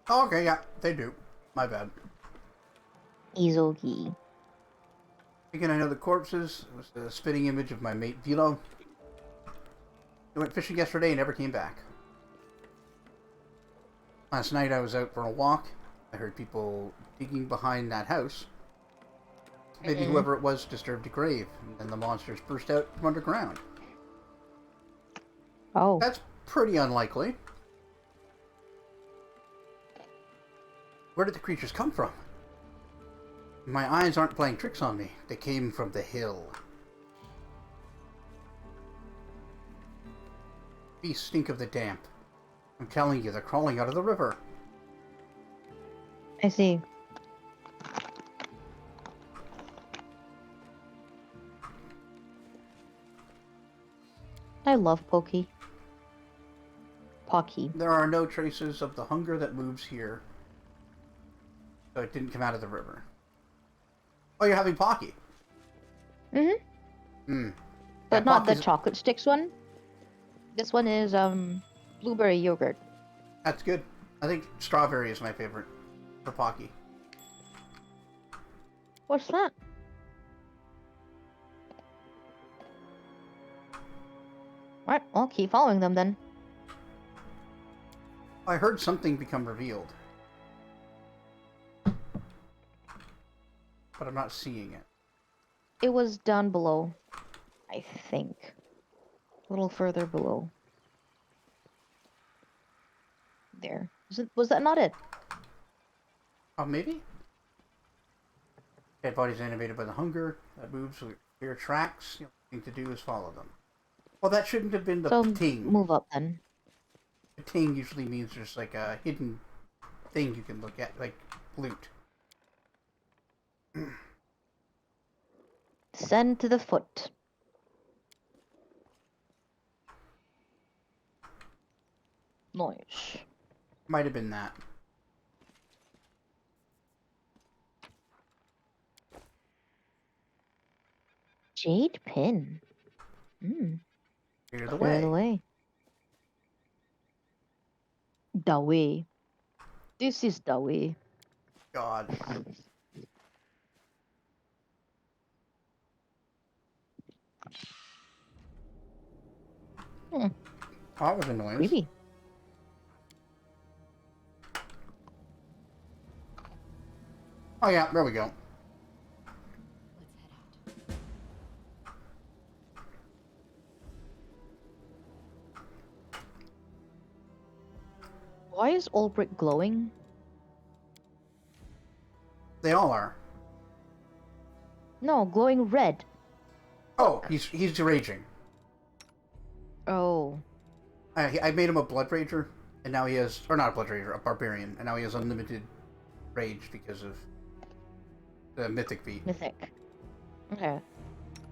Oh, okay, yeah, they do. My bad. Izogi. Again, I know the corpses. It was the spitting image of my mate Vilo. He went fishing yesterday and never came back. Last night I was out for a walk. I heard people digging behind that house. Maybe whoever it was disturbed a grave, and then the monsters burst out from underground. Oh. That's pretty unlikely. Where did the creatures come from? My eyes aren't playing tricks on me. They came from the hill. Beasts stink of the damp. I'm telling you, they're crawling out of the river. I see. I love Pokey. Pocky. There are no traces of the hunger that moves here. So it didn't come out of the river. Oh, you're having Pocky. But Yeah, not the Pocky's- chocolate sticks one. This one is blueberry yogurt. That's good. I think strawberry is my favorite for Pocky. What's that? Alright, I'll keep following them then. I heard something become revealed. But I'm not seeing it. It was down below, I think. A little further below. There. Was that not it? Oh, maybe? Dead bodies animated by the hunger that moves with clear tracks. The only thing to do is follow them. Well, that shouldn't have been the So ting. move up then. The ting usually means there's like a hidden thing you can look at, like loot. Send to the foot. Nice. Might have been that. Jade pin. Hmm. Clear the Clear the way. way. The way. This is the way. God. Hmm. Oh, that was a noise. Creepy. Oh yeah, there we go. Let's head out. Why is Ulbricht glowing? They all are. No, glowing red. Oh, he's raging. Oh. I made him a blood rager, and now he has, or not a blood rager, a barbarian, and now he has unlimited rage because of the mythic feat. Mythic. Okay.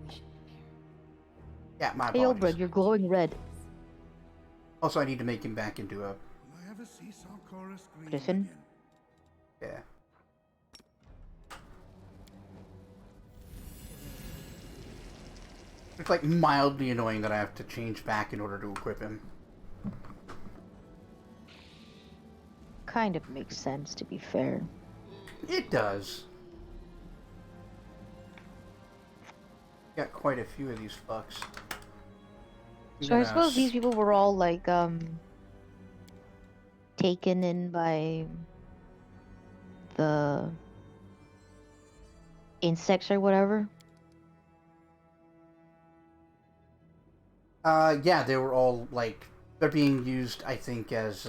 We should prepare. Yeah, my Hey apologies. Ulbricht, you're glowing red. Also, I need to make him back into a, Will I ever see Sarkoris green Griffin? again? yeah. It's like mildly annoying that I have to change back in order to equip him. Kind of makes sense, to be fair. It does. Got quite a few of these fucks. So I suppose these people were all like, taken in by the insects or whatever. Yeah, they were all like, they're being used, I think, as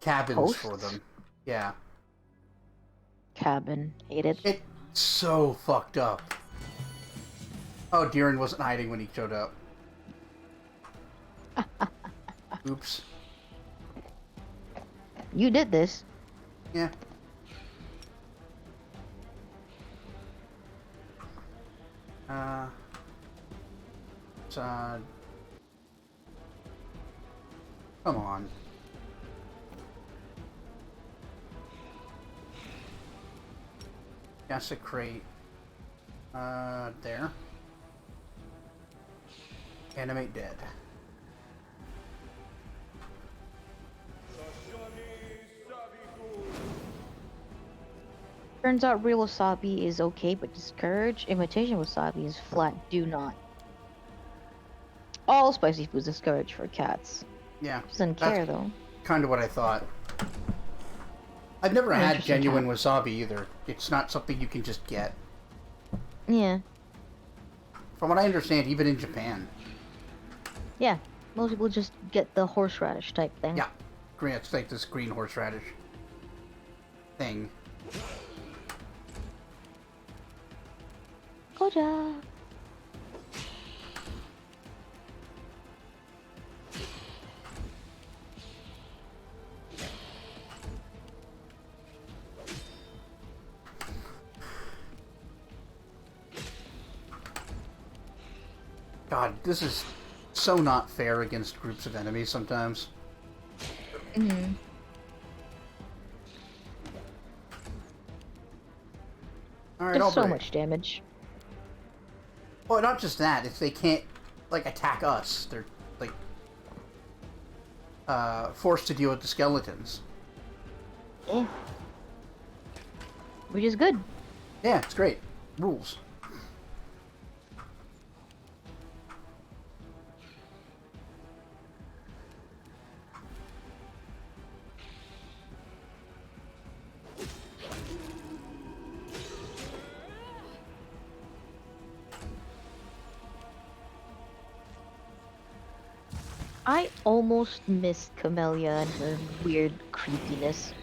cabins for Hosts? them. Yeah. Cabin. Hate it. It's so fucked up. Oh, Deeren wasn't hiding when he showed up. Oops. You did this. Yeah. Come on. Desecrate. There. Animate dead. Turns out real wasabi is okay, but discourage. Imitation wasabi is flat. Do not. All spicy foods discouraged for cats. Yeah. Doesn't That's care though. kind of what I thought. I've never had Interesting genuine cat. wasabi either. It's not something you can just get. Yeah. From what I understand, even in Japan. Yeah. Most people just get the horseradish type thing. Yeah. Green, it's like this green horseradish thing. Koja. God, this is so not fair against groups of enemies sometimes. Mm-hmm. Alright, There's so Albright. much damage. Well, not just that, if they can't, like, attack us, they're, like, forced to deal with the skeletons. Yeah. Which is good. Yeah, it's great. Rules. I almost missed Camellia and her weird creepiness.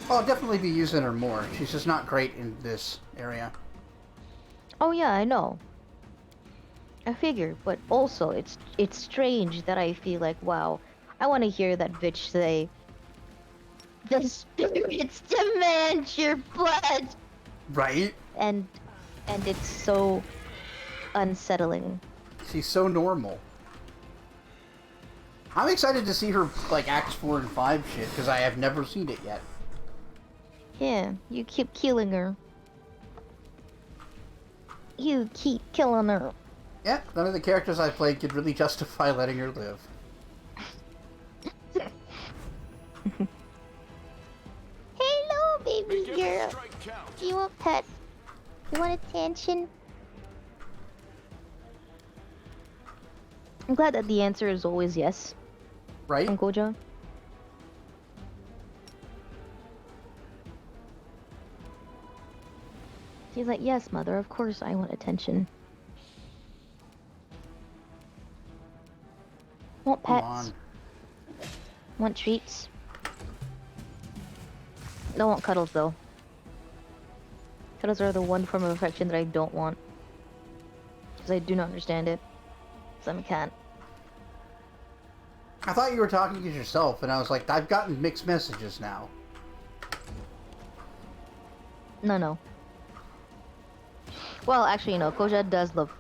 Well, I'll definitely be using her more. She's just not great in this area. Oh yeah, I know. I figure, but also it's strange that I feel like, wow, I want to hear that bitch say, "The spirits demand your blood," Right? and it's so unsettling. She's so normal. I'm excited to see her, like, Acts 4 and 5 shit, because I have never seen it yet. Yeah, you keep killing her. You keep killing her. Yeah, none of the characters I played could really justify letting her live. Hello, baby Make every girl. strike count. Do you want pet? You want attention? I'm glad that the answer is always yes Right? from Koja. He's like, yes, mother, of course I want attention. Want Come pets? on. Want treats? Don't want cuddles, though. Cuddles are the one form of affection that I don't want. Because I do not understand it. Because I'm a cat. I thought you were talking to yourself, and I was like, I've gotten mixed messages now. No. Well, actually, no. Koja does love,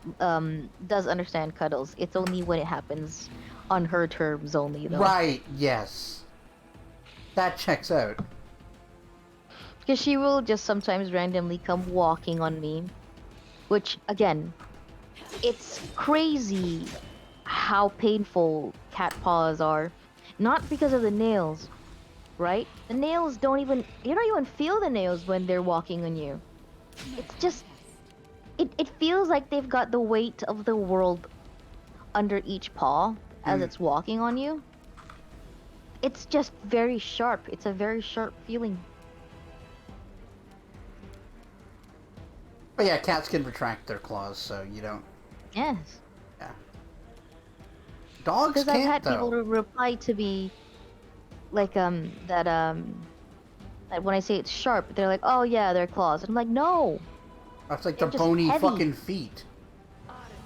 does understand cuddles. It's only when it happens on her terms only, though. Right, yes. That checks out. Because she will just sometimes randomly come walking on me. Which, again, it's crazy how painful cat paws are. Not because of the nails, right? The nails don't even... You don't even feel the nails when they're walking on you. It's just... It feels like they've got the weight of the world under each paw as it's walking on you. It's just very sharp. It's a very sharp feeling. But yeah, cats can retract their claws, so you don't... Yes. Yeah. Dogs Because can't, I've had though. people reply to me like that when I say it's sharp, they're like, "Oh yeah, they're claws." I'm like, "No, That's like they're the just bony heavy. fucking feet.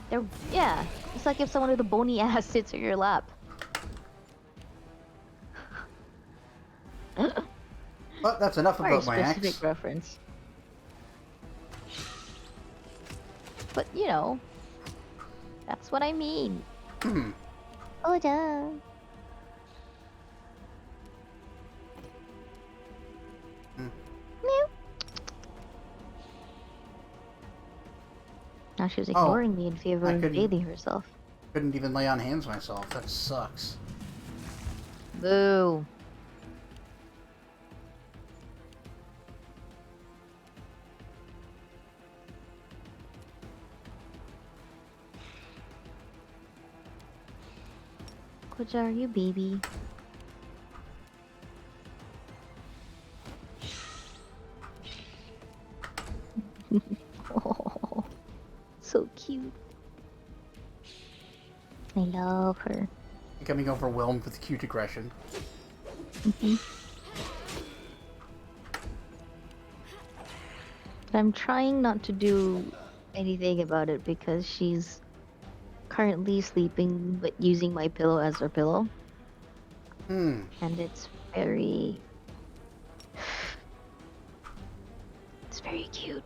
They're yeah." It's like if someone with a bony ass sits on your lap. But that's enough Very about my specific ex. reference. But you know, that's what I mean. Hmm. Oh duh. Meow. Now she's ignoring me in favor I of couldn't- bathing herself. Couldn't even lay on hands myself. That sucks. Boo. Koja, are you baby? Oh, so cute. I love her. Becoming overwhelmed with cute aggression. But I'm trying not to do anything about it because she's currently sleeping but using my pillow as her pillow. Hmm. And it's very cute.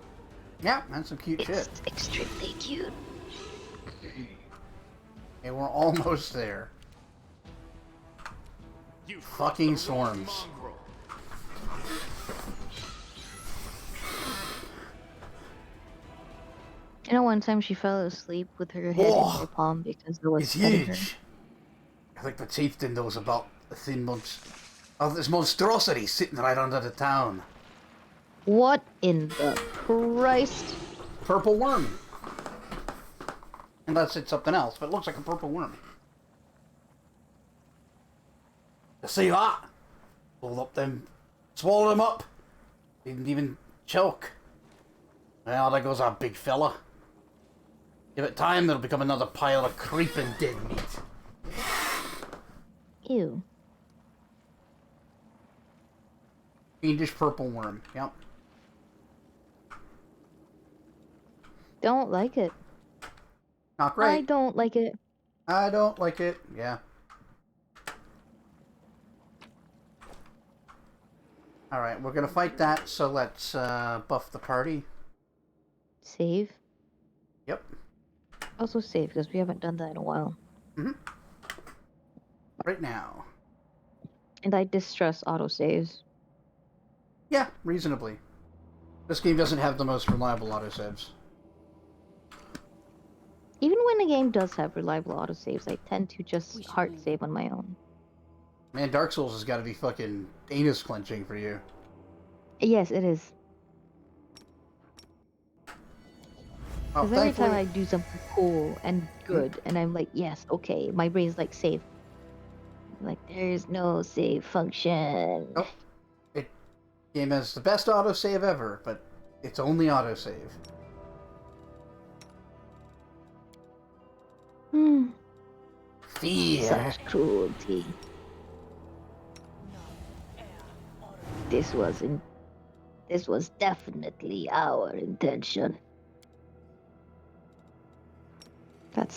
Yeah, that's some cute It's shit. extremely cute. And we're almost there. You Fucking crossed the wrong swarms. mongrel. You know, one time she fell asleep with her head in Whoa. my palm because I was It's petting her. huge. I think the chieftain knows about the thin of this monstrosity sitting right under the town. What in the Christ? Purple worm. Unless it's something else, but it looks like a purple worm. You see that? Pulled up them, swallowed him up. Didn't even choke. Well, there goes our big fella. Give it time, it'll become another pile of creeping dead meat. Ew. Fiendish purple worm, yep. Don't like it. Not I great. don't like it. I don't like it, yeah. Alright, we're gonna fight that, so let's buff the party. Save. Yep. Also save, because we haven't done that in a while. Mm-hmm. Right now. And I distrust autosaves. Yeah, reasonably. This game doesn't have the most reliable autosaves. Even when the game does have reliable autosaves, I tend to We just should hard move. save on my own. Man, Dark Souls has got to be fucking anus clenching for you. Yes, it is. Oh, Because every time thankfully, I do something cool and good, and I'm like, yes, okay, my brain's like, save. Like, there's no save function. nope. It game has the best autosave ever, but it's only autosave. Hmm. Fear. Such cruelty. This was definitely our intention.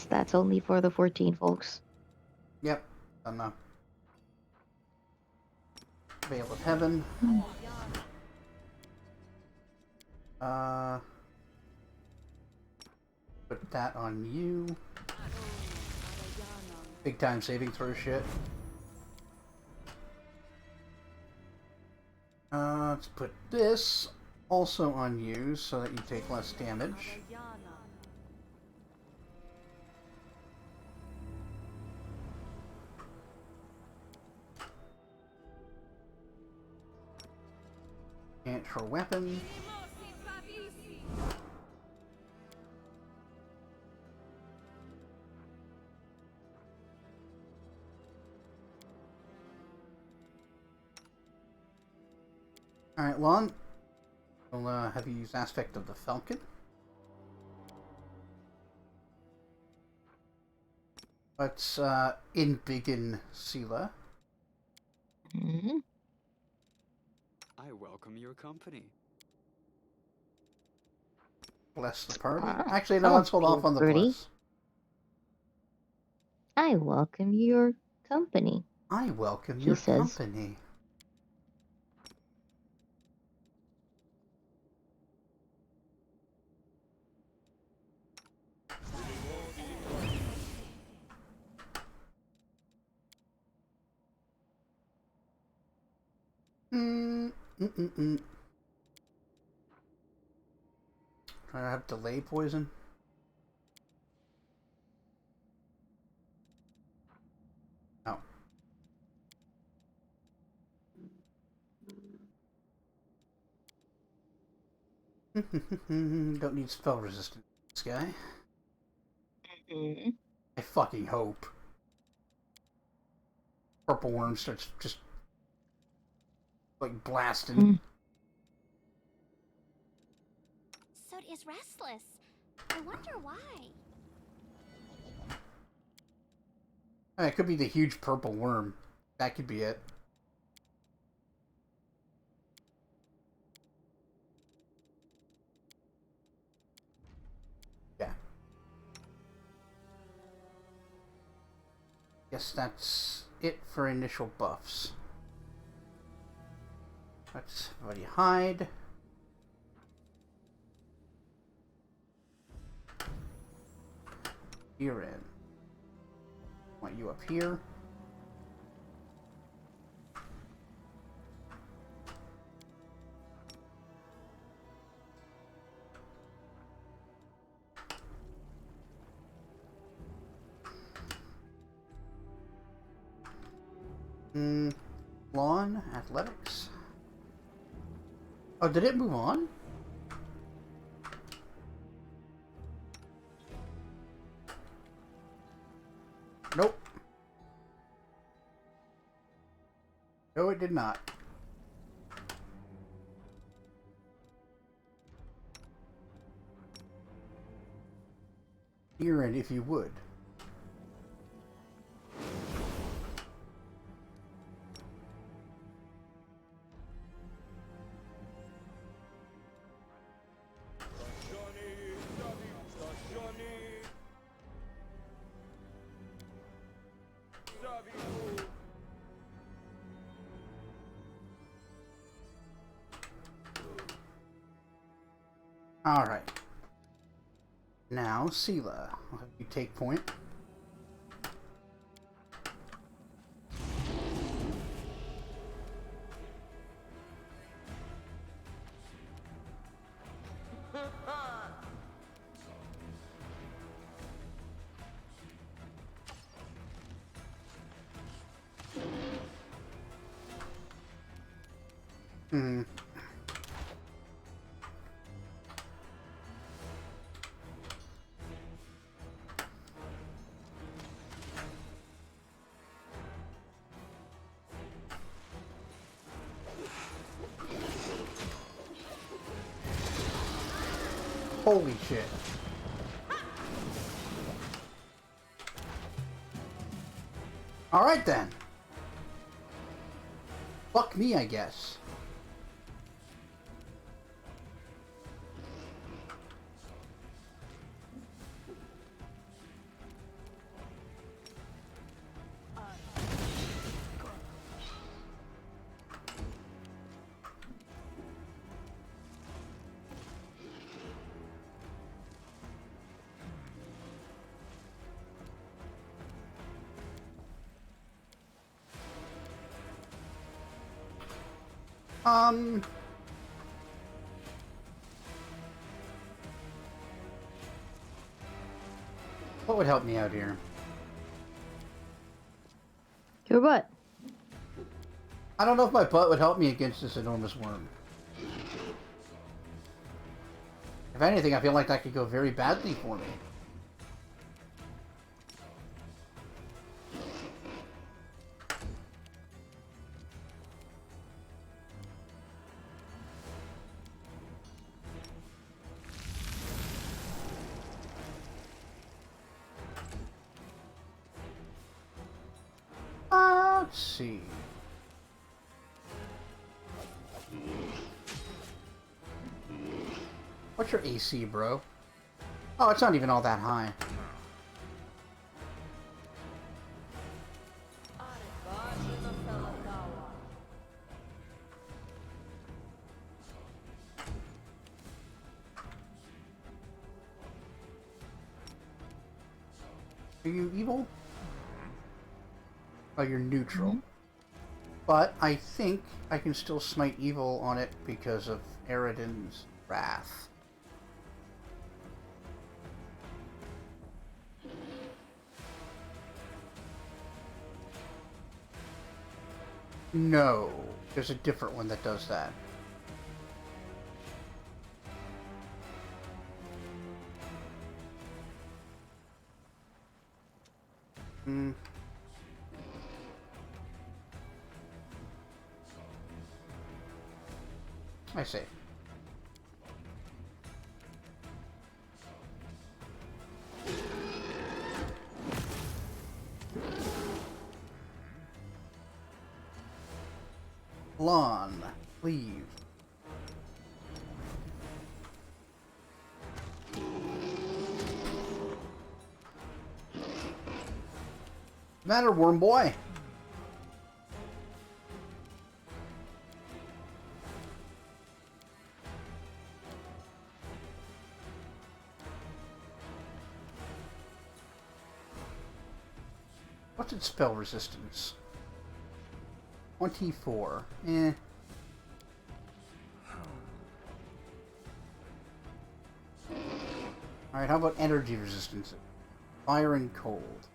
That's only for the 14 folks. Yep. I'm not. Veil of Heaven. Put that on you. Big time saving throw shit. Let's put this also on you so that you take less damage. And for weapon. Alright, Lon. We'll have you use Aspect of the Falcon. Let's embiggen Sela. Hmm. I welcome your company. Bless the party. Ah, Actually, no, oh, let's hold off on the pretty. bless. I welcome your company. I welcome He your says. company. Trying to have delay poison. Oh. Don't need spell resistance, this guy. Hmm. I fucking hope. Purple worm starts just like blasting. Mm. Soot is restless. I wonder why. It could be the huge purple worm. That could be it. Yeah. Guess that's it for initial buffs. Let's everybody hide. You're in. Want you up here. Lawn, athletics. Oh, did it move on? Nope. No, it did not. You're in, if you would. Alright. Now, Sela, I'll have you take point. Hmm. Holy shit. Alright then. Fuck me, I guess. What would help me out here? Your butt. I don't know if my butt would help me against this enormous worm. If anything, I feel like that could go very badly for me. Let's see. What's your AC, bro? Oh, it's not even all that high. Are you evil? Oh, you're neutral. But I think I can still smite evil on it because of Eridan's wrath. No, there's a different one that does that. Hmm. I see. Lawn, leave. Matter, worm boy? What's its spell resistance? 24. Eh. Alright, how about energy resistance? Fire and cold.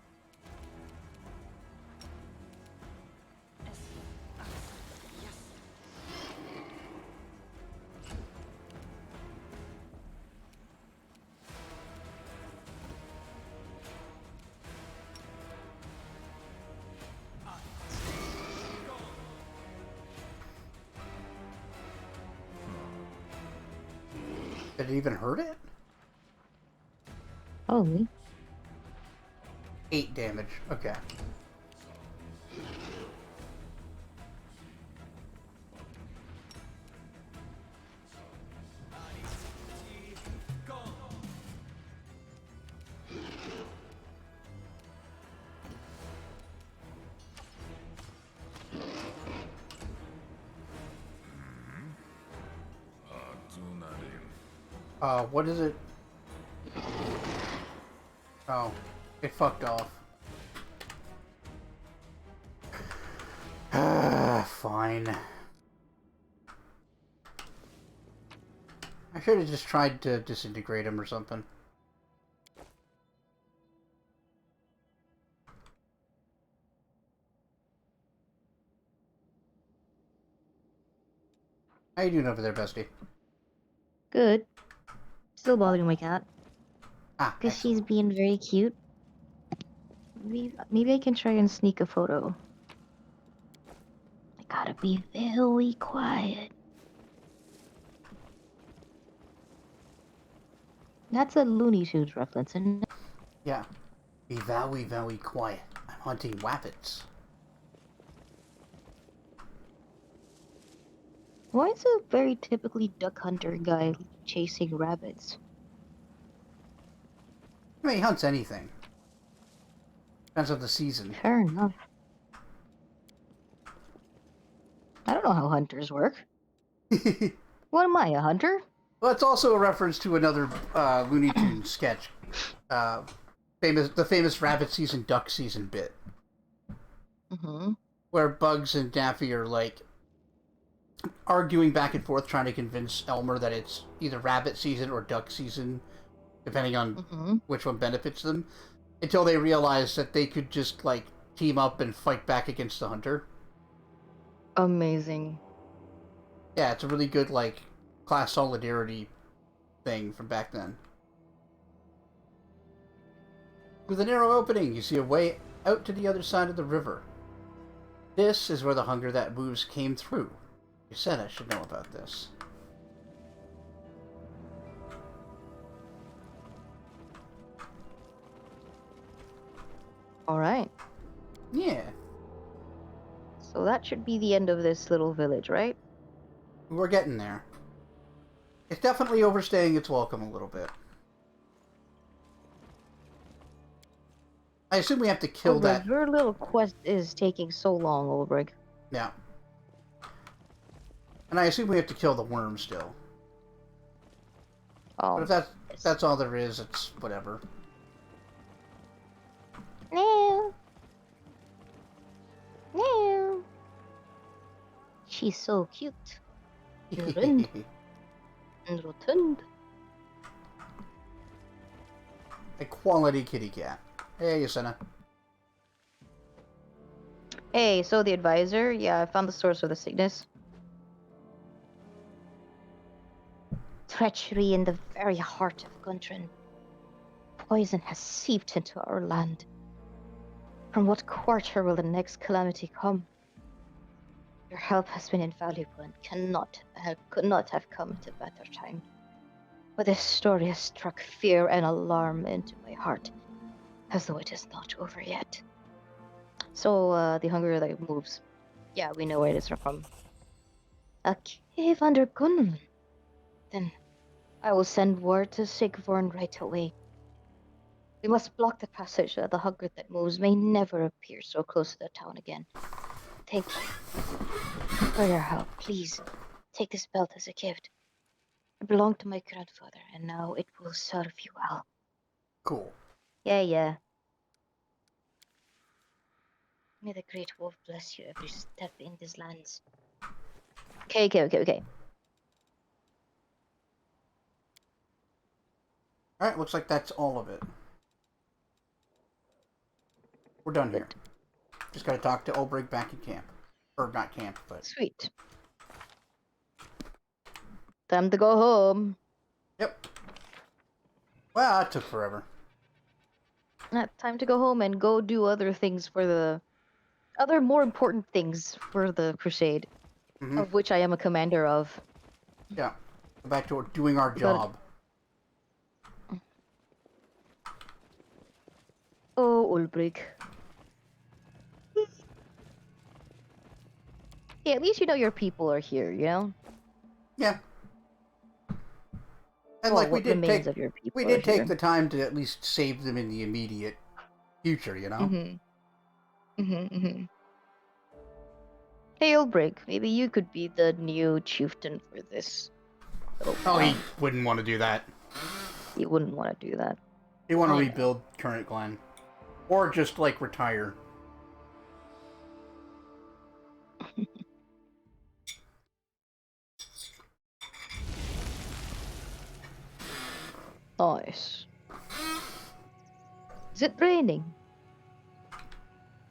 Did it even hurt it? Probably. 8 damage. Okay. What is it? Oh, it fucked off. Fine. I should have just tried to disintegrate him or something. How you doing over there, bestie? Good. Still bothering my cat. Ah, Because excellent. she's being very cute. Maybe I can try and sneak a photo. I gotta be very quiet. That's a Looney Tunes reference, and Yeah. Be very, very quiet. I'm hunting rabbits. why is a very typically duck hunter guy chasing rabbits? I mean, he hunts anything. Depends on the season. Fair enough. I don't know how hunters work. What am I, a hunter? Well, it's also a reference to another Looney Tunes sketch. The famous rabbit season, duck season bit. Mm-hmm. Where Bugs and Daffy are, like, arguing back and forth trying to convince Elmer that it's either rabbit season or duck season, depending on which one benefits them, until they realize that they could just, like, team up and fight back against the hunter. Amazing. Yeah, it's a really good, like, class solidarity thing from back then. With a narrow opening, you see a way out to the other side of the river. This is where the hunger that moves came through. You said I should know about this. Alright. Yeah. So that should be the end of this little village, right? We're getting there. It's definitely overstaying its welcome a little bit. I assume we have to kill that. Your little quest is taking so long, Ulbrich. Yeah. And I assume we have to kill the worm still. Oh. But if that's all there is, it's whatever. No. No. She's so cute. Rund and rotund. A quality kitty cat. Hey, Yasena. Hey, so the advisor? Yeah, I found the source of the sickness. Treachery in the very heart of Guntran. Poison has seeped into our land. From what quarter will the next calamity come? Your help has been invaluable and could not have come at a better time. But this story has struck fear and alarm into my heart, as though it is not over yet. So, the hunger that moves. Yeah, we know where it is from. A cave under Gunman. Then I will send word to Sigvorn right away. We must block the passage so that the hunger that moves may never appear so close to the town again. Thank you for your help. Please, take this belt as a gift. It belonged to my grandfather, and now it will serve you well. Cool. Yeah. May the great wolf bless you every step in these lands. Okay. Alright, looks like that's all of it. We're done here. Just gotta talk to Ulbrich back in camp. Or not camp, but... Sweet. Time to go home. Yep. Well, that took forever. Time to go home and go do other things for the... Other more important things for the crusade. Mm-hmm. Of which I am a commander of. Yeah. Go back to doing our But- job. Oh, Ulbrich. Yeah, at least you know your people are here, you know? Yeah. And Well, like what remains of your people we did are take here. the time to at least save them in the immediate future, you know? Hey, Ulbrich, maybe you could be the new chieftain for this. Oh, he wouldn't want to do that. He wouldn't want to do that. He want to I know. rebuild current clan. Or just, like, retire. Nice. Is it raining?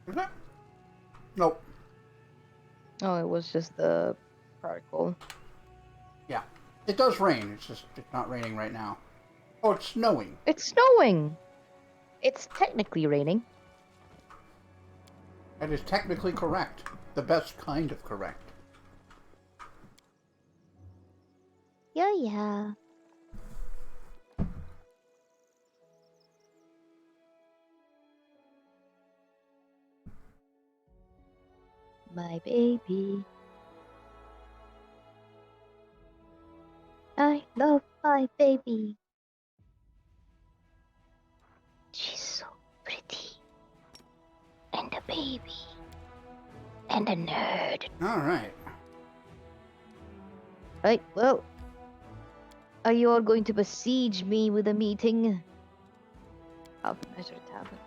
Is that? Nope. Oh, it was just the particle. Yeah. It does rain, it's just it's not raining right now. Oh, it's snowing. It's snowing! It's technically raining. That is technically correct. The best kind of correct. Yeah. My baby. I love my baby. She's so pretty. And a baby. And a nerd. Alright. Right, well. Are you all going to besiege me with a meeting? Half Measure Tavern.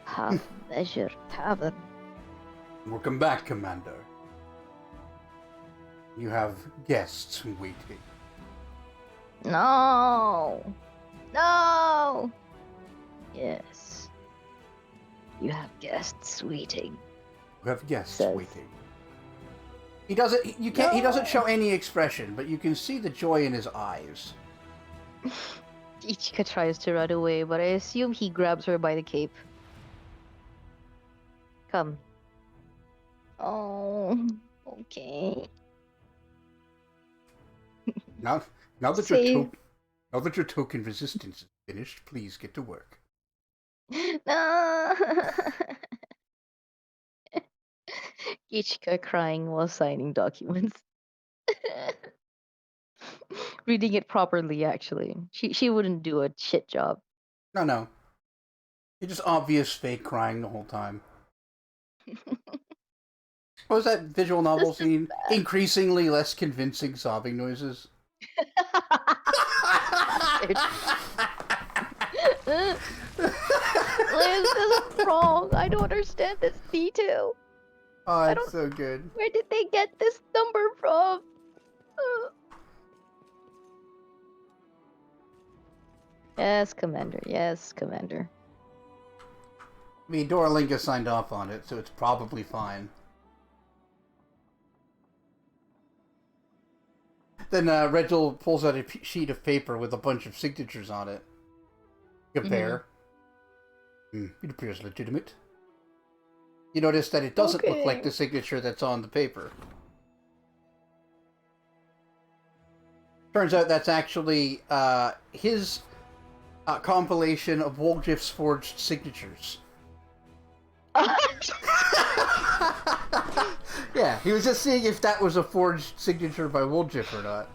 Half Measure Tavern. Welcome back, Commander. You have guests waiting. No! No! Yes. You have guests waiting. You have guests Says- waiting. He doesn't. You can't. He doesn't show any expression, but you can see the joy in his eyes. Ichika tries to run away, but I assume he grabs her by the cape. Come. Oh, okay. Now that Save. now that your token resistance is finished, please get to work. No! Ichika crying while signing documents. Reading it properly, actually. She wouldn't do a shit job. No. You're just obvious fake crying the whole time. What was that visual novel This is scene? Increasingly less convincing sobbing noises. Liz, this is wrong. I don't understand this detail. Oh, I it's don't- so good. Where did they get this number from? Yes, Commander. Yes, Commander. I mean, Doralinga signed off on it, so it's probably fine. Then Regil pulls out a sheet of paper with a bunch of signatures on it. Compare. It appears legitimate. You notice that it doesn't look like the signature that's on the paper. Turns out that's actually his compilation of Woljif's forged signatures. Yeah, he was just seeing if that was a forged signature by Woljif or not.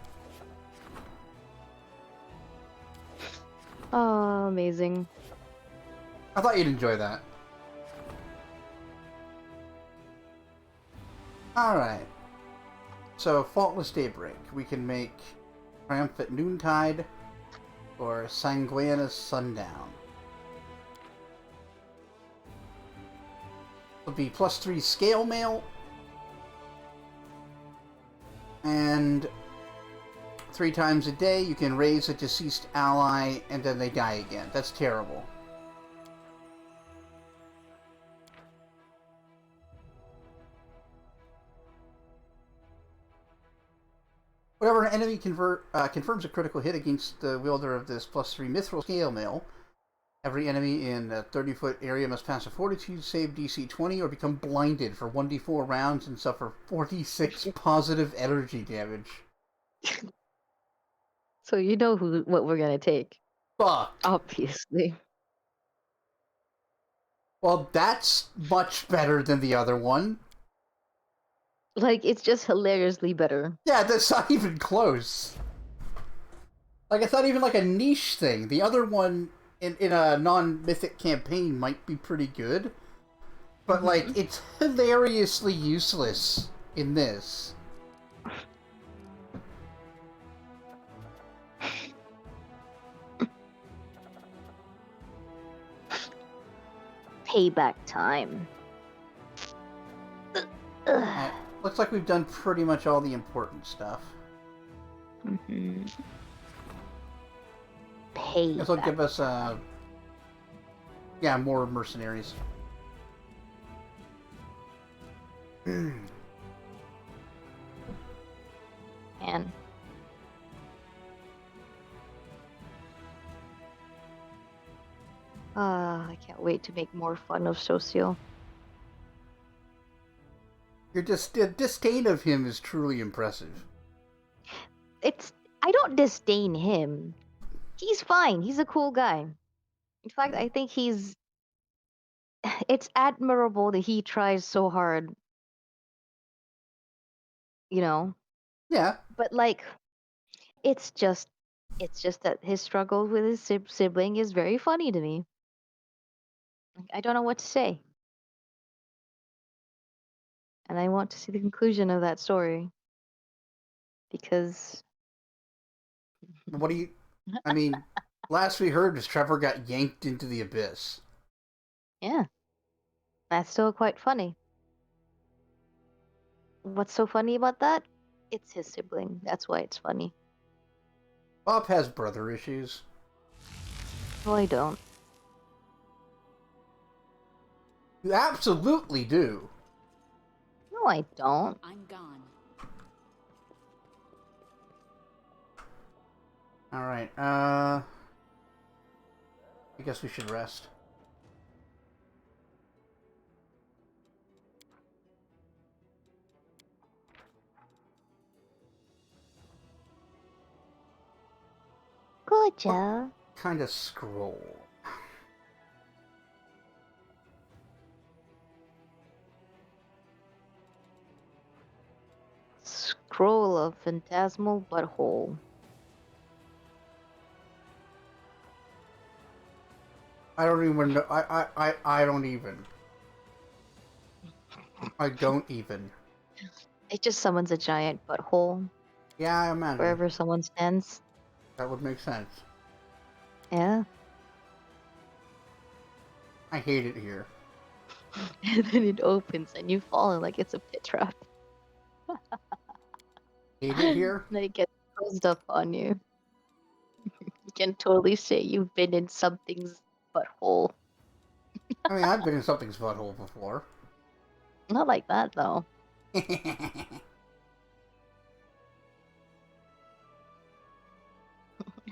Oh, amazing. I thought you'd enjoy that. Alright. So, Faultless Daybreak. We can make Triumphant Noontide or Sanguineous Sundown. It'll be +3 scale mail. And 3 times a day you can raise a deceased ally and then they die again. That's terrible. Whenever an enemy confirms a critical hit against the wielder of this +3 mithril scale mail, every enemy in a 30-foot area must pass a Fortitude save DC 20 or become blinded for 1d4 rounds and suffer 46 positive energy damage. So you know what we're gonna take. Fuck. Obviously. Well, that's much better than the other one. Like, it's just hilariously better. Yeah, that's not even close. Like, it's not even like a niche thing. The other one in a non-mythic campaign might be pretty good. But, like, it's hilariously useless in this. payback time. Looks like we've done pretty much all the important stuff. Mm-hmm. This will Payback. give us, yeah, more mercenaries. Man. I can't wait to make more fun of Socio. Your disdain of him is truly impressive. I don't disdain him. He's fine. He's a cool guy. In fact, I think it's admirable that he tries so hard, you know. Yeah. But like, it's just that his struggle with his sibling is very funny to me. I don't know what to say. And I want to see the conclusion of that story. Because What do you... I mean, last we heard was Trevor got yanked into the abyss. yeah, that's still quite funny. What's so funny about that? It's his sibling. That's why it's funny. Bob has brother issues. Well, I don't. You absolutely do. No, I don't. I'm gone. Alright, I guess we should rest. Good job. Kind of scroll. Scroll of phantasmal butthole. I don't even know. I don't even. I don't even. It just summons a giant butthole Yeah, I imagine. wherever someone stands. That would make sense. Yeah. I hate it here. And then it opens and you fall in like it's a pit trap. Hate it here? Then it gets closed up on you. You can totally say you've been in something's butthole. I mean, I've been in something's butthole before. Not like that though. And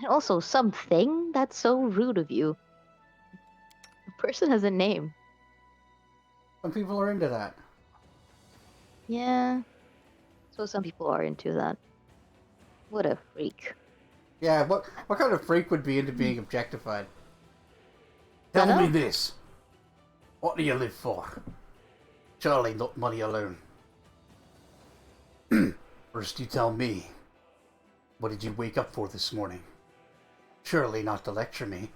also something? That's so rude of you. The person has a name. Some people are into that. Yeah. So some people are into that. What a freak. Yeah, what kind of freak would be into being objectified? Tell Dunno. me this. What do you live for? Surely not money alone. First you tell me. What did you wake up for this morning? Surely not to lecture me.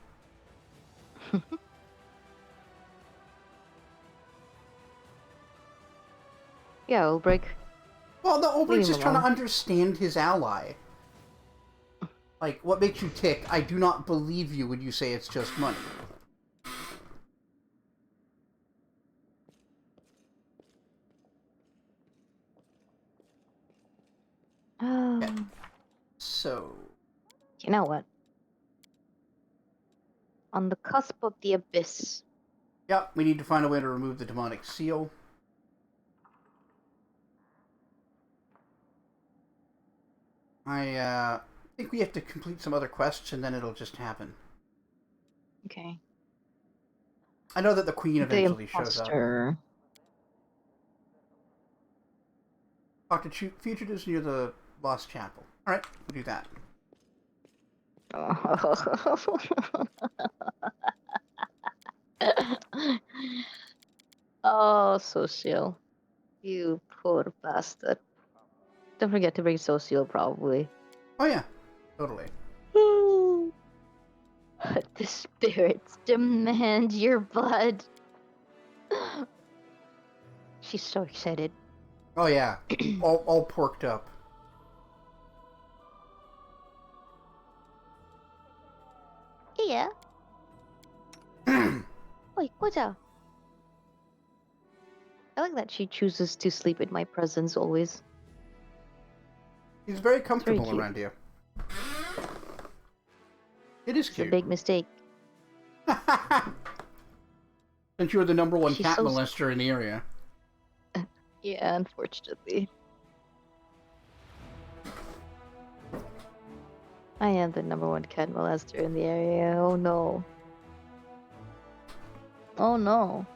Yeah, Ulbrich. Well, the Leave Ulbricht's him just trying to alone. understand his ally. Like, what makes you tick? I do not believe you when you say it's just money. Oh. So... You know what? On the cusp of the abyss. Yep, we need to find a way to remove the demonic seal. I think we have to complete some other quests and then it'll just happen. Okay. I know that the queen The eventually shows up. imposter. Talk to fugitives near the Lost Chapel. Alright, we'll do that. Oh, Socio. You poor bastard. Don't forget to bring Socio, probably. Oh yeah, totally. The spirits demand your blood. She's so excited. Oh yeah, all porked up. Yeah. Oi, 过奖. I like that she chooses to sleep in my presence always. He's very comfortable cute. around you. It is It's a cute. big mistake. Since you're the number one She's cat so molester in the area. Yeah, unfortunately. I am the number one cat molester in the area. Oh no. Oh no.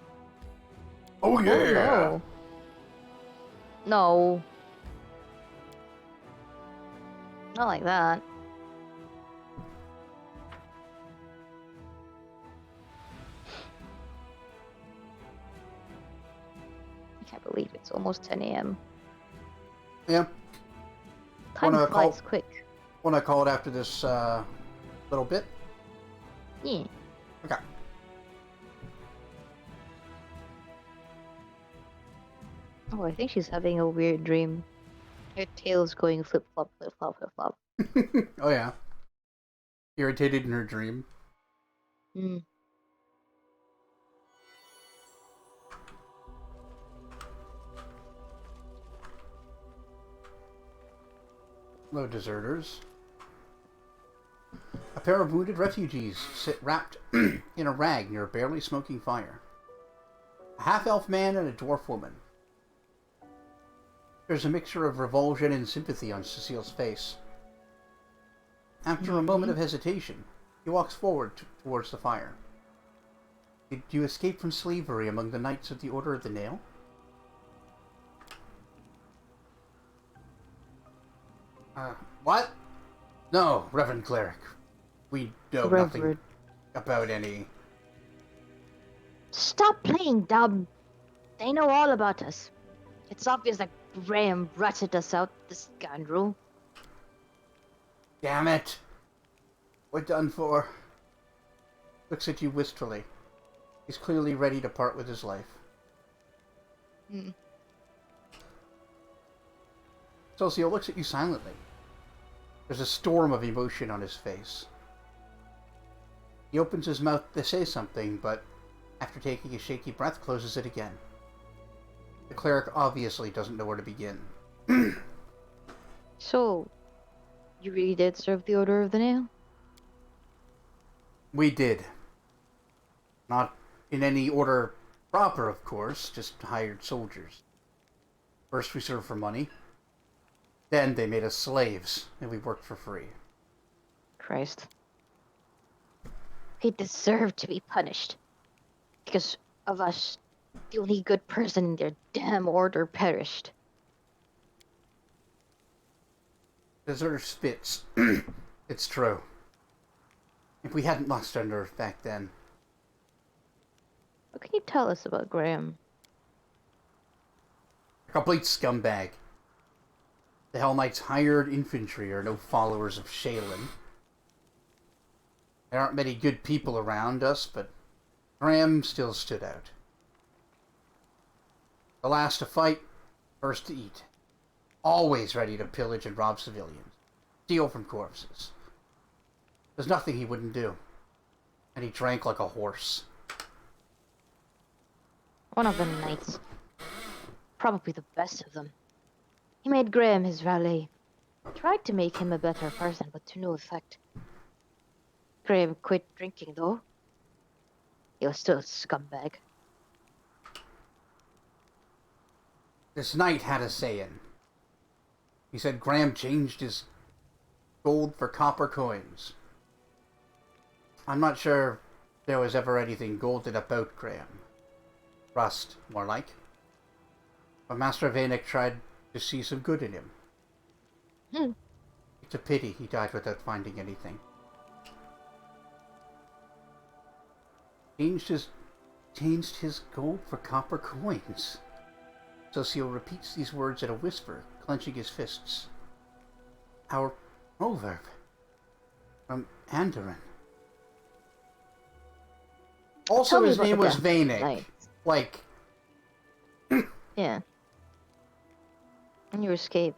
Oh yeah! Oh no. No. Not like that. I can't believe it's almost 10 a.m. Yeah. Time Wanna call- flies quick. Want to call it after this little bit? Yeah. Okay. Oh, I think she's having a weird dream. Her tail's going flip flop, flip flop, flip flop. Oh yeah. Irritated in her dream. Hmm. Hello, deserters. A pair of wounded refugees sit wrapped in a rag near a barely smoking fire. A half-elf man and a dwarf woman. There's a mixture of revulsion and sympathy on Cecile's face. After a moment of hesitation, he walks forward towards the fire. Did you escape from slavery among the Knights of the Order of the Nail? What? No, Reverend Cleric. We know nothing Reverend. about any... Stop playing dumb. They know all about us. It's obvious that Graham ratted us out, the scoundrel. Damn it! We're done for. Looks at you wistfully. He's clearly ready to part with his life. Hmm. Celcio looks at you silently. There's a storm of emotion on his face. He opens his mouth to say something, but after taking a shaky breath, closes it again. The cleric obviously doesn't know where to begin. So, you really did serve the Order of the Nail? We did. Not in any order proper, of course, just hired soldiers. First we served for money. Then they made us slaves, and we worked for free. Christ. He deserved to be punished. Because of us, the only good person in their damn order perished. Deserter spits. It's true. If we hadn't lost our nerve back then. What can you tell us about Graham? A complete scumbag. The Hell Knights' hired infantry are no followers of Shaylin. There aren't many good people around us, but Graham still stood out. The last to fight, first to eat. Always ready to pillage and rob civilians. Steal from corpses. There's nothing he wouldn't do. And he drank like a horse. One of the knights. Probably the best of them. He made Graham his valet. Tried to make him a better person, but to no effect. Graham quit drinking, though. He was still a scumbag. This knight had a saying. He said Graham changed his gold for copper coins. I'm not sure there was ever anything golden about Graham. Rust, more like. But Master Vanek tried to see some good in him. It's a pity he died without finding anything. Changed his gold for copper coins. Socio repeats these words at a whisper, clenching his fists. Our proverb from Andoran. Also, Tell me his about name the was death Vanek. knight. Like, Yeah. And your escape.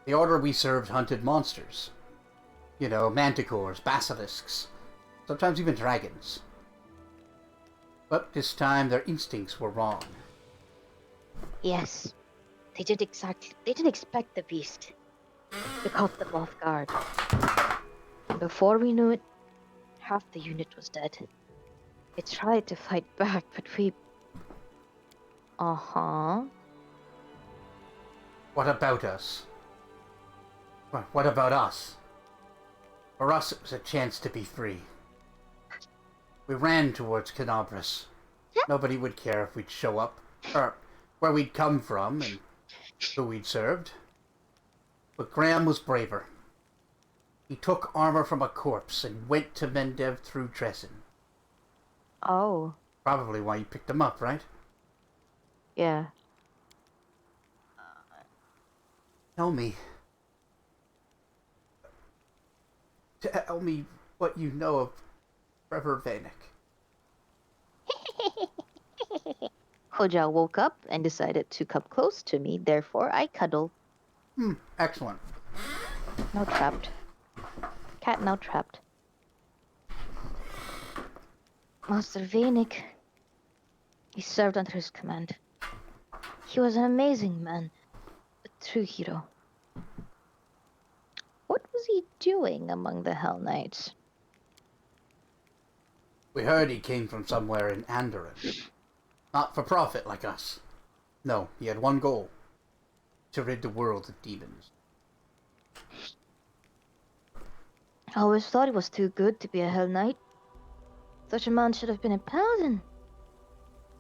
the order we served hunted monsters. You know, manticores, basilisks, sometimes even dragons. But this time their instincts were wrong. Yes. They didn't expect the beast. We caught them off guard. And before we knew it, half the unit was dead. They tried to fight back, but we... Uh-huh. What about us? What about us? For us, it was a chance to be free. We ran towards Canabras. Nobody would care if we'd show up, or where we'd come from, and who we'd served. But Graham was braver. He took armor from a corpse and went to Mendev through Tressen. Oh. Probably why you picked him up, right? Yeah. Tell me. Tell me what you know of Trevor Vanek. Hoja woke up and decided to come close to me, therefore I cuddle. Excellent. Now trapped. Cat now trapped. Master Vanek. He served under his command. He was an amazing man. A true hero. What was he doing among the Hell Knights? We heard he came from somewhere in Andoran. Not for profit like us. No, he had one goal. To rid the world of demons. I always thought he was too good to be a Hell Knight. Such a man should have been a paladin.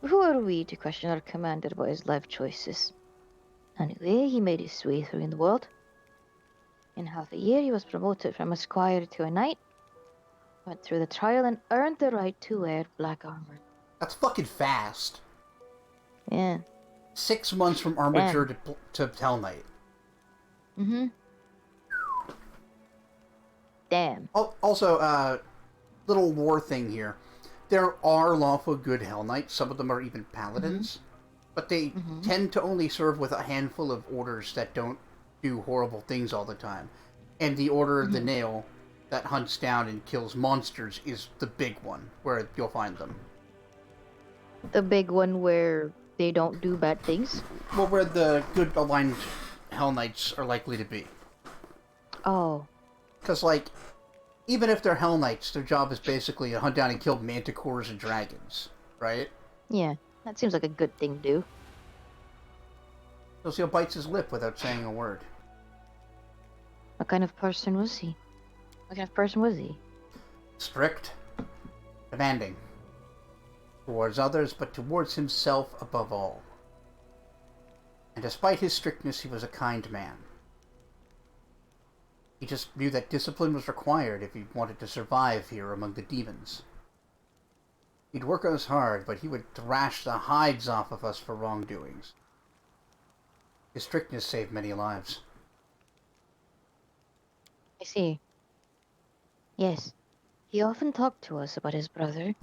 Who are we to question our commander about his life choices? Anyway, he made his way through in the world. In half a year, he was promoted from a squire to a knight, went through the trial, and earned the right to wear black armor. That's fucking fast. Yeah. 6 months from armature to Hell Knight. Mm-hmm. Damn. Also, little war thing here. There are lawful good Hell Knights. Some of them are even paladins. But they tend to only serve with a handful of orders that don't do horrible things all the time. And the Order of the Nail that hunts down and kills monsters is the big one, where you'll find them. The big one where they don't do bad things? Well, where the good aligned Hell Knights are likely to be. Oh. Because, like, even if they're Hell Knights, their job is basically to hunt down and kill manticores and dragons, right? Yeah, that seems like a good thing to do. Lucille bites his lip without saying a word. What kind of person was he? What kind of person was he? Strict. Demanding. Towards others, but towards himself above all. And despite his strictness, he was a kind man. He just knew that discipline was required if he wanted to survive here among the demons. He'd work us hard, but he would thrash the hides off of us for wrongdoings. His strictness saved many lives. I see. Yes. He often talked to us about his brother.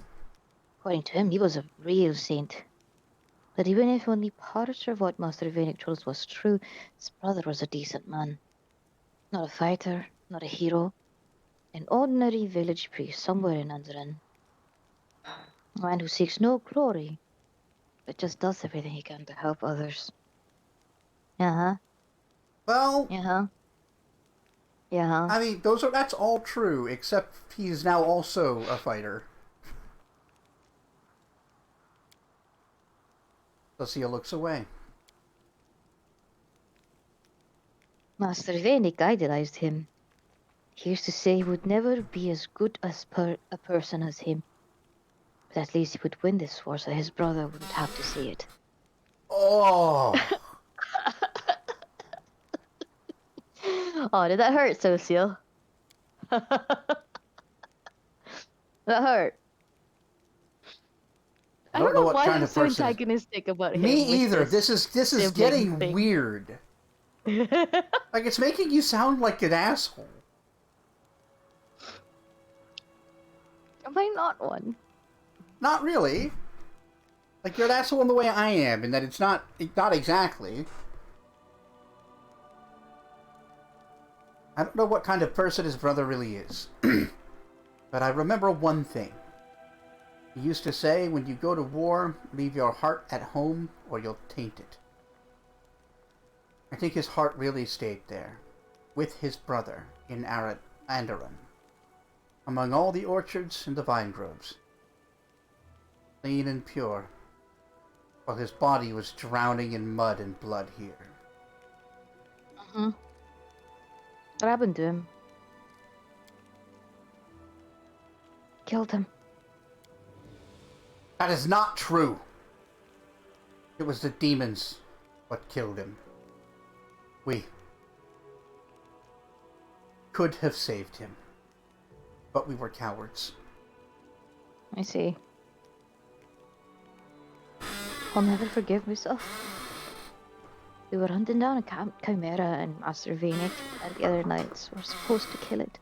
According to him, he was a real saint. But even if only part of what Master Vanek told us was true, his brother was a decent man. Not a fighter, not a hero. An ordinary village priest somewhere in Andoran. A man who seeks no glory, but just does everything he can to help others. Uh-huh. Well, Uh-huh. Yeah. I mean, that's all true, except he's now also a fighter. Lucia looks away. Master Vanek idolized him. He used to say he would never be as good as a person as him. But at least he would win this war so his brother wouldn't have to see it. Oh! Oh, did that hurt, Socio? That hurt. I don't know what why kind I'm of so person... antagonistic about him. Me with either. This is sibling getting thing. weird. Like, it's making you sound like an asshole. Am I not one? Not really. Like, you're an asshole in the way I am, in that it's not exactly. I don't know what kind of person his brother really is. But I remember one thing. He used to say, when you go to war, leave your heart at home or you'll taint it. I think his heart really stayed there, with his brother in Andaran, among all the orchards and the vine groves, clean and pure, while his body was drowning in mud and blood here. What happened to him? Killed him. That is not true. It was the demons what killed him. We could have saved him, but we were cowards. I see. I'll never forgive myself. We were hunting down a chimera and Master Vanic, and the other knights were supposed to kill it.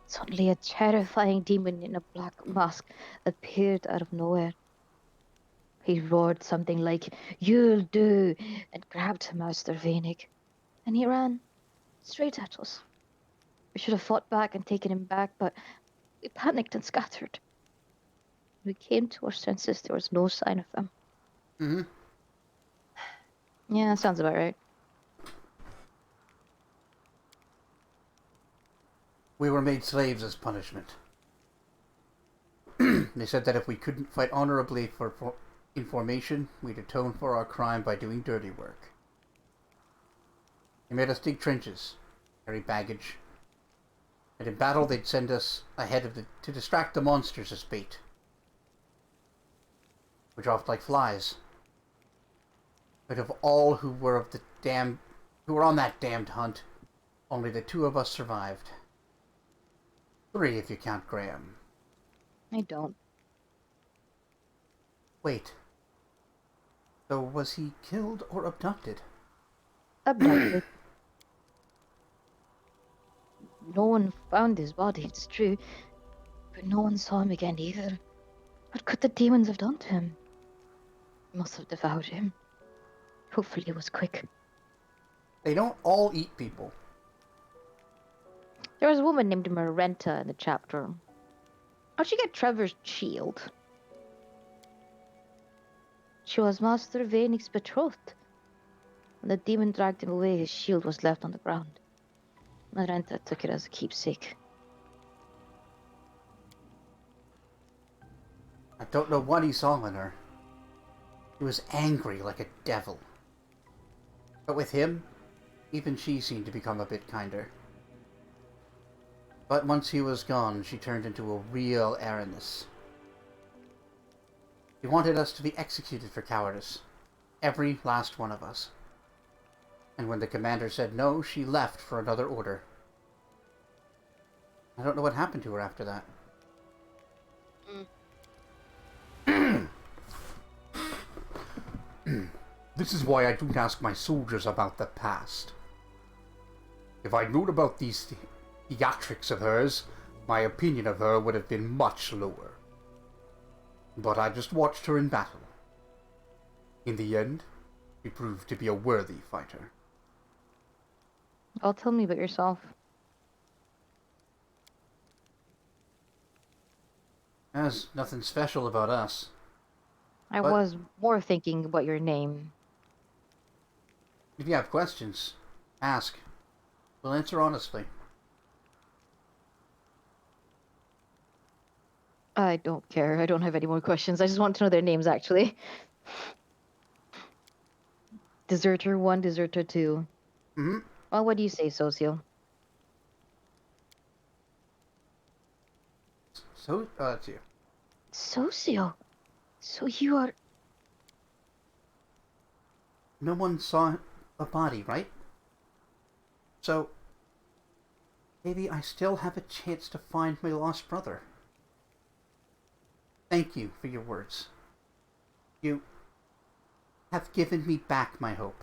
Suddenly a terrifying demon in a black mask appeared out of nowhere. He roared something like, "You'll do," and grabbed Master Vanic. And he ran straight at us. We should have fought back and taken him back, but we panicked and scattered. When we came to our senses, there was no sign of them. Mm-hmm. Yeah, that sounds about right. We were made slaves as punishment. They said that if we couldn't fight honorably in formation, we'd atone for our crime by doing dirty work. They made us dig trenches, carry baggage, and in battle they'd send us ahead to distract the monsters as bait. We dropped like flies. But of all who were on that damned hunt, only the 2 of us survived. 3 if you count Graham. I don't. Wait. So was he killed or abducted? Abducted. No one found his body, it's true. But no one saw him again either. What could the demons have done to him? Must have devoured him. Hopefully it was quick. They don't all eat people. There was a woman named Marenta in the chapter. How'd she get Trevor's shield? She was Master Vanic's betrothed. When the demon dragged him away, his shield was left on the ground. Marenta took it as a keepsake. I don't know what he saw in her. He was angry like a devil. But with him, even she seemed to become a bit kinder. But once he was gone, she turned into a real Aranis. He wanted us to be executed for cowardice. Every last one of us. And when the commander said no, she left for another order. I don't know what happened to her after that. This is why I don't ask my soldiers about the past. If I'd known about these theatrics of hers, my opinion of her would have been much lower. But I just watched her in battle. In the end, she proved to be a worthy fighter. Well, tell me about yourself. There's nothing special about us. I What? was more thinking about your name. If you have questions, ask. We'll answer honestly. I don't care. I don't have any more questions. I just want to know their names, actually. Deserter 1, Deserter 2. Mm-hmm. Well, what do you say, Socio? So, it's you. Socio? So you are... No one saw a body, right? So, maybe I still have a chance to find my lost brother. Thank you for your words. You have given me back my hope.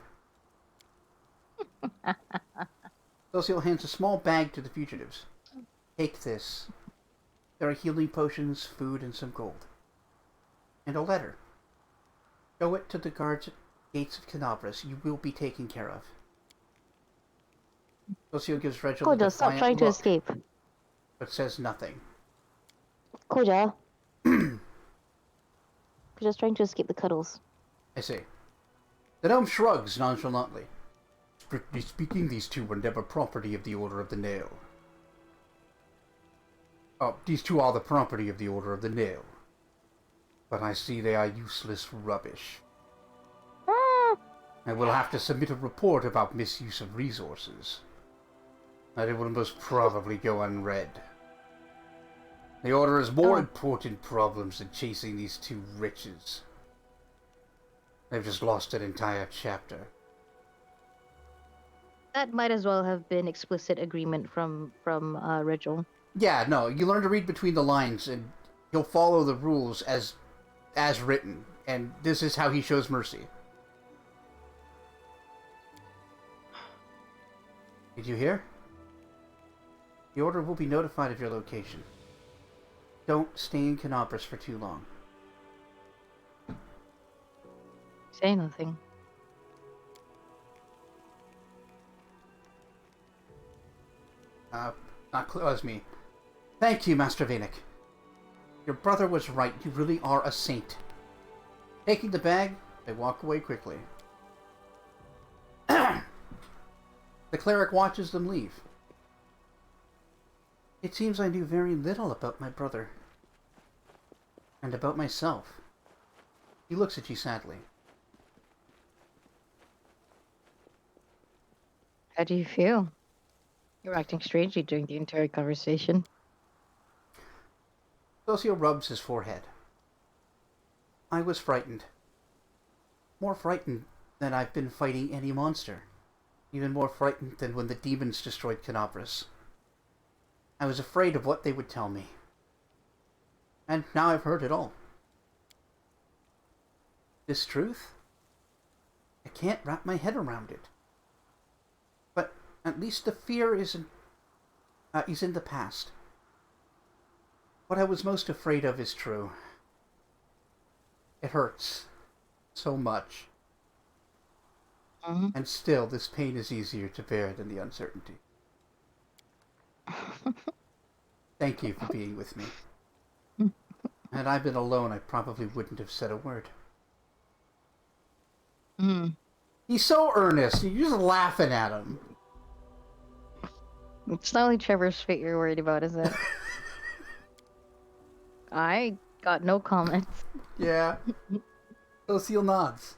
Socio hands a small bag to the fugitives. Take this. There are healing potions, food, and some gold. And a letter. Show it to the guards at gates of Canavras. You will be taken care of. Socio gives Reginald a Koda, stop defiant trying to look, escape. but says nothing. Koda? just trying to escape the cuddles. I see. The gnome shrugs nonchalantly. Strictly speaking, these two were never property of the Order of the Nail. Oh, these two are the property of the Order of the Nail. But I see they are useless rubbish. I will have to submit a report about misuse of resources. But it will most probably go unread. The Order has more important problems than chasing these two riches. They've just lost an entire chapter. That might as well have been explicit agreement from Rigel. Yeah, no, you learn to read between the lines, and he'll follow the rules as written, and this is how he shows mercy. Did you hear? The Order will be notified of your location. Don't stay in Canopus for too long. Say nothing. Not clear as me. Thank you, Master Vanek. Your brother was right. You really are a saint. Taking the bag, they walk away quickly. The cleric watches them leave. It seems I knew very little about my brother. And about myself. He looks at you sadly. How do you feel? You're acting strangely during the entire conversation. Socio rubs his forehead. I was frightened. More frightened than I've been fighting any monster. Even more frightened than when the demons destroyed Canopus. I was afraid of what they would tell me. And now I've heard it all. This truth? I can't wrap my head around it. But at least the fear is in the past. What I was most afraid of is true. It hurts so much. And still, this pain is easier to bear than the uncertainty. Thank you for being with me. Had I been alone, I probably wouldn't have said a word. He's so earnest. You're just laughing at him. It's not only Trevor's fate you're worried about, is it? I got no comments. Yeah. Lucille nods.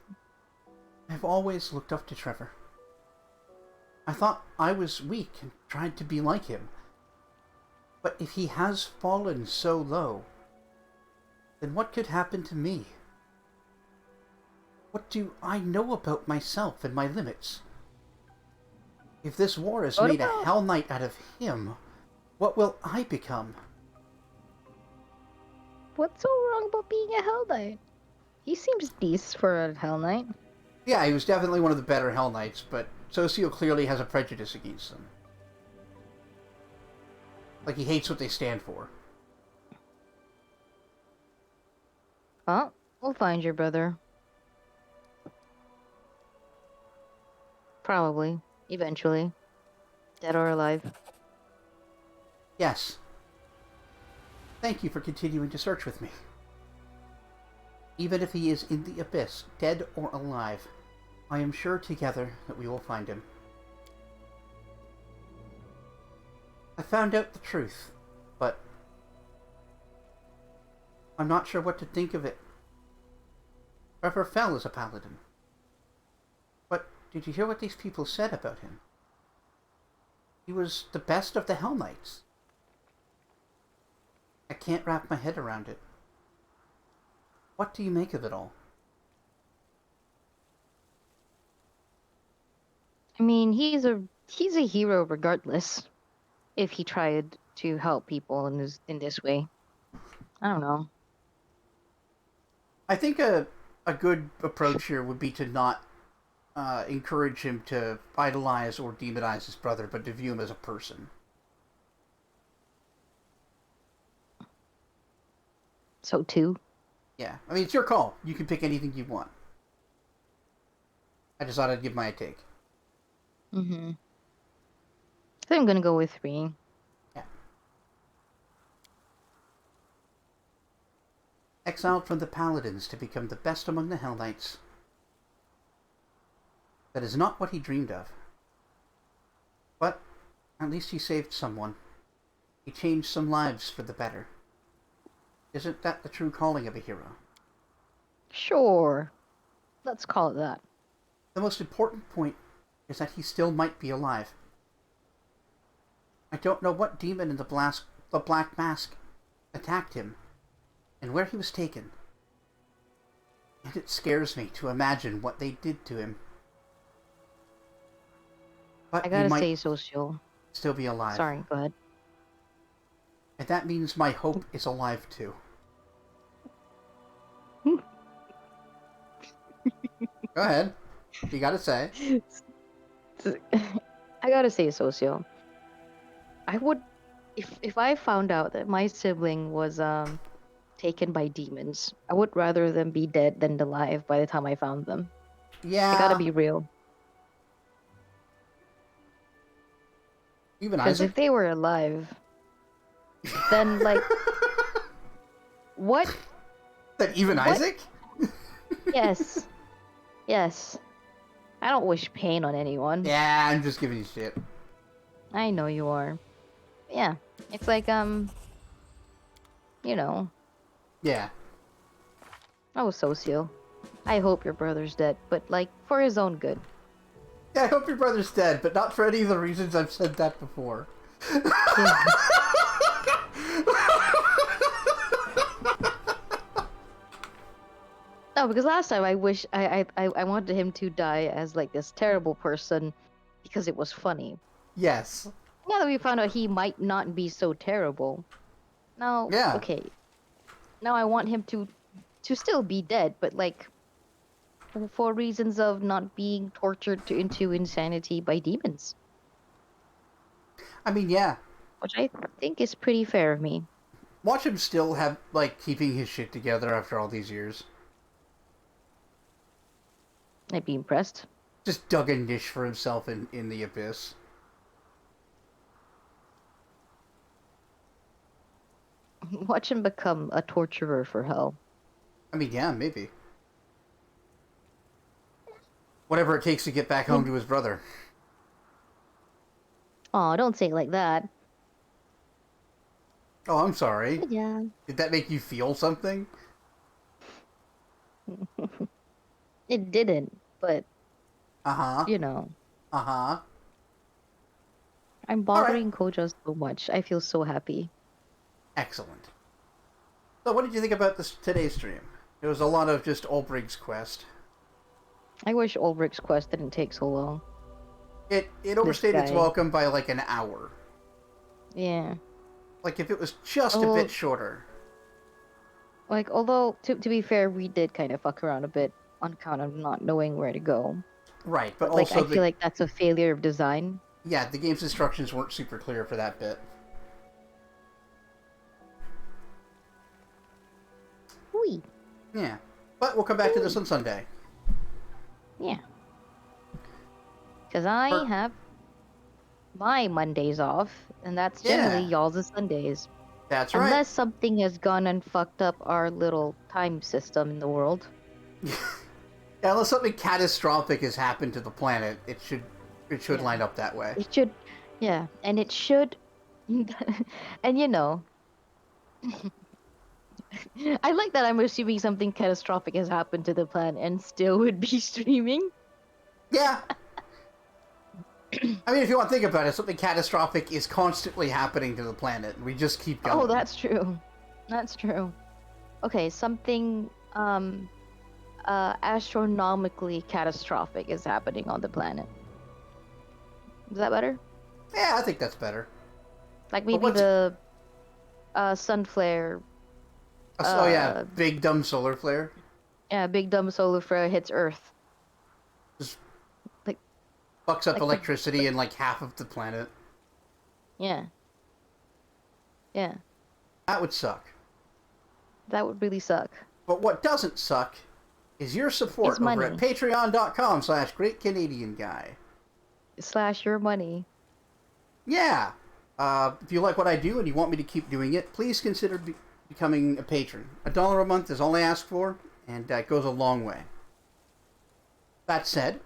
I've always looked up to Trevor. I thought I was weak and tried to be like him. But if he has fallen so low, then what could happen to me? What do I know about myself and my limits? If this war has made a Hell Knight out of him, what will I become? What's so wrong about being a Hell Knight? He seems decent for a Hell Knight. Yeah, he was definitely one of the better Hell Knights, but Socio clearly has a prejudice against them. Like, he hates what they stand for. Well, we'll find your brother. Probably. Eventually. Dead or alive. Yes. Thank you for continuing to search with me. Even if he is in the abyss, dead or alive, I am sure together that we will find him. I found out the truth, but I'm not sure what to think of it. Trevor fell as a paladin. But did you hear what these people said about him? He was the best of the Hell Knights. I can't wrap my head around it. What do you make of it all? I mean, he's a hero regardless. If he tried to help people in this way. I don't know. I think a good approach here would be to not encourage him to idolize or demonize his brother, but to view him as a person. So too. Yeah, I mean, it's your call. You can pick anything you want. I just thought I'd give my take. I think I'm gonna go with 3. Yeah. exiled from the Paladins to become the best among the Hell Knights. That is not what he dreamed of. But at least he saved someone. He changed some lives for the better. Isn't that the true calling of a hero? Sure. Let's call it that. The most important point is that he still might be alive. I don't know what demon in the Black Mask attacked him, and where he was taken. And it scares me to imagine what they did to him. But I gotta he might say, Socio. still be alive. Sorry, go ahead. And that means my hope is alive too. Go ahead. You gotta say. I gotta say, Socio. I would, if I found out that my sibling was taken by demons, I would rather them be dead than alive by the time I found them. Yeah. I gotta be real. Even Because Isaac? if they were alive, then like, what? That even What? Isaac? Yes, yes. I don't wish pain on anyone. Yeah, I'm just giving you shit. I know you are. Yeah, it's like you know. Yeah. Oh, Socio. I hope your brother's dead, but like for his own good. Yeah, I hope your brother's dead, but not for any of the reasons I've said that before. No, because last time I wish I wanted him to die as like this terrible person because it was funny. Yes. Now that we found out he might not be so terrible. Now, Yeah. okay. Now I want him to still be dead, but like for reasons of not being tortured into insanity by demons, I mean, yeah. which I think is pretty fair of me. Watch him still have, like, keeping his shit together after all these years. I'd be impressed. Just dug a niche for himself in the abyss. Watch him become a torturer for hell. I mean, yeah, maybe. Whatever it takes to get back home to his brother. Oh, don't say it like that. Oh, I'm sorry. Yeah. Did that make you feel something? It didn't, but Uh-huh. you know, Uh-huh. I'm bothering Koja so much. I feel so happy. Excellent. So what did you think about today's stream? It was a lot of just Ulbricht's quest. I wish Ulbricht's quest didn't take so long. It overstayed its guy. welcome by like an hour. Yeah. Like if it was just a Oh. bit shorter. Like, although, to be fair, we did kind of fuck around a bit on account of not knowing where to go. Right, but Like, also I feel like that's a failure of design. yeah, the game's instructions weren't super clear for that bit. Whee. Yeah. But we'll come back to this on Sunday. Yeah. Because I have my Mondays off, and that's generally Yeah. y'all's Sundays. That's right. Unless something has gone and fucked up our little time system in the world. Yeah, unless something catastrophic has happened to the planet, it should Yeah. line up that way. It should, yeah, and it should, and you know, I like that I'm assuming something catastrophic has happened to the planet and still would be streaming. Yeah. I mean, if you want to think about it, something catastrophic is constantly happening to the planet. We just keep going. Oh, that's true. That's true. Okay, something astronomically catastrophic is happening on the planet. Is that better? Yeah, I think that's better. Like But maybe what's- the sun flare. Oh yeah, big dumb solar flare. Yeah, big dumb solar flare hits Earth. Just Like- fucks up like the- electricity in like half of the planet. Yeah. Yeah, That would suck. that would really suck. But what doesn't suck is your support It's over money. at patreon.com/greatcanadianguy. Slash your money. Yeah. If you like what I do and you want me to keep doing it, please consider becoming a patron. $1 a month is all I ask for, and that goes a long way. That said,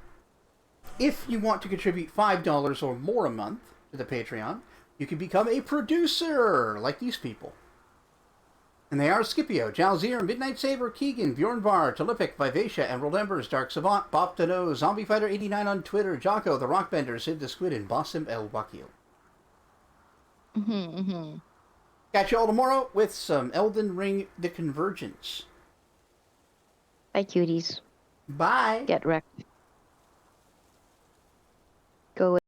if you want to contribute $5 or more a month to the Patreon, you can become a producer, like these people. And they are Scipio, Jalzir, Midnight Saber, Keegan, Bjornvar, Telepic, Vivacia, Emerald Embers, Dark Savant, Bop to Know, Zombie Fighter 89 on Twitter, Jocko, The Rockbender, Sid the Squid, and Bossim El Wakil. Catch you all tomorrow with some Elden Ring The Convergence. Bye, cuties. Bye. Get wrecked. Go